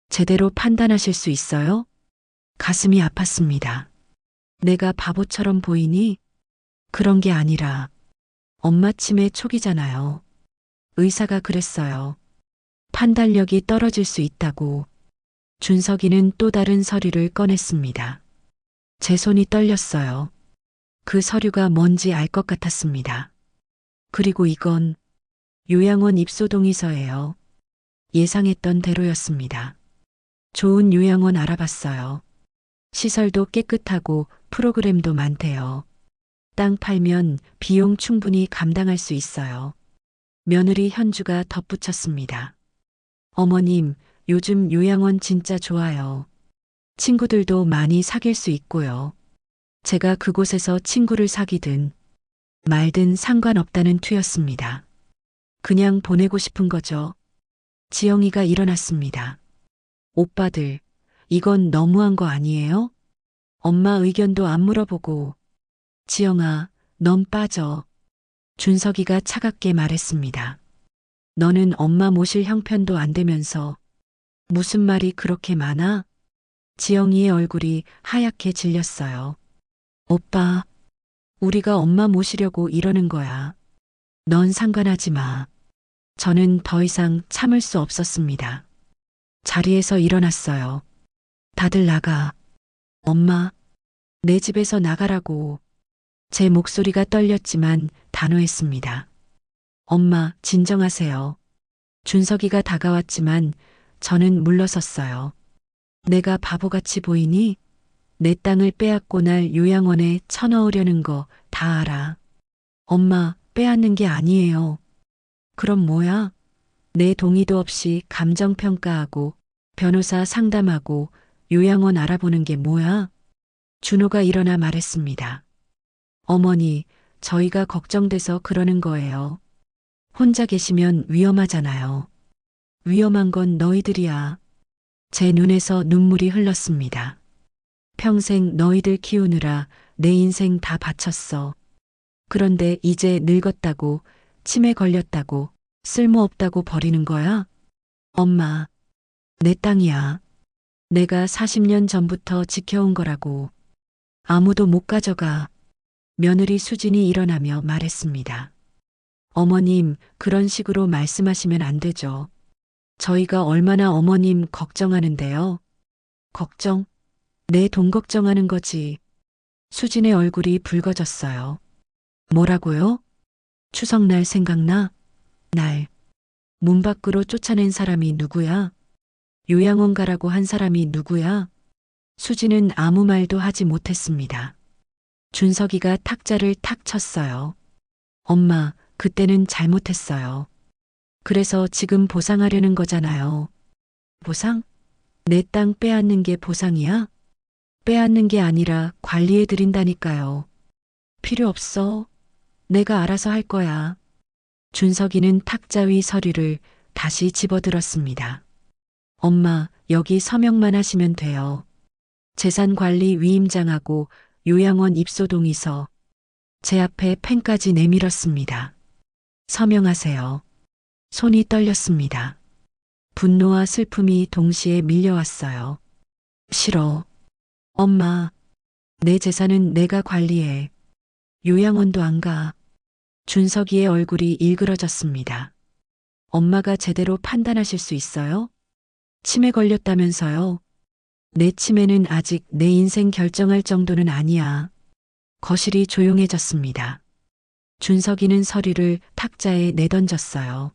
제대로 판단하실 수 있어요? 가슴이 아팠습니다. 내가 바보처럼 보이니? 그런 게 아니라 엄마 치매 초기잖아요. 의사가 그랬어요. 판단력이 떨어질 수 있다고. 준석이는 또 다른 서류를 꺼냈습니다. 제 손이 떨렸어요. 그 서류가 뭔지 알 것 같았습니다. 그리고 이건 요양원 입소 동의서예요. 예상했던 대로였습니다. 좋은 요양원 알아봤어요. 시설도 깨끗하고 프로그램도 많대요. 땅 팔면 비용 충분히 감당할 수 있어요. 며느리 현주가 덧붙였습니다. 어머님, 요즘 요양원 진짜 좋아요. 친구들도 많이 사귈 수 있고요. 제가 그곳에서 친구를 사귀든 말든 상관없다는 투였습니다. 그냥 보내고 싶은 거죠. 지영이가 일어났습니다. 오빠들, 이건 너무한 거 아니에요? 엄마 의견도 안 물어보고. 지영아, 넌 빠져. 준석이가 차갑게 말했습니다. 너는 엄마 모실 형편도 안 되면서 무슨 말이 그렇게 많아? 지영이의 얼굴이 하얗게 질렸어요. 오빠, 우리가 엄마 모시려고 이러는 거야. 넌 상관하지 마. 저는 더 이상 참을 수 없었습니다. 자리에서 일어났어요. 다들 나가. 엄마, 내 집에서 나가라고. 제 목소리가 떨렸지만 단호했습니다. 엄마, 진정하세요. 준석이가 다가왔지만 저는 물러섰어요. 내가 바보같이 보이니? 내 땅을 빼앗고 날 요양원에 쳐넣으려는 거 다 알아. 엄마, 빼앗는 게 아니에요. 그럼 뭐야? 내 동의도 없이 감정평가하고 변호사 상담하고 요양원 알아보는 게 뭐야? 준호가 일어나 말했습니다. 어머니, 저희가 걱정돼서 그러는 거예요. 혼자 계시면 위험하잖아요. 위험한 건 너희들이야. 제 눈에서 눈물이 흘렀습니다. 평생 너희들 키우느라 내 인생 다 바쳤어. 그런데 이제 늙었다고, 치매 걸렸다고, 쓸모없다고 버리는 거야? 엄마, 내 땅이야. 내가 40년 전부터 지켜온 거라고. 아무도 못 가져가. 며느리 수진이 일어나며 말했습니다. 어머님, 그런 식으로 말씀하시면 안 되죠. 저희가 얼마나 어머님 걱정하는데요. 걱정? 내 돈 걱정하는 거지. 수진의 얼굴이 붉어졌어요. 뭐라고요? 추석날 생각나? 날 문 밖으로 쫓아낸 사람이 누구야? 요양원 가라고 한 사람이 누구야? 수진은 아무 말도 하지 못했습니다. 준석이가 탁자를 탁 쳤어요. 엄마, 그때는 잘못했어요. 그래서 지금 보상하려는 거잖아요. 보상? 내 땅 빼앗는 게 보상이야? 빼앗는 게 아니라 관리해드린다니까요. 필요 없어. 내가 알아서 할 거야. 준석이는 탁자 위 서류를 다시 집어들었습니다. 엄마, 여기 서명만 하시면 돼요. 재산관리 위임장하고 요양원 입소 동의서. 제 앞에 펜까지 내밀었습니다. 서명하세요. 손이 떨렸습니다. 분노와 슬픔이 동시에 밀려왔어요. 싫어. 엄마, 내 재산은 내가 관리해. 요양원도 안 가. 준석이의 얼굴이 일그러졌습니다. 엄마가 제대로 판단하실 수 있어요? 치매 걸렸다면서요? 내 치매는 아직 내 인생 결정할 정도는 아니야. 거실이 조용해졌습니다. 준석이는 서류를 탁자에 내던졌어요.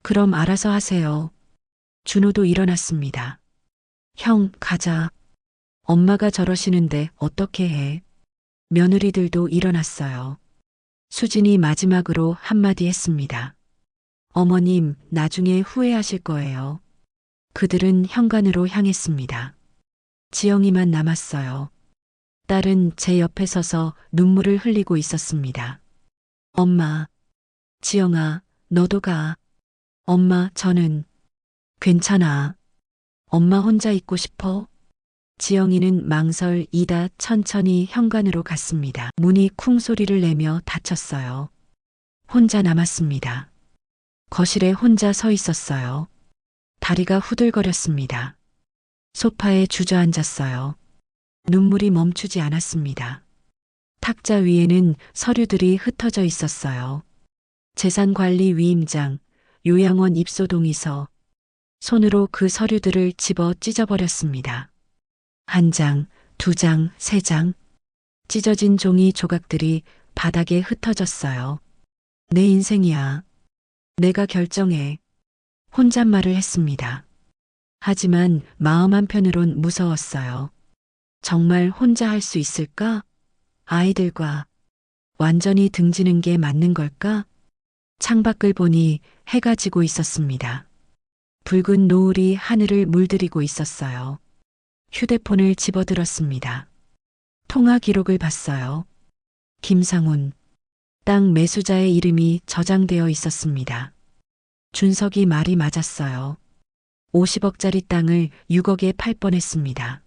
그럼 알아서 하세요. 준호도 일어났습니다. 형, 가자. 엄마가 저러시는데 어떻게 해? 며느리들도 일어났어요. 수진이 마지막으로 한마디 했습니다. 어머님, 나중에 후회하실 거예요. 그들은 현관으로 향했습니다. 지영이만 남았어요. 딸은 제 옆에 서서 눈물을 흘리고 있었습니다. 엄마, 지영아, 너도 가. 엄마, 저는 괜찮아. 엄마 혼자 있고 싶어? 지영이는 망설이다 천천히 현관으로 갔습니다. 문이 쿵 소리를 내며 닫혔어요. 혼자 남았습니다. 거실에 혼자 서 있었어요. 다리가 후들거렸습니다. 소파에 주저앉았어요. 눈물이 멈추지 않았습니다. 탁자 위에는 서류들이 흩어져 있었어요. 재산관리위임장, 요양원 입소 동의서. 손으로 그 서류들을 집어 찢어버렸습니다. 한 장, 두 장, 세 장. 찢어진 종이 조각들이 바닥에 흩어졌어요. 내 인생이야. 내가 결정해. 혼잣말을 했습니다. 하지만 마음 한편으론 무서웠어요. 정말 혼자 할 수 있을까? 아이들과 완전히 등지는 게 맞는 걸까? 창밖을 보니 해가 지고 있었습니다. 붉은 노을이 하늘을 물들이고 있었어요. 휴대폰을 집어들었습니다. 통화 기록을 봤어요. 김상훈. 땅 매수자의 이름이 저장되어 있었습니다. 준석이 말이 맞았어요. 50억짜리 땅을 6억에 팔 뻔했습니다.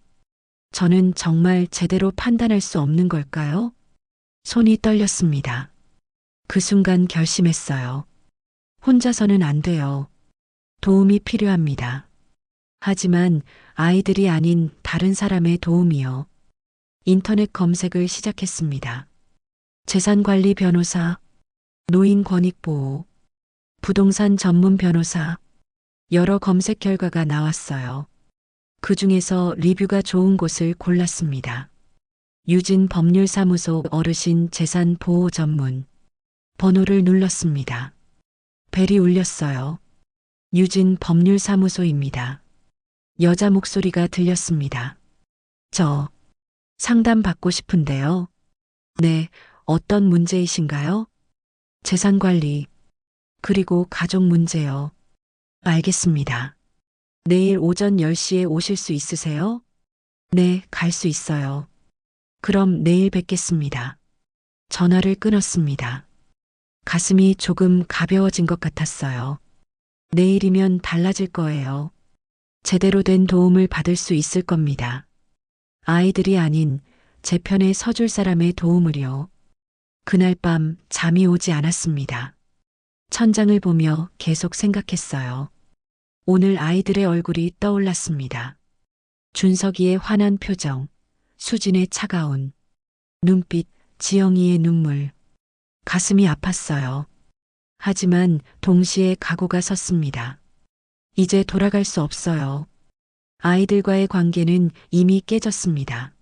저는 정말 제대로 판단할 수 없는 걸까요? 손이 떨렸습니다. 그 순간 결심했어요. 혼자서는 안 돼요. 도움이 필요합니다. 하지만 아이들이 아닌 다른 사람의 도움이요. 인터넷 검색을 시작했습니다. 재산관리 변호사, 노인권익보호, 부동산 전문 변호사, 여러 검색 결과가 나왔어요. 그 중에서 리뷰가 좋은 곳을 골랐습니다. 유진 법률사무소 어르신 재산 보호 전문. 번호를 눌렀습니다. 벨이 울렸어요. 유진 법률사무소입니다. 여자 목소리가 들렸습니다. 저 상담 받고 싶은데요. 네, 어떤 문제이신가요? 재산관리, 그리고 가족 문제요. 알겠습니다. 내일 오전 10시에 오실 수 있으세요? 네, 갈 수 있어요. 그럼 내일 뵙겠습니다. 전화를 끊었습니다. 가슴이 조금 가벼워진 것 같았어요. 내일이면 달라질 거예요. 제대로 된 도움을 받을 수 있을 겁니다. 아이들이 아닌 제 편에 서줄 사람의 도움을요. 그날 밤 잠이 오지 않았습니다. 천장을 보며 계속 생각했어요. 오늘 아이들의 얼굴이 떠올랐습니다. 준석이의 환한 표정, 수진의 차가운 눈빛, 지영이의 눈물. 가슴이 아팠어요. 하지만 동시에 각오가 섰습니다. 이제 돌아갈 수 없어요. 아이들과의 관계는 이미 깨졌습니다.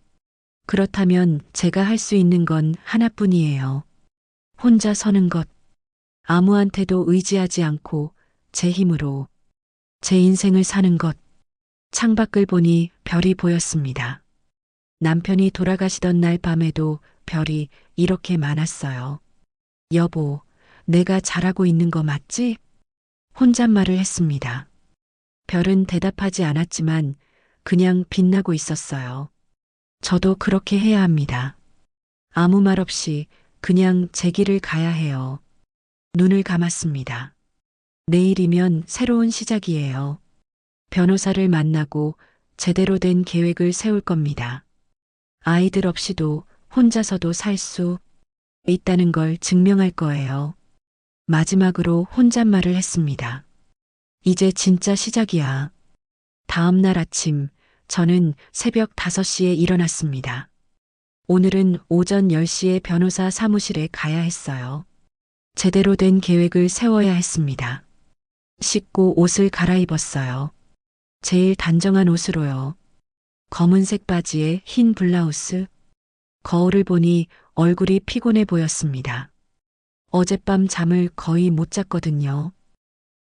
그렇다면 제가 할 수 있는 건 하나뿐이에요. 혼자 서는 것. 아무한테도 의지하지 않고 제 힘으로 제 인생을 사는 것. 창밖을 보니 별이 보였습니다. 남편이 돌아가시던 날 밤에도 별이 이렇게 많았어요. 여보, 내가 잘하고 있는 거 맞지? 혼잣말을 했습니다. 별은 대답하지 않았지만 그냥 빛나고 있었어요. 저도 그렇게 해야 합니다. 아무 말 없이 그냥 제 길을 가야 해요. 눈을 감았습니다. 내일이면 새로운 시작이에요. 변호사를 만나고 제대로 된 계획을 세울 겁니다. 아이들 없이도 혼자서도 살 수 있다는 걸 증명할 거예요. 마지막으로 혼잣말을 했습니다. 이제 진짜 시작이야. 다음 날 아침, 저는 새벽 5시에 일어났습니다. 오늘은 오전 10시에 변호사 사무실에 가야 했어요. 제대로 된 계획을 세워야 했습니다. 씻고 옷을 갈아입었어요. 제일 단정한 옷으로요. 검은색 바지에 흰 블라우스. 거울을 보니 얼굴이 피곤해 보였습니다. 어젯밤 잠을 거의 못 잤거든요.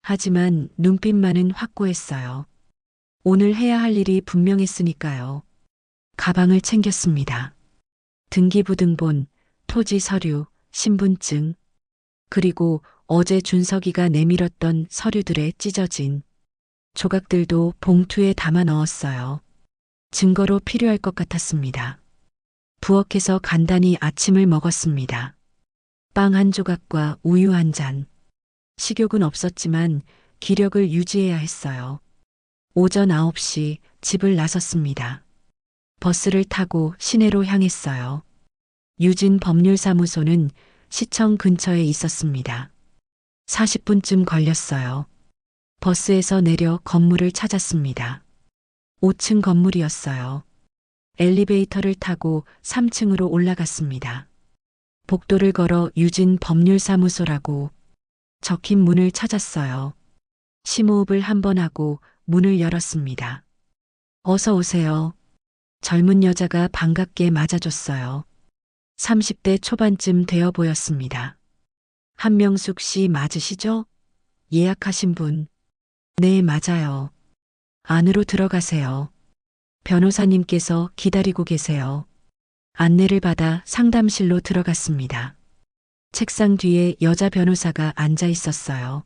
하지만 눈빛만은 확고했어요. 오늘 해야 할 일이 분명했으니까요. 가방을 챙겼습니다. 등기부등본, 토지 서류, 신분증, 그리고 어제 준석이가 내밀었던 서류들에 찢어진 조각들도 봉투에 담아 넣었어요. 증거로 필요할 것 같았습니다. 부엌에서 간단히 아침을 먹었습니다. 빵 한 조각과 우유 한 잔. 식욕은 없었지만 기력을 유지해야 했어요. 오전 9시 집을 나섰습니다. 버스를 타고 시내로 향했어요. 유진 법률사무소는 시청 근처에 있었습니다. 40분쯤 걸렸어요. 버스에서 내려 건물을 찾았습니다. 5층 건물이었어요. 엘리베이터를 타고 3층으로 올라갔습니다. 복도를 걸어 유진 법률사무소라고 적힌 문을 찾았어요. 심호흡을 한 번 하고 문을 열었습니다. 어서 오세요. 젊은 여자가 반갑게 맞아줬어요. 30대 초반쯤 되어 보였습니다. 한명숙 씨 맞으시죠? 예약하신 분. 네, 맞아요. 안으로 들어가세요. 변호사님께서 기다리고 계세요. 안내를 받아 상담실로 들어갔습니다. 책상 뒤에 여자 변호사가 앉아 있었어요.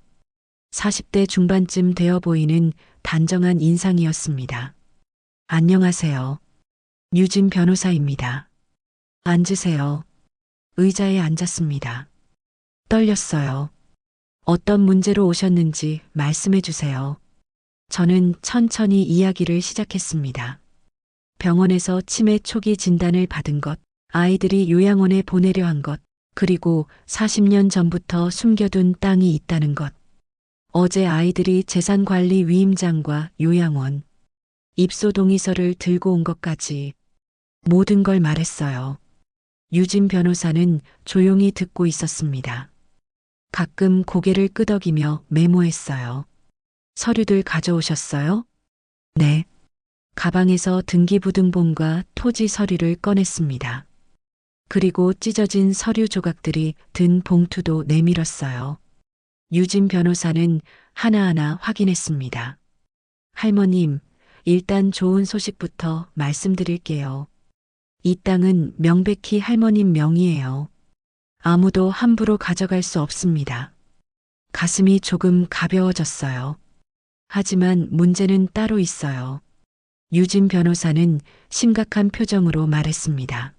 40대 중반쯤 되어 보이는 단정한 인상이었습니다. 안녕하세요. 유진 변호사입니다. 앉으세요. 의자에 앉았습니다. 떨렸어요. 어떤 문제로 오셨는지 말씀해 주세요. 저는 천천히 이야기를 시작했습니다. 병원에서 치매 초기 진단을 받은 것, 아이들이 요양원에 보내려 한 것, 그리고 40년 전부터 숨겨둔 땅이 있다는 것. 어제 아이들이 재산관리 위임장과 요양원, 입소 동의서를 들고 온 것까지 모든 걸 말했어요. 유진 변호사는 조용히 듣고 있었습니다. 가끔 고개를 끄덕이며 메모했어요. 서류들 가져오셨어요? 네. 가방에서 등기부등본과 토지 서류를 꺼냈습니다. 그리고 찢어진 서류 조각들이 든 봉투도 내밀었어요. 유진 변호사는 하나하나 확인했습니다. 할머님, 일단 좋은 소식부터 말씀드릴게요. 이 땅은 명백히 할머님 명의예요. 아무도 함부로 가져갈 수 없습니다. 가슴이 조금 가벼워졌어요. 하지만 문제는 따로 있어요. 유진 변호사는 심각한 표정으로 말했습니다.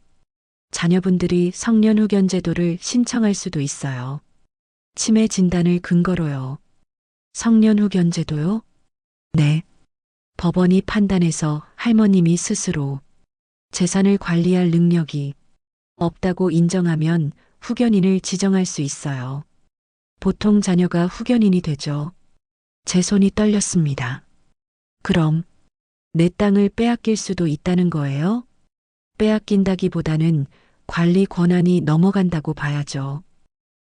자녀분들이 성년 후견 제도를 신청할 수도 있어요. 치매 진단을 근거로요. 성년 후견 제도요? 네. 법원이 판단해서 할머님이 스스로 재산을 관리할 능력이 없다고 인정하면 후견인을 지정할 수 있어요. 보통 자녀가 후견인이 되죠. 제 손이 떨렸습니다. 그럼 내 땅을 빼앗길 수도 있다는 거예요? 빼앗긴다기보다는 관리 권한이 넘어간다고 봐야죠.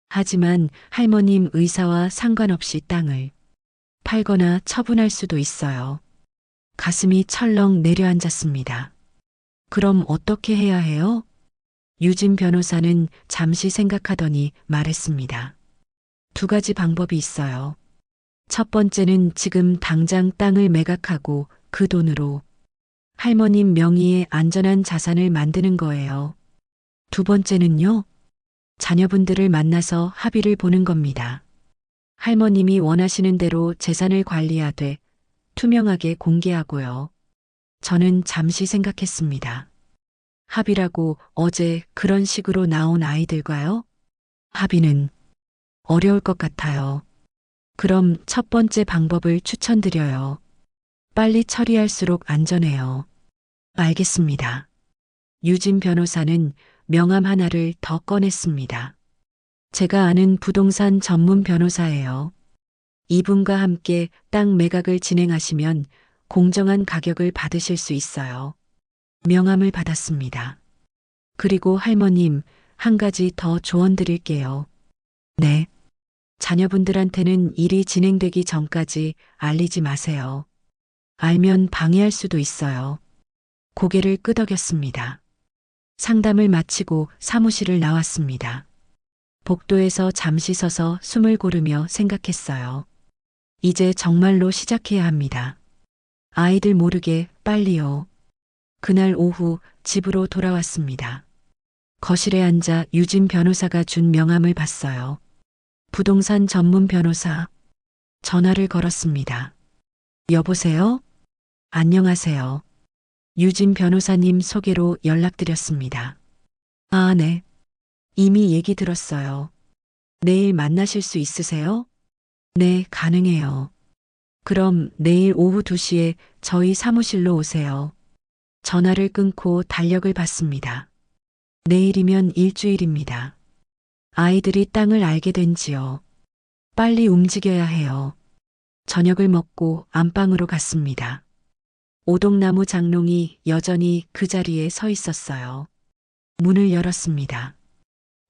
하지만 할머님 의사와 상관없이 땅을 팔거나 처분할 수도 있어요. 가슴이 철렁 내려앉았습니다. 그럼 어떻게 해야 해요? 유진 변호사는 잠시 생각하더니 말했습니다. 두 가지 방법이 있어요. 첫 번째는 지금 당장 땅을 매각하고 그 돈으로 할머님 명의의 안전한 자산을 만드는 거예요. 두 번째는요, 자녀분들을 만나서 합의를 보는 겁니다. 할머님이 원하시는 대로 재산을 관리하되 투명하게 공개하고요. 저는 잠시 생각했습니다. 합의라고 어제 그런 식으로 나온 아이들과요? 합의는 어려울 것 같아요. 그럼 첫 번째 방법을 추천드려요. 빨리 처리할수록 안전해요. 알겠습니다. 유진 변호사는 명함 하나를 더 꺼냈습니다. 제가 아는 부동산 전문 변호사예요. 이분과 함께 땅 매각을 진행하시면 공정한 가격을 받으실 수 있어요. 명함을 받았습니다. 그리고 할머님, 한 가지 더 조언 드릴게요. 네. 자녀분들한테는 일이 진행되기 전까지 알리지 마세요. 알면 방해할 수도 있어요. 고개를 끄덕였습니다. 상담을 마치고 사무실을 나왔습니다. 복도에서 잠시 서서 숨을 고르며 생각했어요. 이제 정말로 시작해야 합니다. 아이들 모르게 빨리요. 그날 오후 집으로 돌아왔습니다. 거실에 앉아 유진 변호사가 준 명함을 봤어요. 부동산 전문 변호사. 전화를 걸었습니다. 여보세요? 안녕하세요. 유진 변호사님 소개로 연락드렸습니다. 아, 네. 이미 얘기 들었어요. 내일 만나실 수 있으세요? 네, 가능해요. 그럼 내일 오후 2시에 저희 사무실로 오세요. 전화를 끊고 달력을 봤습니다. 내일이면 일주일입니다. 아이들이 땅을 알게 된지요. 빨리 움직여야 해요. 저녁을 먹고 안방으로 갔습니다. 오동나무 장롱이 여전히 그 자리에 서 있었어요. 문을 열었습니다.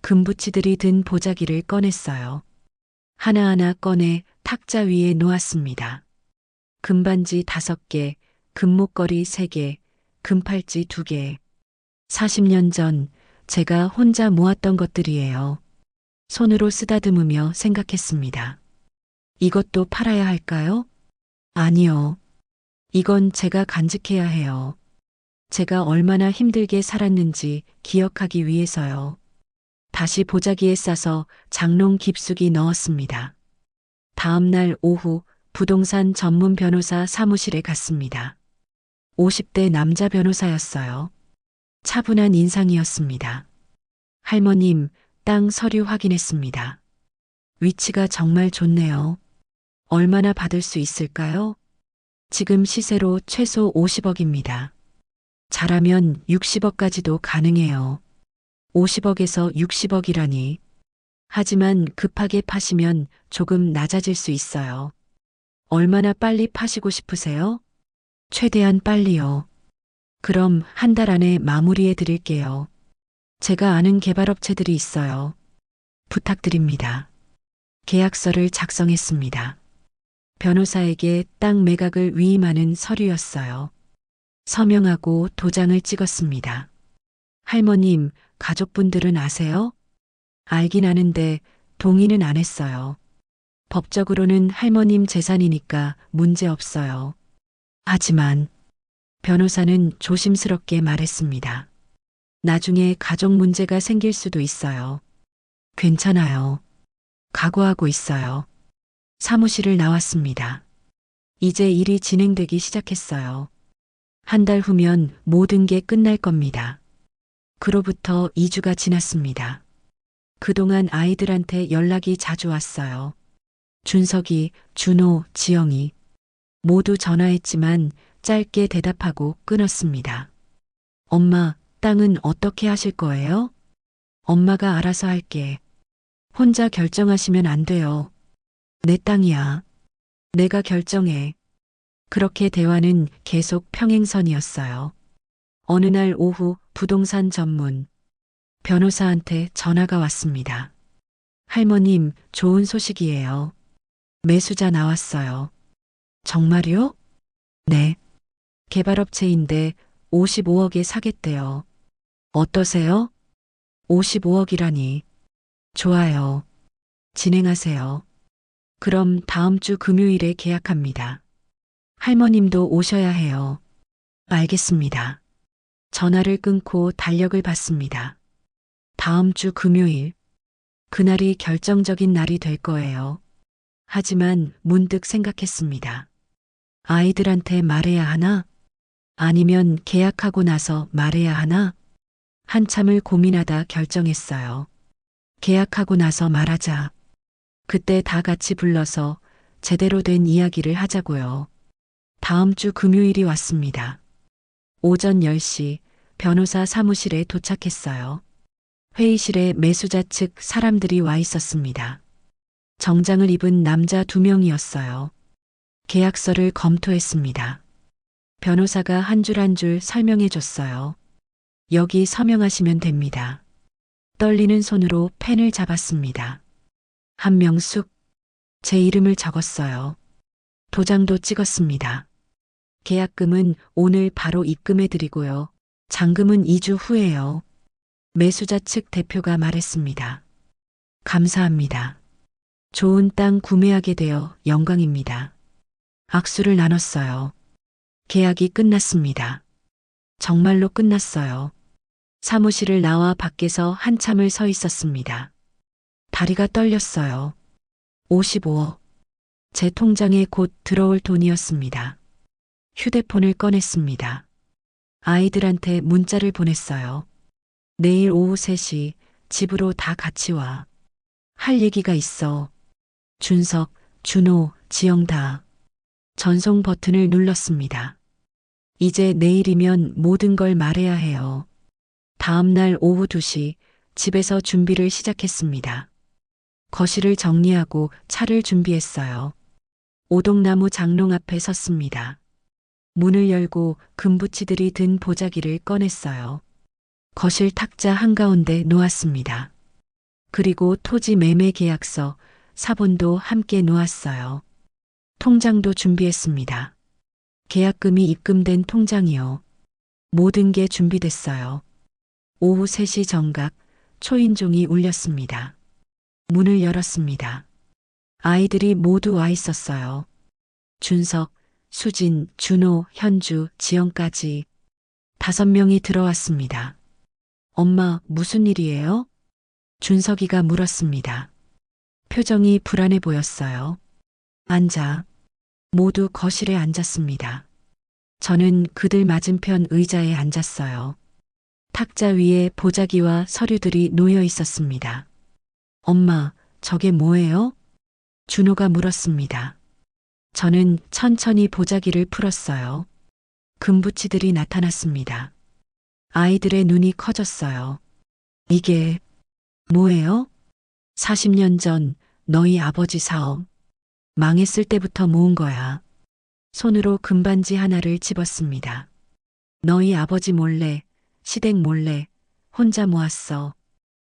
금붙이들이 든 보자기를 꺼냈어요. 하나하나 꺼내 탁자 위에 놓았습니다. 금반지 5개, 금목걸이 3개, 금팔찌 2개. 40년 전 제가 혼자 모았던 것들이에요. 손으로 쓰다듬으며 생각했습니다. 이것도 팔아야 할까요? 아니요. 이건 제가 간직해야 해요. 제가 얼마나 힘들게 살았는지 기억하기 위해서요. 다시 보자기에 싸서 장롱 깊숙이 넣었습니다. 다음 날 오후 부동산 전문 변호사 사무실에 갔습니다. 50대 남자 변호사였어요. 차분한 인상이었습니다. 할머님, 땅 서류 확인했습니다. 위치가 정말 좋네요. 얼마나 받을 수 있을까요? 지금 시세로 최소 50억입니다. 잘하면 60억까지도 가능해요. 50억에서 60억이라니. 하지만 급하게 파시면 조금 낮아질 수 있어요. 얼마나 빨리 파시고 싶으세요? 최대한 빨리요. 그럼 한 달 안에 마무리해 드릴게요. 제가 아는 개발업체들이 있어요. 부탁드립니다. 계약서를 작성했습니다. 변호사에게 땅 매각을 위임하는 서류였어요. 서명하고 도장을 찍었습니다. 할머님, 가족분들은 아세요? 알긴 아는데 동의는 안 했어요. 법적으로는 할머님 재산이니까 문제 없어요. 하지만 변호사는 조심스럽게 말했습니다. 나중에 가족 문제가 생길 수도 있어요. 괜찮아요. 각오하고 있어요. 사무실을 나왔습니다. 이제 일이 진행되기 시작했어요. 한 달 후면 모든 게 끝날 겁니다. 그로부터 2주가 지났습니다. 그동안 아이들한테 연락이 자주 왔어요. 준석이, 준호, 지영이 모두 전화했지만 짧게 대답하고 끊었습니다. 엄마, 땅은 어떻게 하실 거예요? 엄마가 알아서 할게. 혼자 결정하시면 안 돼요. 내 땅이야. 내가 결정해. 그렇게 대화는 계속 평행선이었어요. 어느 날 오후 부동산 전문 변호사한테 전화가 왔습니다. 할머님, 좋은 소식이에요. 매수자 나왔어요. 정말요? 네. 개발업체인데 55억에 사겠대요. 어떠세요? 55억이라니. 좋아요. 진행하세요. 그럼 다음 주 금요일에 계약합니다. 할머님도 오셔야 해요. 알겠습니다. 전화를 끊고 달력을 봤습니다. 다음 주 금요일. 그날이 결정적인 날이 될 거예요. 하지만 문득 생각했습니다. 아이들한테 말해야 하나? 아니면 계약하고 나서 말해야 하나? 한참을 고민하다 결정했어요. 계약하고 나서 말하자. 그때 다 같이 불러서 제대로 된 이야기를 하자고요. 다음 주 금요일이 왔습니다. 오전 10시 변호사 사무실에 도착했어요. 회의실에 매수자 측 사람들이 와 있었습니다. 정장을 입은 남자 2명이었어요. 계약서를 검토했습니다. 변호사가 한 줄 한 줄 설명해 줬어요. 여기 서명하시면 됩니다. 떨리는 손으로 펜을 잡았습니다. 한명숙, 제 이름을 적었어요. 도장도 찍었습니다. 계약금은 오늘 바로 입금해 드리고요. 잔금은 2주 후에요. 매수자 측 대표가 말했습니다. 감사합니다. 좋은 땅 구매하게 되어 영광입니다. 악수를 나눴어요. 계약이 끝났습니다. 정말로 끝났어요. 사무실을 나와 밖에서 한참을 서 있었습니다. 다리가 떨렸어요. 55억. 제 통장에 곧 들어올 돈이었습니다. 휴대폰을 꺼냈습니다. 아이들한테 문자를 보냈어요. 내일 오후 3시 집으로 다 같이 와. 할 얘기가 있어. 준석, 준호, 지영 다. 전송 버튼을 눌렀습니다. 이제 내일이면 모든 걸 말해야 해요. 다음 날 오후 2시 집에서 준비를 시작했습니다. 거실을 정리하고 차를 준비했어요. 오동나무 장롱 앞에 섰습니다. 문을 열고 금붙이들이 든 보자기를 꺼냈어요. 거실 탁자 한가운데 놓았습니다. 그리고 토지 매매 계약서, 사본도 함께 놓았어요. 통장도 준비했습니다. 계약금이 입금된 통장이요. 모든 게 준비됐어요. 오후 3시 정각 초인종이 울렸습니다. 문을 열었습니다. 아이들이 모두 와 있었어요. 준석, 수진, 준호, 현주, 지영까지 5명이 들어왔습니다. 엄마, 무슨 일이에요? 준석이가 물었습니다. 표정이 불안해 보였어요. 앉아. 모두 거실에 앉았습니다. 저는 그들 맞은편 의자에 앉았어요. 탁자 위에 보자기와 서류들이 놓여 있었습니다. 엄마, 저게 뭐예요? 준호가 물었습니다. 저는 천천히 보자기를 풀었어요. 금붙이들이 나타났습니다. 아이들의 눈이 커졌어요. 이게 뭐예요? 40년 전 너희 아버지 사업. 망했을 때부터 모은 거야. 손으로 금반지 하나를 집었습니다. 너희 아버지 몰래, 시댁 몰래, 혼자 모았어.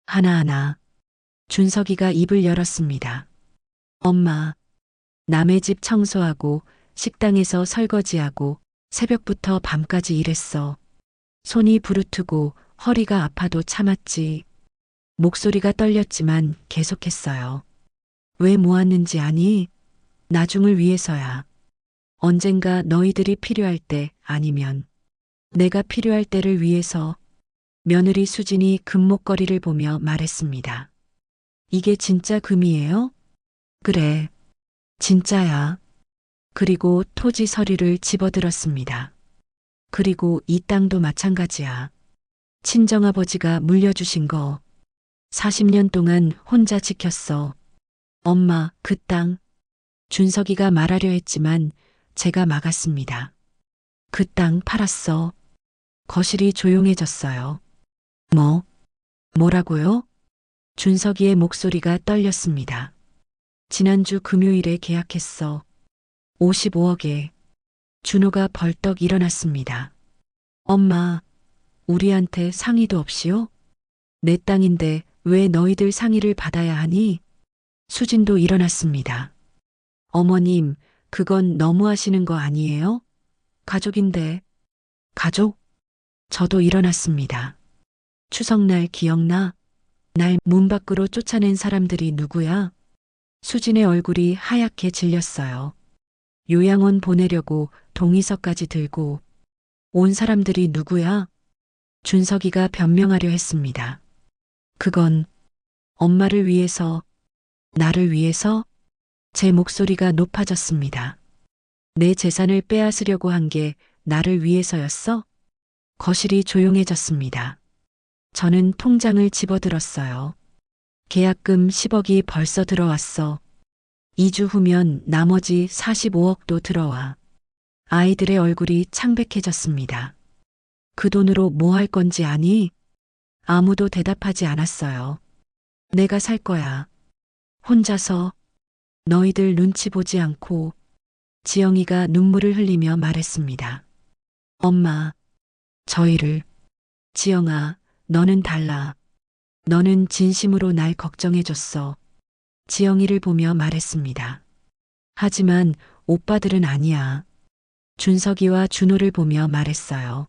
하나하나. 준석이가 입을 열었습니다. 엄마, 남의 집 청소하고 식당에서 설거지하고 새벽부터 밤까지 일했어. 손이 부르트고 허리가 아파도 참았지. 목소리가 떨렸지만 계속했어요. 왜 모았는지 아니? 나중을 위해서야. 언젠가 너희들이 필요할 때 아니면 내가 필요할 때를 위해서. 며느리 수진이 금목걸이를 보며 말했습니다. 이게 진짜 금이에요? 그래. 진짜야. 그리고 토지 서류를 집어들었습니다. 그리고 이 땅도 마찬가지야. 친정아버지가 물려주신 거. 40년 동안 혼자 지켰어. 엄마, 그 땅. 준석이가 말하려 했지만 제가 막았습니다. 그 땅 팔았어. 거실이 조용해졌어요. 뭐라고요? 준석이의 목소리가 떨렸습니다. 지난주 금요일에 계약했어. 55억에. 준호가 벌떡 일어났습니다. 엄마, 우리한테 상의도 없이요? 내 땅인데 왜 너희들 상의를 받아야 하니? 수진도 일어났습니다. 어머님, 그건 너무하시는 거 아니에요? 가족인데. 가족? 저도 일어났습니다. 추석날 기억나? 날 문 밖으로 쫓아낸 사람들이 누구야? 수진의 얼굴이 하얗게 질렸어요. 요양원 보내려고 동의서까지 들고 온 사람들이 누구야? 준석이가 변명하려 했습니다. 그건 엄마를 위해서, 나를 위해서. 제 목소리가 높아졌습니다. 내 재산을 빼앗으려고 한 게 나를 위해서였어? 거실이 조용해졌습니다. 저는 통장을 집어들었어요. 계약금 10억이 벌써 들어왔어. 2주 후면 나머지 45억도 들어와. 아이들의 얼굴이 창백해졌습니다. 그 돈으로 뭐 할 건지 아니? 아무도 대답하지 않았어요. 내가 살 거야. 혼자서. 너희들 눈치 보지 않고. 지영이가 눈물을 흘리며 말했습니다. 엄마, 저희를. 지영아, 너는 달라. 너는 진심으로 날 걱정해줬어. 지영이를 보며 말했습니다. 하지만 오빠들은 아니야. 준석이와 준호를 보며 말했어요.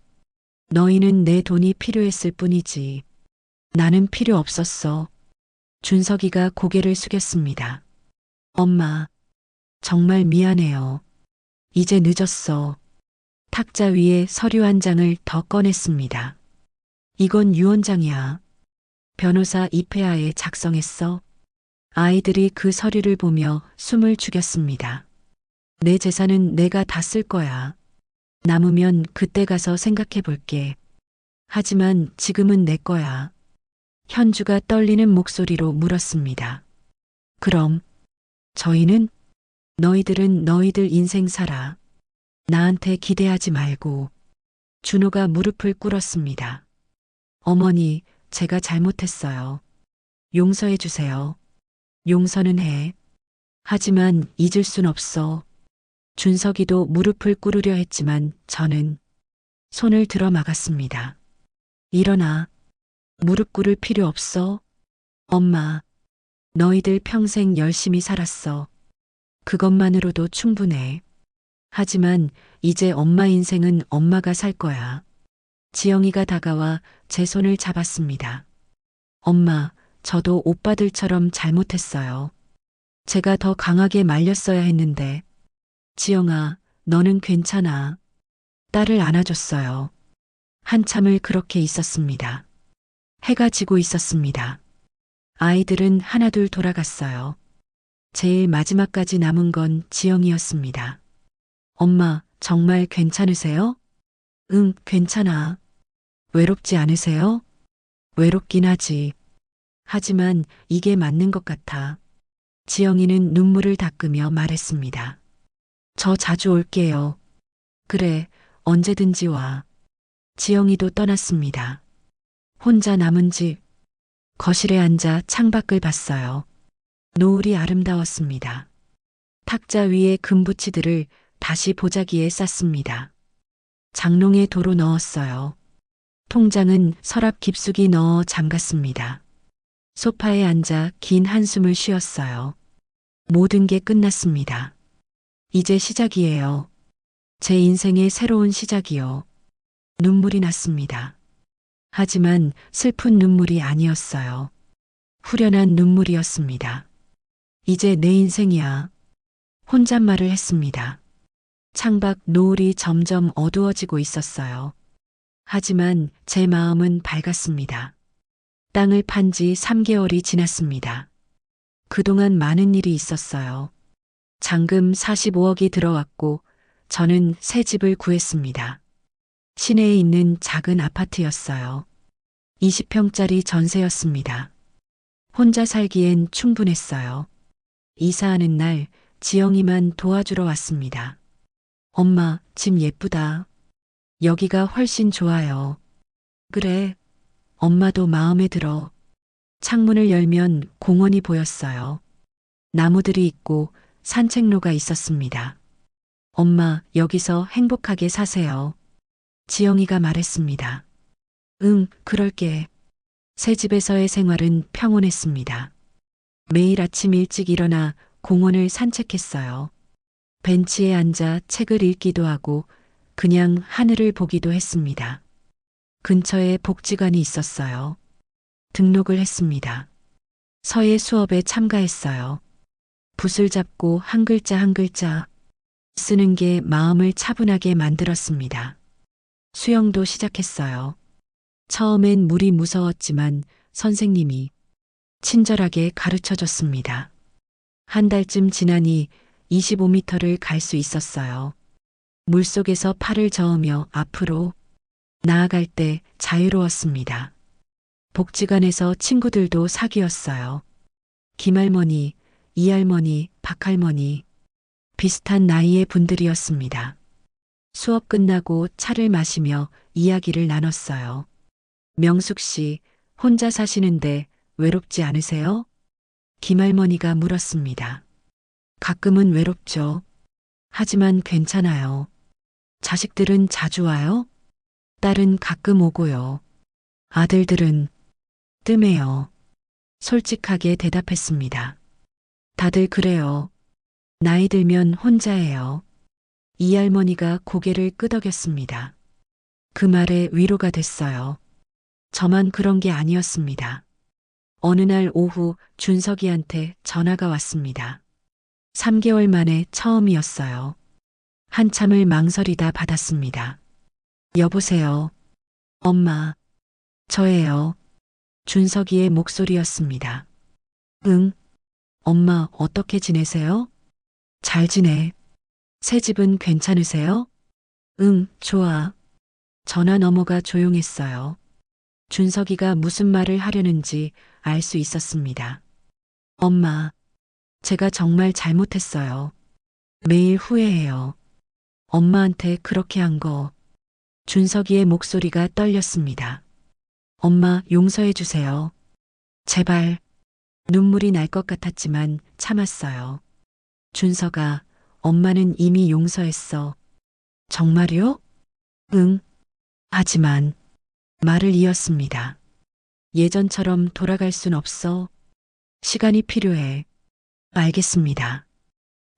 너희는 내 돈이 필요했을 뿐이지. 나는 필요 없었어. 준석이가 고개를 숙였습니다. 엄마, 정말 미안해요. 이제 늦었어. 탁자 위에 서류 한 장을 더 꺼냈습니다. 이건 유언장이야. 변호사 이폐하에 작성했어. 아이들이 그 서류를 보며 숨을 죽였습니다. 내 재산은 내가 다 쓸 거야. 남으면 그때 가서 생각해 볼게. 하지만 지금은 내 거야. 현주가 떨리는 목소리로 물었습니다. 그럼 저희는? 너희들은 너희들 인생 살아. 나한테 기대하지 말고. 준호가 무릎을 꿇었습니다. 어머니, 제가 잘못했어요. 용서해 주세요. 용서는 해. 하지만 잊을 순 없어. 준석이도 무릎을 꿇으려 했지만 저는 손을 들어 막았습니다. 일어나. 무릎 꿇을 필요 없어. 엄마, 너희들 평생 열심히 살았어. 그것만으로도 충분해. 하지만 이제 엄마 인생은 엄마가 살 거야. 지영이가 다가와 제 손을 잡았습니다. 엄마, 저도 오빠들처럼 잘못했어요. 제가 더 강하게 말렸어야 했는데. 지영아, 너는 괜찮아. 딸을 안아줬어요. 한참을 그렇게 있었습니다. 해가 지고 있었습니다. 아이들은 하나둘 돌아갔어요. 제일 마지막까지 남은 건 지영이었습니다. 엄마, 정말 괜찮으세요? 응, 괜찮아. 외롭지 않으세요? 외롭긴 하지. 하지만 이게 맞는 것 같아. 지영이는 눈물을 닦으며 말했습니다. 저 자주 올게요. 그래, 언제든지 와. 지영이도 떠났습니다. 혼자 남은 집, 거실에 앉아 창밖을 봤어요. 노을이 아름다웠습니다. 탁자 위에 금부치들을 다시 보자기에 쌌습니다. 장롱에 도로 넣었어요. 통장은 서랍 깊숙이 넣어 잠갔습니다. 소파에 앉아 긴 한숨을 쉬었어요. 모든 게 끝났습니다. 이제 시작이에요. 제 인생의 새로운 시작이요. 눈물이 났습니다. 하지만 슬픈 눈물이 아니었어요. 후련한 눈물이었습니다. 이제 내 인생이야. 혼잣말을 했습니다. 창밖 노을이 점점 어두워지고 있었어요. 하지만 제 마음은 밝았습니다. 땅을 판 지 3개월이 지났습니다. 그동안 많은 일이 있었어요. 잔금 45억이 들어왔고 저는 새 집을 구했습니다. 시내에 있는 작은 아파트였어요. 20평짜리 전세였습니다. 혼자 살기엔 충분했어요. 이사하는 날 지영이만 도와주러 왔습니다. 엄마, 집 예쁘다. 여기가 훨씬 좋아요. 그래, 엄마도 마음에 들어. 창문을 열면 공원이 보였어요. 나무들이 있고 산책로가 있었습니다. 엄마, 여기서 행복하게 사세요. 지영이가 말했습니다. 응, 그럴게. 새 집에서의 생활은 평온했습니다. 매일 아침 일찍 일어나 공원을 산책했어요. 벤치에 앉아 책을 읽기도 하고 그냥 하늘을 보기도 했습니다. 근처에 복지관이 있었어요. 등록을 했습니다. 서예 수업에 참가했어요. 붓을 잡고 한 글자 한 글자 쓰는 게 마음을 차분하게 만들었습니다. 수영도 시작했어요. 처음엔 물이 무서웠지만 선생님이 친절하게 가르쳐 줬습니다. 한 달쯤 지나니 25m를 갈 수 있었어요. 물속에서 팔을 저으며 앞으로 나아갈 때 자유로웠습니다. 복지관에서 친구들도 사귀었어요. 김할머니, 이할머니, 박할머니, 비슷한 나이의 분들이었습니다. 수업 끝나고 차를 마시며 이야기를 나눴어요. 명숙 씨, 혼자 사시는데 외롭지 않으세요? 김할머니가 물었습니다. 가끔은 외롭죠. 하지만 괜찮아요. 자식들은 자주 와요? 딸은 가끔 오고요. 아들들은 뜸해요. 솔직하게 대답했습니다. 다들 그래요. 나이 들면 혼자예요. 이 할머니가 고개를 끄덕였습니다. 그 말에 위로가 됐어요. 저만 그런 게 아니었습니다. 어느 날 오후 준석이한테 전화가 왔습니다. 3개월 만에 처음이었어요. 한참을 망설이다 받았습니다. 여보세요. 엄마, 저예요. 준석이의 목소리였습니다. 응, 엄마 어떻게 지내세요? 잘 지내. 새 집은 괜찮으세요? 응, 좋아. 전화 너머가 조용했어요. 준석이가 무슨 말을 하려는지 알 수 있었습니다. 엄마, 제가 정말 잘못했어요. 매일 후회해요. 엄마한테 그렇게 한 거. 준석이의 목소리가 떨렸습니다. 엄마 용서해 주세요. 제발. 눈물이 날 것 같았지만 참았어요. 준석아, 엄마는 이미 용서했어. 정말요? 응. 하지만 말을 이었습니다. 예전처럼 돌아갈 순 없어. 시간이 필요해. 알겠습니다.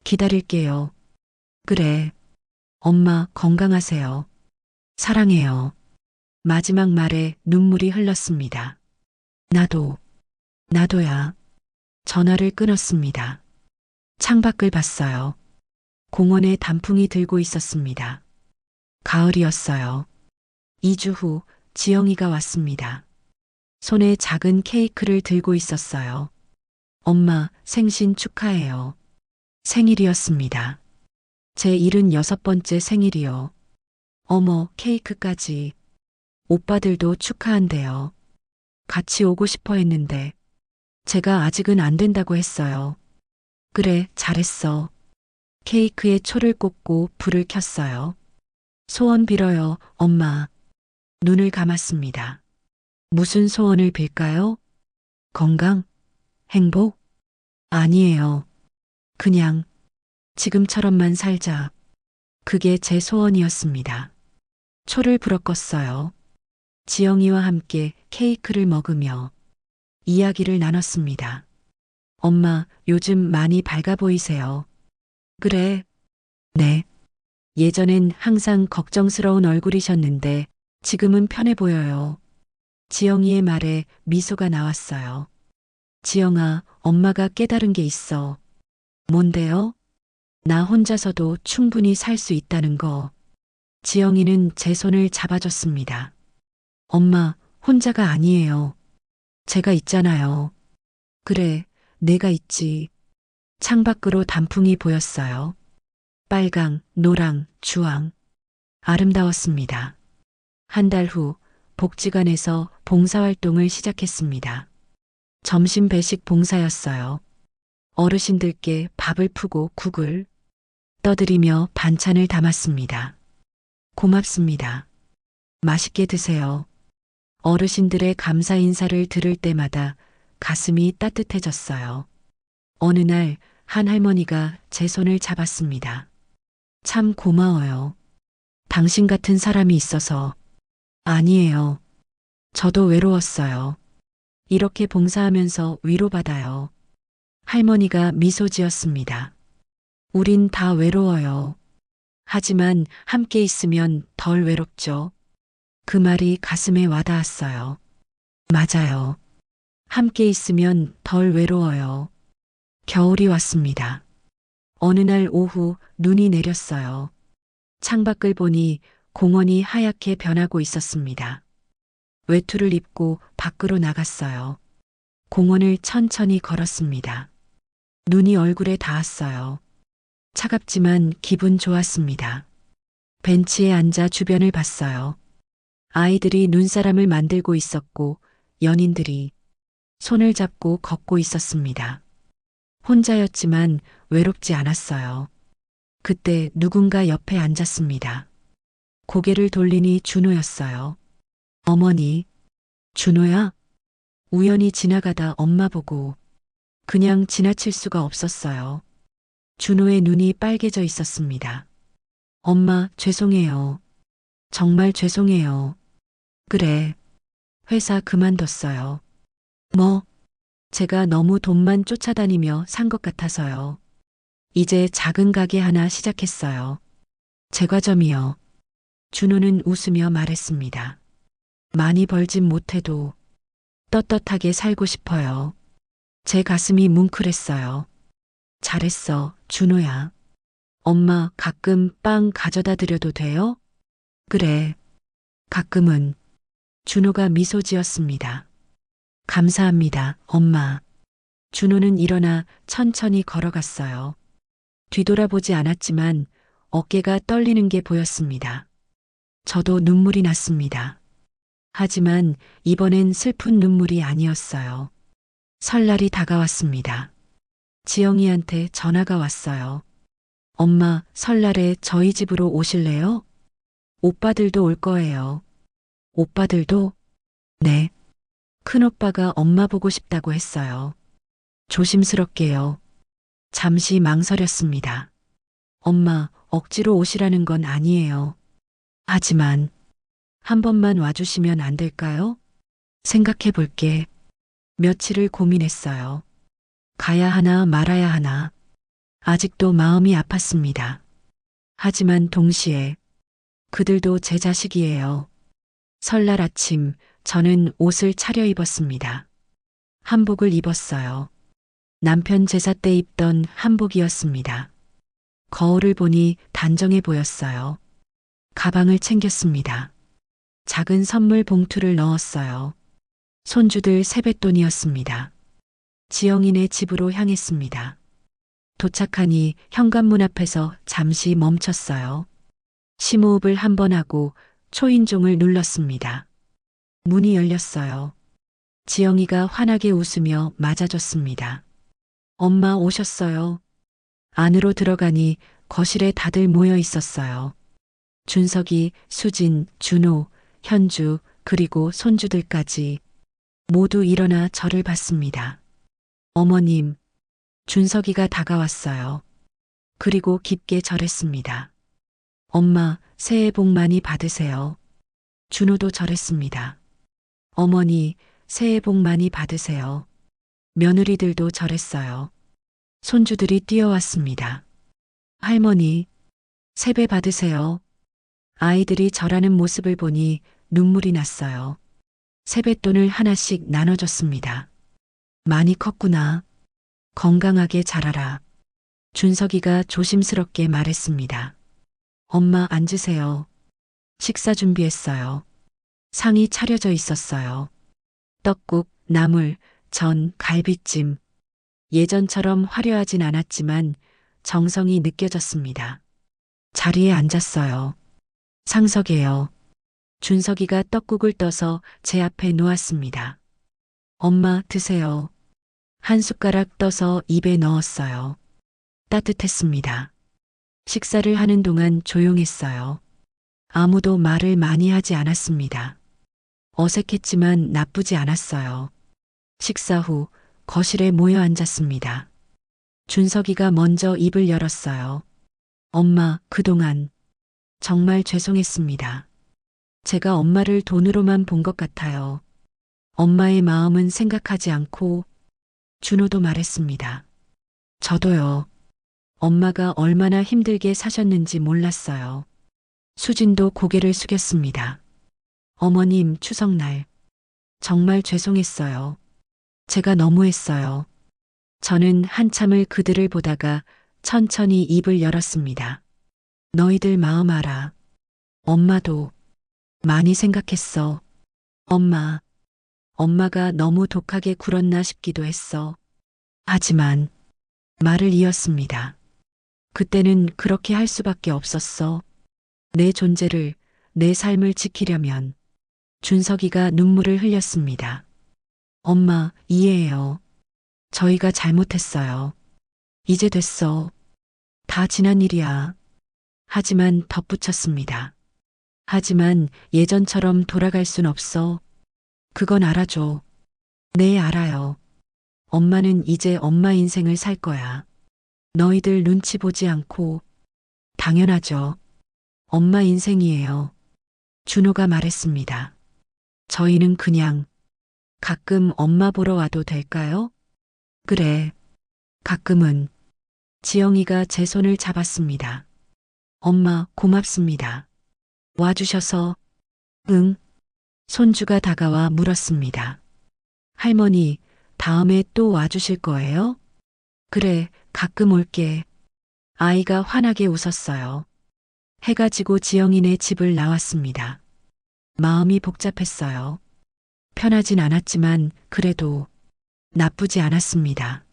기다릴게요. 그래. 엄마 건강하세요. 사랑해요. 마지막 말에 눈물이 흘렀습니다. 나도야. 전화를 끊었습니다. 창밖을 봤어요. 공원에 단풍이 들고 있었습니다. 가을이었어요. 2주 후 지영이가 왔습니다. 손에 작은 케이크를 들고 있었어요. 엄마 생신 축하해요. 생일이었습니다. 제 76번째 생일이요. 어머, 케이크까지. 오빠들도 축하한대요. 같이 오고 싶어 했는데 제가 아직은 안 된다고 했어요. 그래, 잘했어. 케이크에 초를 꽂고 불을 켰어요. 소원 빌어요, 엄마. 눈을 감았습니다. 무슨 소원을 빌까요? 건강? 행복? 아니에요. 그냥 지금처럼만 살자. 그게 제 소원이었습니다. 초를 불어 껐어요. 지영이와 함께 케이크를 먹으며 이야기를 나눴습니다. 엄마, 요즘 많이 밝아 보이세요. 그래. 네. 예전엔 항상 걱정스러운 얼굴이셨는데 지금은 편해 보여요. 지영이의 말에 미소가 나왔어요. 지영아, 엄마가 깨달은 게 있어. 뭔데요? 나 혼자서도 충분히 살 수 있다는 거. 지영이는 제 손을 잡아줬습니다. 엄마, 혼자가 아니에요. 제가 있잖아요. 그래, 내가 있지. 창밖으로 단풍이 보였어요. 빨강, 노랑, 주황. 아름다웠습니다. 한 달 후 복지관에서 봉사활동을 시작했습니다. 점심 배식 봉사였어요. 어르신들께 밥을 푸고 국을 떠드리며 반찬을 담았습니다. 고맙습니다. 맛있게 드세요. 어르신들의 감사 인사를 들을 때마다 가슴이 따뜻해졌어요. 어느 날 한 할머니가 제 손을 잡았습니다. 참 고마워요. 당신 같은 사람이 있어서. 아니에요. 저도 외로웠어요. 이렇게 봉사하면서 위로받아요. 할머니가 미소 지었습니다. 우린 다 외로워요. 하지만 함께 있으면 덜 외롭죠. 그 말이 가슴에 와닿았어요. 맞아요. 함께 있으면 덜 외로워요. 겨울이 왔습니다. 어느 날 오후 눈이 내렸어요. 창밖을 보니 공원이 하얗게 변하고 있었습니다. 외투를 입고 밖으로 나갔어요. 공원을 천천히 걸었습니다. 눈이 얼굴에 닿았어요. 차갑지만 기분 좋았습니다. 벤치에 앉아 주변을 봤어요. 아이들이 눈사람을 만들고 있었고 연인들이 손을 잡고 걷고 있었습니다. 혼자였지만 외롭지 않았어요. 그때 누군가 옆에 앉았습니다. 고개를 돌리니 준호였어요. 어머니, 준호야? 우연히 지나가다 엄마 보고 그냥 지나칠 수가 없었어요. 준호의 눈이 빨개져 있었습니다. 엄마, 죄송해요. 정말 죄송해요. 그래. 회사 그만뒀어요. 뭐? 제가 너무 돈만 쫓아다니며 산 것 같아서요. 이제 작은 가게 하나 시작했어요. 제과점이요. 준호는 웃으며 말했습니다. 많이 벌진 못해도 떳떳하게 살고 싶어요. 제 가슴이 뭉클했어요. 잘했어, 준호야. 엄마 가끔 빵 가져다 드려도 돼요? 그래. 가끔은. 준호가 미소 지었습니다. 감사합니다, 엄마. 준호는 일어나 천천히 걸어갔어요. 뒤돌아보지 않았지만 어깨가 떨리는 게 보였습니다. 저도 눈물이 났습니다. 하지만 이번엔 슬픈 눈물이 아니었어요. 설날이 다가왔습니다. 지영이한테 전화가 왔어요. 엄마, 설날에 저희 집으로 오실래요? 오빠들도 올 거예요. 오빠들도? 네. 큰오빠가 엄마 보고 싶다고 했어요. 조심스럽게요. 잠시 망설였습니다. 엄마, 억지로 오시라는 건 아니에요. 하지만 한 번만 와주시면 안 될까요? 생각해 볼게. 며칠을 고민했어요. 가야 하나 말아야 하나. 아직도 마음이 아팠습니다. 하지만 동시에 그들도 제 자식이에요. 설날 아침 저는 옷을 차려입었습니다. 한복을 입었어요. 남편 제사 때 입던 한복이었습니다. 거울을 보니 단정해 보였어요. 가방을 챙겼습니다. 작은 선물 봉투를 넣었어요. 손주들 세뱃돈이었습니다. 지영이네 집으로 향했습니다. 도착하니 현관문 앞에서 잠시 멈췄어요. 심호흡을 한 번 하고 초인종을 눌렀습니다. 문이 열렸어요. 지영이가 환하게 웃으며 맞아줬습니다. 엄마 오셨어요. 안으로 들어가니 거실에 다들 모여 있었어요. 준석이, 수진, 준호, 현주, 그리고 손주들까지 모두 일어나 저를 봤습니다. 어머님, 준석이가 다가왔어요. 그리고 깊게 절했습니다. 엄마, 새해 복 많이 받으세요. 준호도 절했습니다. 어머니, 새해 복 많이 받으세요. 며느리들도 절했어요. 손주들이 뛰어왔습니다. 할머니, 세배 받으세요. 아이들이 절하는 모습을 보니 눈물이 났어요. 세뱃돈을 하나씩 나눠줬습니다. 많이 컸구나. 건강하게 자라라. 준석이가 조심스럽게 말했습니다. 엄마 앉으세요. 식사 준비했어요. 상이 차려져 있었어요. 떡국, 나물, 전, 갈비찜. 예전처럼 화려하진 않았지만 정성이 느껴졌습니다. 자리에 앉았어요. 상석에요. 준석이가 떡국을 떠서 제 앞에 놓았습니다. 엄마 드세요. 한 숟가락 떠서 입에 넣었어요. 따뜻했습니다. 식사를 하는 동안 조용했어요. 아무도 말을 많이 하지 않았습니다. 어색했지만 나쁘지 않았어요. 식사 후 거실에 모여 앉았습니다. 준석이가 먼저 입을 열었어요. 엄마, 그동안 정말 죄송했습니다. 제가 엄마를 돈으로만 본 것 같아요. 엄마의 마음은 생각하지 않고 준호도 말했습니다. 저도요. 엄마가 얼마나 힘들게 사셨는지 몰랐어요. 수진도 고개를 숙였습니다. 어머님, 추석날 정말 죄송했어요. 제가 너무했어요. 저는 한참을 그들을 보다가 천천히 입을 열었습니다. 너희들 마음 알아. 엄마도 많이 생각했어. 엄마가 너무 독하게 굴었나 싶기도 했어. 하지만 말을 이었습니다. 그때는 그렇게 할 수밖에 없었어. 내 존재를, 내 삶을 지키려면. 준석이가 눈물을 흘렸습니다. 엄마, 이해해요. 저희가 잘못했어요. 이제 됐어. 다 지난 일이야. 하지만 덧붙였습니다. 하지만 예전처럼 돌아갈 순 없어. 그건 알아줘. 네, 알아요. 엄마는 이제 엄마 인생을 살 거야. 너희들 눈치 보지 않고. 당연하죠. 엄마 인생이에요. 준호가 말했습니다. 저희는 그냥 가끔 엄마 보러 와도 될까요? 그래. 가끔은 지영이가 제 손을 잡았습니다. 엄마, 고맙습니다. 와주셔서. 응. 손주가 다가와 물었습니다. 할머니, 다음에 또 와주실 거예요? 그래, 가끔 올게. 아이가 환하게 웃었어요. 해가 지고 지영이네 집을 나왔습니다. 마음이 복잡했어요. 편하진 않았지만 그래도 나쁘지 않았습니다.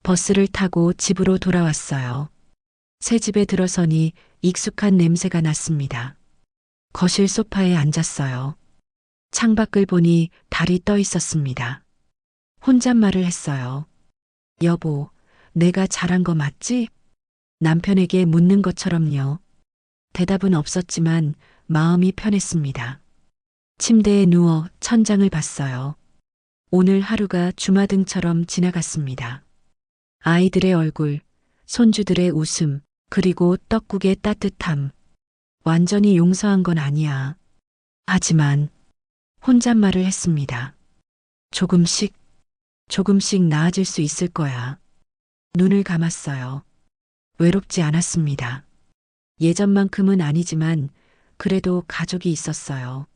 버스를 타고 집으로 돌아왔어요. 새 집에 들어서니 익숙한 냄새가 났습니다. 거실 소파에 앉았어요. 창밖을 보니 달이 떠 있었습니다. 혼잣말을 했어요. 여보, 내가 잘한 거 맞지? 남편에게 묻는 것처럼요. 대답은 없었지만 마음이 편했습니다. 침대에 누워 천장을 봤어요. 오늘 하루가 주마등처럼 지나갔습니다. 아이들의 얼굴, 손주들의 웃음, 그리고 떡국의 따뜻함. 완전히 용서한 건 아니야. 하지만 혼잣말을 했습니다. 조금씩, 조금씩 나아질 수 있을 거야. 눈을 감았어요. 외롭지 않았습니다. 예전만큼은 아니지만 그래도 가족이 있었어요.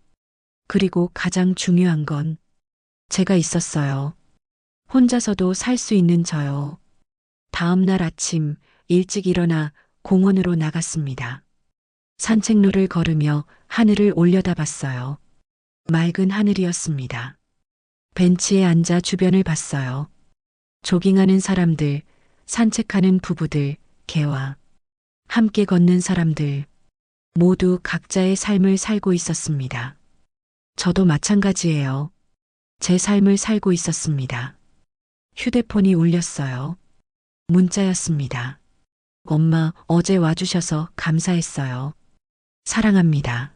그리고 가장 중요한 건 제가 있었어요. 혼자서도 살 수 있는 저요. 다음 날 아침 일찍 일어나 공원으로 나갔습니다. 산책로를 걸으며 하늘을 올려다봤어요. 맑은 하늘이었습니다. 벤치에 앉아 주변을 봤어요. 조깅하는 사람들, 산책하는 부부들, 개와 함께 걷는 사람들, 모두 각자의 삶을 살고 있었습니다. 저도 마찬가지예요. 제 삶을 살고 있었습니다. 휴대폰이 울렸어요. 문자였습니다. 엄마, 어제 와주셔서 감사했어요. 사랑합니다.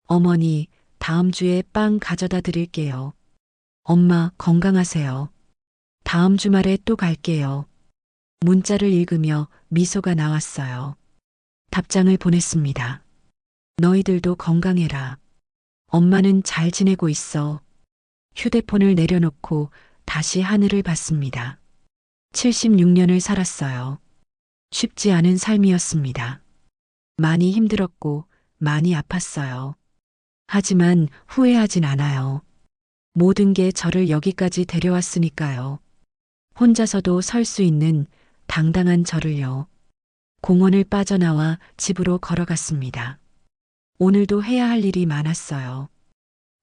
어머니, 다음 주에 빵 가져다 드릴게요. 엄마, 건강하세요. 다음 주말에 또 갈게요. 문자를 읽으며 미소가 나왔어요. 답장을 보냈습니다. 너희들도 건강해라. 엄마는 잘 지내고 있어. 휴대폰을 내려놓고 다시 하늘을 봤습니다. 76년을 살았어요. 쉽지 않은 삶이었습니다. 많이 힘들었고 많이 아팠어요. 하지만 후회하진 않아요. 모든 게 저를 여기까지 데려왔으니까요. 혼자서도 설 수 있는 당당한 저를요. 공원을 빠져나와 집으로 걸어갔습니다. 오늘도 해야 할 일이 많았어요.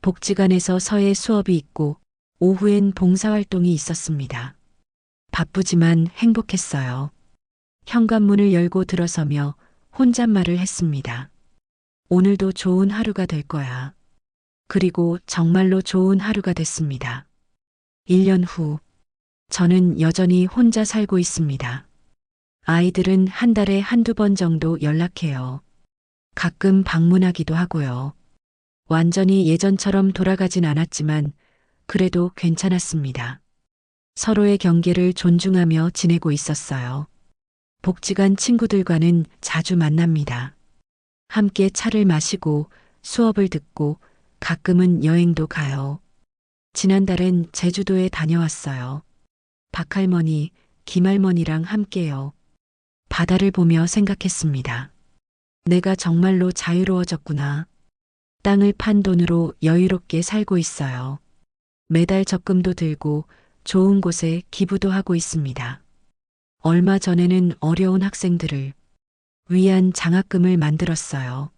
복지관에서 서예 수업이 있고 오후엔 봉사활동이 있었습니다. 바쁘지만 행복했어요. 현관문을 열고 들어서며 혼잣말을 했습니다. 오늘도 좋은 하루가 될 거야. 그리고 정말로 좋은 하루가 됐습니다. 1년 후, 저는 여전히 혼자 살고 있습니다. 아이들은 한 달에 한두 번 정도 연락해요. 가끔 방문하기도 하고요. 완전히 예전처럼 돌아가진 않았지만 그래도 괜찮았습니다. 서로의 경계를 존중하며 지내고 있었어요. 복지관 친구들과는 자주 만납니다. 함께 차를 마시고 수업을 듣고 가끔은 여행도 가요. 지난달엔 제주도에 다녀왔어요. 박할머니, 김할머니랑 함께요. 바다를 보며 생각했습니다. 내가 정말로 자유로워졌구나. 땅을 판 돈으로 여유롭게 살고 있어요. 매달 적금도 들고 좋은 곳에 기부도 하고 있습니다. 얼마 전에는 어려운 학생들을 위한 장학금을 만들었어요.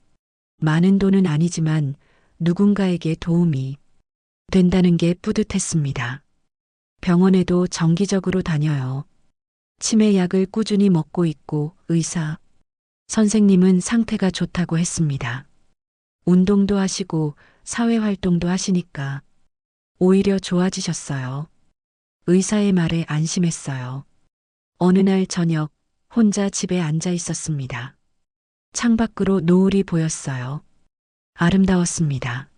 많은 돈은 아니지만 누군가에게 도움이 된다는 게 뿌듯했습니다. 병원에도 정기적으로 다녀요. 치매약을 꾸준히 먹고 있고 의사, 선생님은 상태가 좋다고 했습니다. 운동도 하시고 사회활동도 하시니까 오히려 좋아지셨어요. 의사의 말에 안심했어요. 어느 날 저녁 혼자 집에 앉아 있었습니다. 창밖으로 노을이 보였어요. 아름다웠습니다.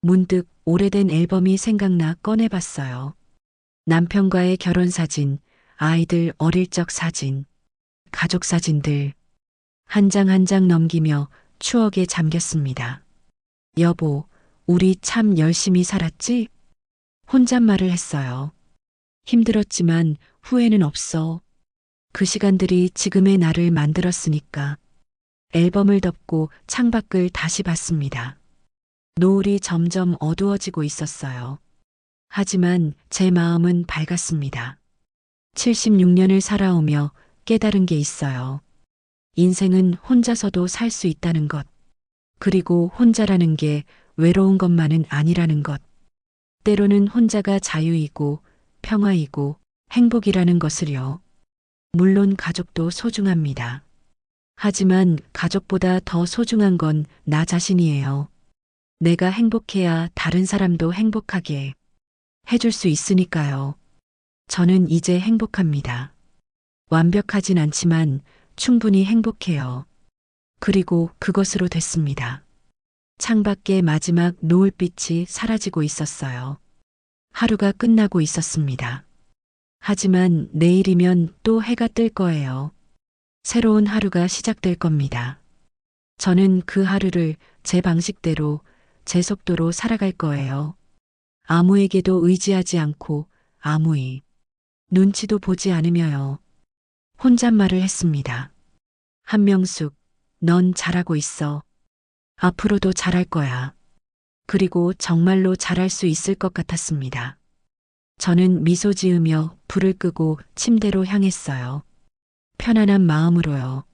문득 오래된 앨범이 생각나 꺼내봤어요. 남편과의 결혼 사진, 아이들 어릴 적 사진, 가족 사진들, 한 장 한 장 넘기며 추억에 잠겼습니다. 여보, 우리 참 열심히 살았지? 혼잣말을 했어요. 힘들었지만 후회는 없어. 그 시간들이 지금의 나를 만들었으니까. 앨범을 덮고 창밖을 다시 봤습니다. 노을이 점점 어두워지고 있었어요. 하지만 제 마음은 밝았습니다. 76년을 살아오며 깨달은 게 있어요. 인생은 혼자서도 살 수 있다는 것. 그리고 혼자라는 게 외로운 것만은 아니라는 것. 때로는 혼자가 자유이고 평화이고 행복이라는 것을요. 물론 가족도 소중합니다. 하지만 가족보다 더 소중한 건 나 자신이에요. 내가 행복해야 다른 사람도 행복하게 해줄 수 있으니까요. 저는 이제 행복합니다. 완벽하진 않지만 충분히 행복해요. 그리고 그것으로 됐습니다. 창밖에 마지막 노을빛이 사라지고 있었어요. 하루가 끝나고 있었습니다. 하지만 내일이면 또 해가 뜰 거예요. 새로운 하루가 시작될 겁니다. 저는 그 하루를 제 방식대로, 제 속도로 살아갈 거예요. 아무에게도 의지하지 않고 아무의 눈치도 보지 않으며요. 혼잣말을 했습니다. 한명숙, 넌 잘하고 있어. 앞으로도 잘할 거야. 그리고 정말로 잘할 수 있을 것 같았습니다. 저는 미소 지으며 불을 끄고 침대로 향했어요. 편안한 마음으로요.